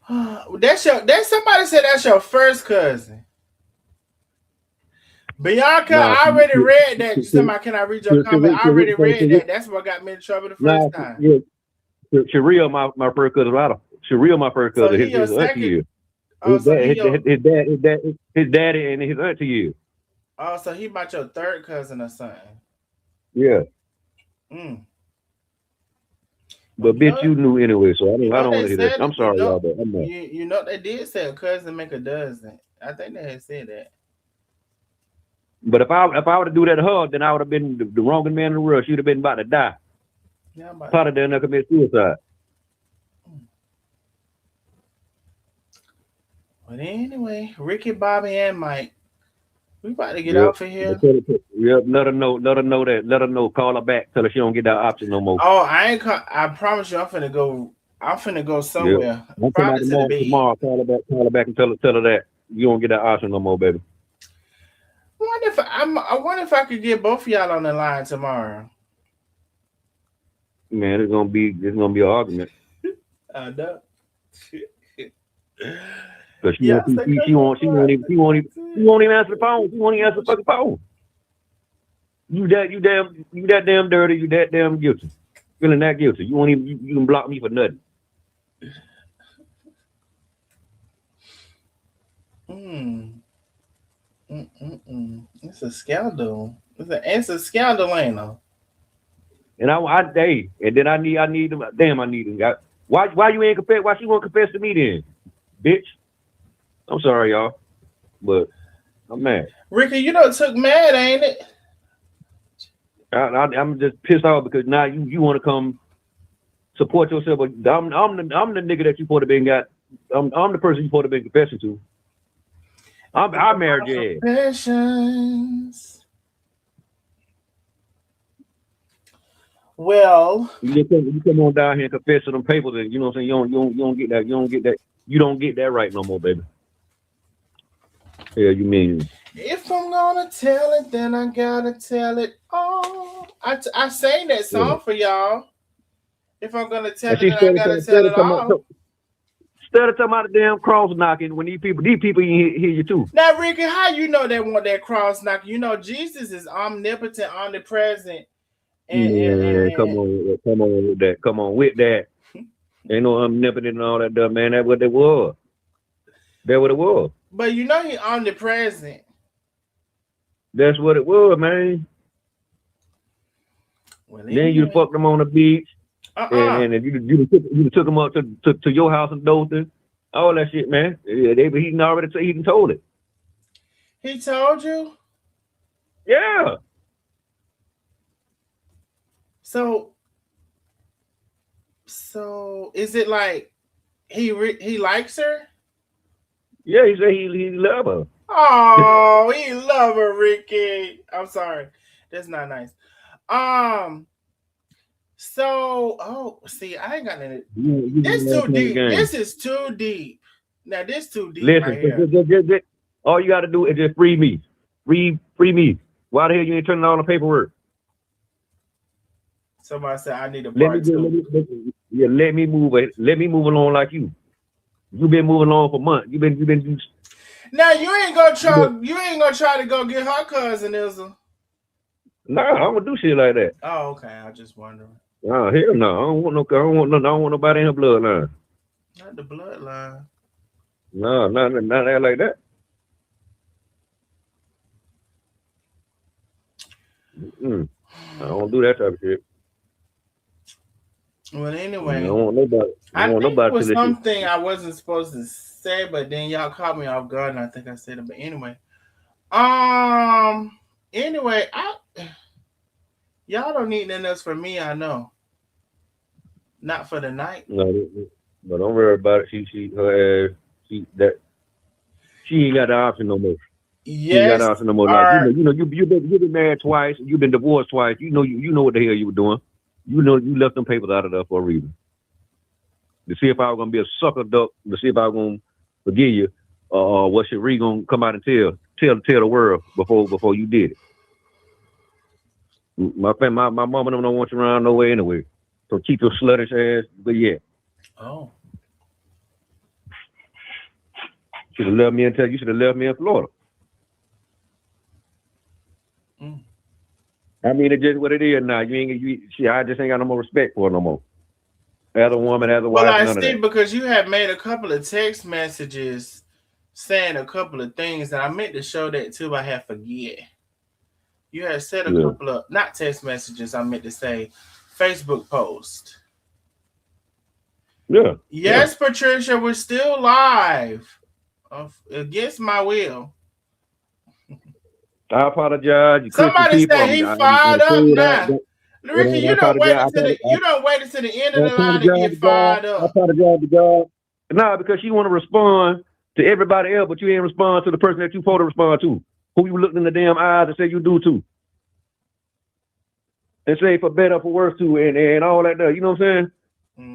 That's somebody said that's your first cousin. Bianca, Nah, I already read that. You said, can I read your comment? I already read that. That's what got me in trouble the first time. Yeah, Sharia, my first cousin. Sharia, my first So cousin. he your His auntie is. Oh, so His daddy and his auntie is. Oh, so he about your third cousin or something. Yeah. But bitch, you knew anyway, so I don't want to hear that. I'm sorry, y'all, but I'm not. You know they did say a cousin make a dozen. I think they had said that. But if I were to do that to her, then I would have been the wrongest man in the world. She'd have been about to die. Yeah, Probably done to commit suicide. But anyway, Ricky, Bobby, and Mike, we about to get off of here. Yep, let her know that. Let her know. Call her back. Tell her she don't get that option no more. Oh, I promise you, I'm finna go somewhere. Yep. Probably tomorrow. Call her back and tell her that you don't get that option no more, baby. I wonder if I could get both of y'all on the line tomorrow. Man, it's gonna be an argument. I know. Cause she won't even answer the phone. She won't even answer the fucking phone. You that damn dirty. You that damn guilty. Feeling that guilty. You can block me for nothing. It's a scandal. It's a scandal, ain't it? And and then I need them. Damn, I need them. Why you ain't confess? Why she won't confess to me then, bitch? I'm sorry, y'all, but I'm mad. Ricky, you took mad, ain't it? I'm just pissed off because now you want to come support yourself, but I'm the nigga that you supposed to been got. I'm the person you supposed to been confessing to. I married your ass. Well, you come on down here and confess to them papers, and you know what I'm saying. You don't get that. You don't get that right no more, baby. Yeah, you mean? If I'm gonna tell it, then I gotta tell it all. I sang that song for y'all. If I'm gonna tell it, then I gotta tell it all. Instead of talking about the damn cross knocking, when these people hear you too. Now, Ricky, how you know they want that cross knocking? You know Jesus is omnipotent, omnipresent. Come on with that. Ain't no omnipotent and all that stuff, man. That's what it was. That's what it was. But you know he omnipresent. That's what it was, man. Well, then you fucked them on the beach, and you took them up to your house in Dothan. All that shit, man. He already told it. He told you? Yeah. So is it like he likes her? Yeah, he said he love her. Oh, he love her, Ricky. I'm sorry, that's not nice. So, see, I ain't got any. This too deep. This is too deep. Now, this too deep. Listen, right here. just, all you got to do is just free me. Free me. Why the hell you ain't turning on the paperwork? Somebody said I need a part two. Let me move. Let me move along like you. You've been moving along for months. You've been. Now you ain't gonna try. You ain't gonna try to go get her cousin, is her? Nah, I don't do shit like that. Oh, okay. I just wondering. Oh, hell no. I don't want nobody in her bloodline. Not the bloodline. No, not that like that. I don't do that type of shit. Well, anyway, I don't want nobody. I think it was something I wasn't supposed to say, but then y'all caught me off guard, and I think I said it. But anyway, y'all don't need nothing else from me. I know. Not for the night. No, but don't worry about it. She ain't got the option no more. Yes. She ain't got the option no more. Like, you've been married twice. You've been divorced twice. You know what the hell you were doing. You know you left them papers out of there for a reason. To see if I was gonna be a sucker duck. To see if I was gonna forgive you. What Cherie gonna come out and tell the world before you did it. My mama don't want you around no way anyway. So keep your sluttish ass. But yeah, Oh. should have left me until you should have left me in Florida. Mm. I mean, it's just what it is now. I just ain't got no more respect for her no more. As a woman, as a Well, wife, I none of see that. because you had made a couple of text messages saying a couple of things, and I meant to show that too, but I had forget. You had said a Yeah. couple of not text messages. I meant to say Facebook post. Yeah. Yes, Patricia, we're still live. Against my will. I apologize, you Christian Somebody people. said I'm he gonna fired say up that. now. Ricky, I apologize. you don't wait until the end of I the line to apologize get to God. fired I up. apologize to God. Nah, because you want to respond to everybody else, but you ain't respond to the person that you supposed to respond to. Who you looked in the damn eyes and say you do to. And say for better, for worse too, and all that stuff. You know what I'm saying?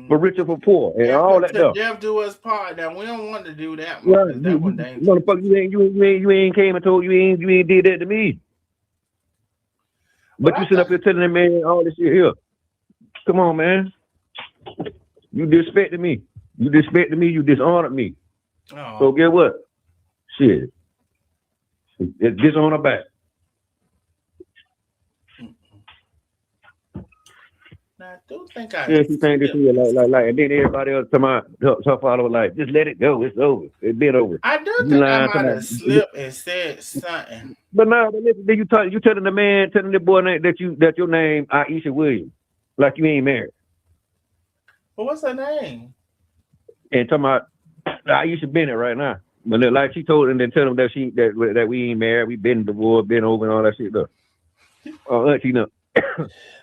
For richer, for poor, and And all that to stuff. death do us part. Now we don't want to do that one Yeah, because that one dangerous. motherfucker, you ain't came and told you ain't did that to me. But you sit up here telling that man all this shit here. Come on, man. You disrespected me. You disrespected me. You dishonored me. Oh. So get what? Shit. It's dishonor back. Now, I do think I. Yeah, she think this here like, and then everybody else come out, her follow like, just let it go. It's over. It's been over. I do You think I lying, might have slipped and said something. But now, then you telling the man, telling the boy that your name Aisha Williams, like you ain't married, Well, what's her name? and talking about Aisha Bennett right now. But like she told him, then tell him that we ain't married, we been divorced, been over, and all that shit. Though. You know.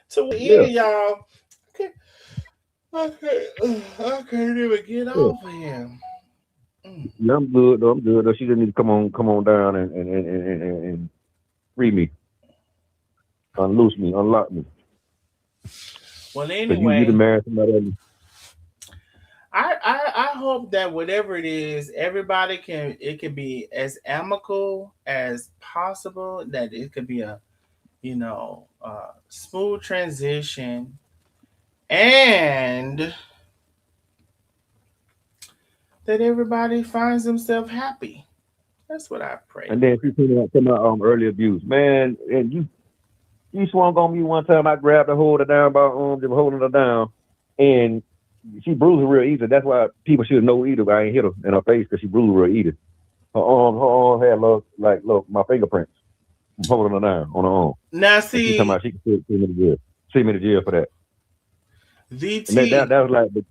So yeah, y'all. I can't even get off of him. Yeah, I'm good though. She just need to come on down and free me, unloose me, unlock me. Well, anyway, you married somebody else. I hope that whatever it is, everybody it can be as amicable as possible. That it could be a smooth transition, and that everybody finds themselves happy. That's what I pray. And then she came out early abuse, man. And you swung on me one time. I grabbed her, hold her down by just holding her down, and she bruised her real easy. That's why people should know either. I ain't hit her in her face because she bruised real easy. Her arm had look my fingerprints from holding her down on her arm. Now see, she talking about she can see me to jail. See me to jail for that. VT. And that was like the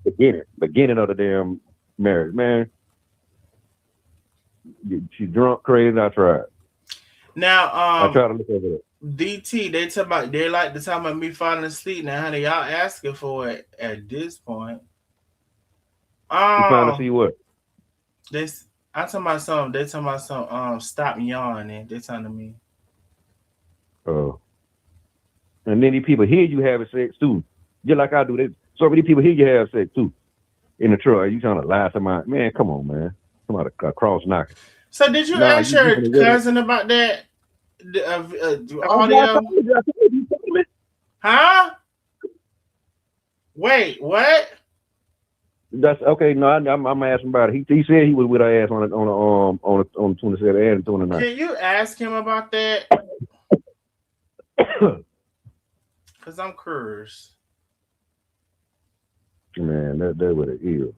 beginning of the damn marriage, man. She drunk, crazy. I tried. Now, I tried to look over it. DT, they like to talk about me falling asleep. Now, honey, y'all asking for it at this point. You trying to see what? I'm talking about something. They talking about some stop yawning. They telling me. Oh. And many people hear you having sex too. Just like I do. So many people hear you have sex too. In the truck. You trying to lie to my man, come on, man. Come out a cross knocking. So did you ask your cousin about that? Audio? Huh? Wait, what? That's okay. No, I'm asking about it. He said he was with her ass on the 27th and 29th. Can you ask him about that? Cause I'm curious. Man, that's what it is.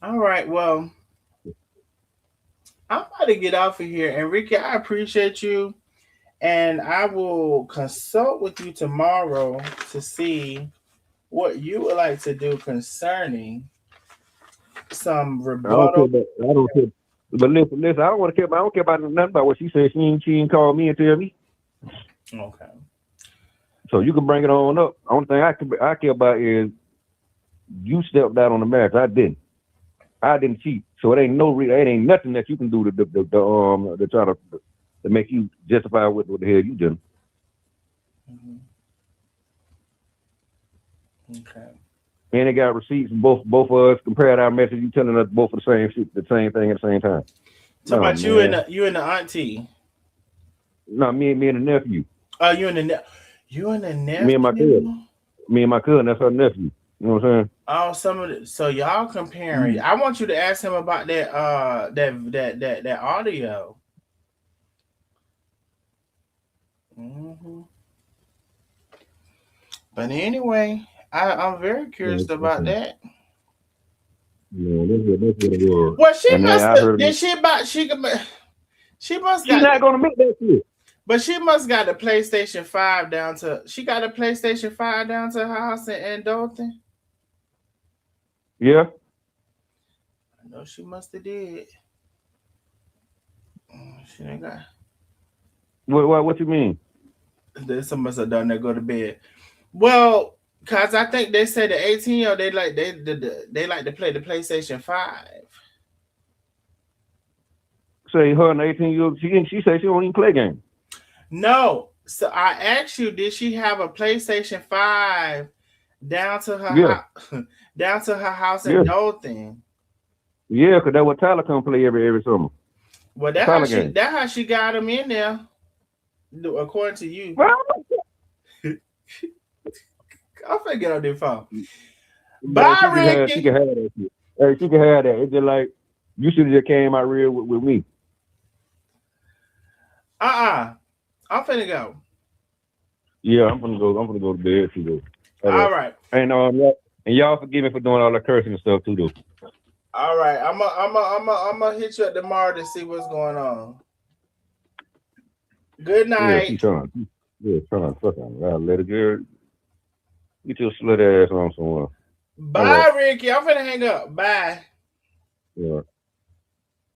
All right, well, I'm about to get off of here. And Ricky, I appreciate you. And I will consult with you tomorrow to see what you would like to do concerning some rebuttal. I don't care. But listen, I don't care about nothing about what she said. She ain't called me and tell me. Okay. So you can bring it on up. Only thing I care about is you stepped out on the marriage. I didn't cheat. So it ain't nothing that you can do to try to make you justify what the hell you done. Mm-hmm. Okay. And they got receipts. Both of us compared our message. You telling us both of the same thing at the same time. So No, about man. you and the auntie. No, me and the nephew. Oh, you and the Me and my cousin. nephew. Me and my cousin, that's her nephew. You know what I'm Oh, so y'all comparing. saying? I want you to ask him about that audio. Hmm. But anyway, I'm very curious about Okay. that. Yeah, that's what it was. Well, she And then must I heard did she about she must she's got not gonna make that shit. but she must got the PlayStation 5 down to she got a PlayStation 5 down to her house in Dalton. Yeah. I know she must have did. She ain't got What you mean? there's some must have done that go to bed. Well, cause I think they said the 18-year-old they like to play the PlayStation 5. Say her and 18-year-old, she say she don't even play games. No. So I asked you, did she have a PlayStation 5 down to her Yeah. house down to her house in Yeah. Dothan? Yeah, because that's what Tyler come play every summer. Well, Tyler game. that how she got him in there, according to you. Well, I'm finna get on their phone. man, Bye, she Ricky. can have that shit. Hey, she can have that. It's just like you should have just came out real with me. I'm finna go. Yeah, I'm gonna go to bed too though. All right. And y'all forgive me for doing all the cursing and stuff too though. All right. I'm gonna hit you up tomorrow to see what's going on. Good Yeah, she's night. trying. Yeah, trying to fuck on. I'll let it go. Get your slut ass on somewhere. Bye, Ricky. I'm finna hang up. Bye. Yeah.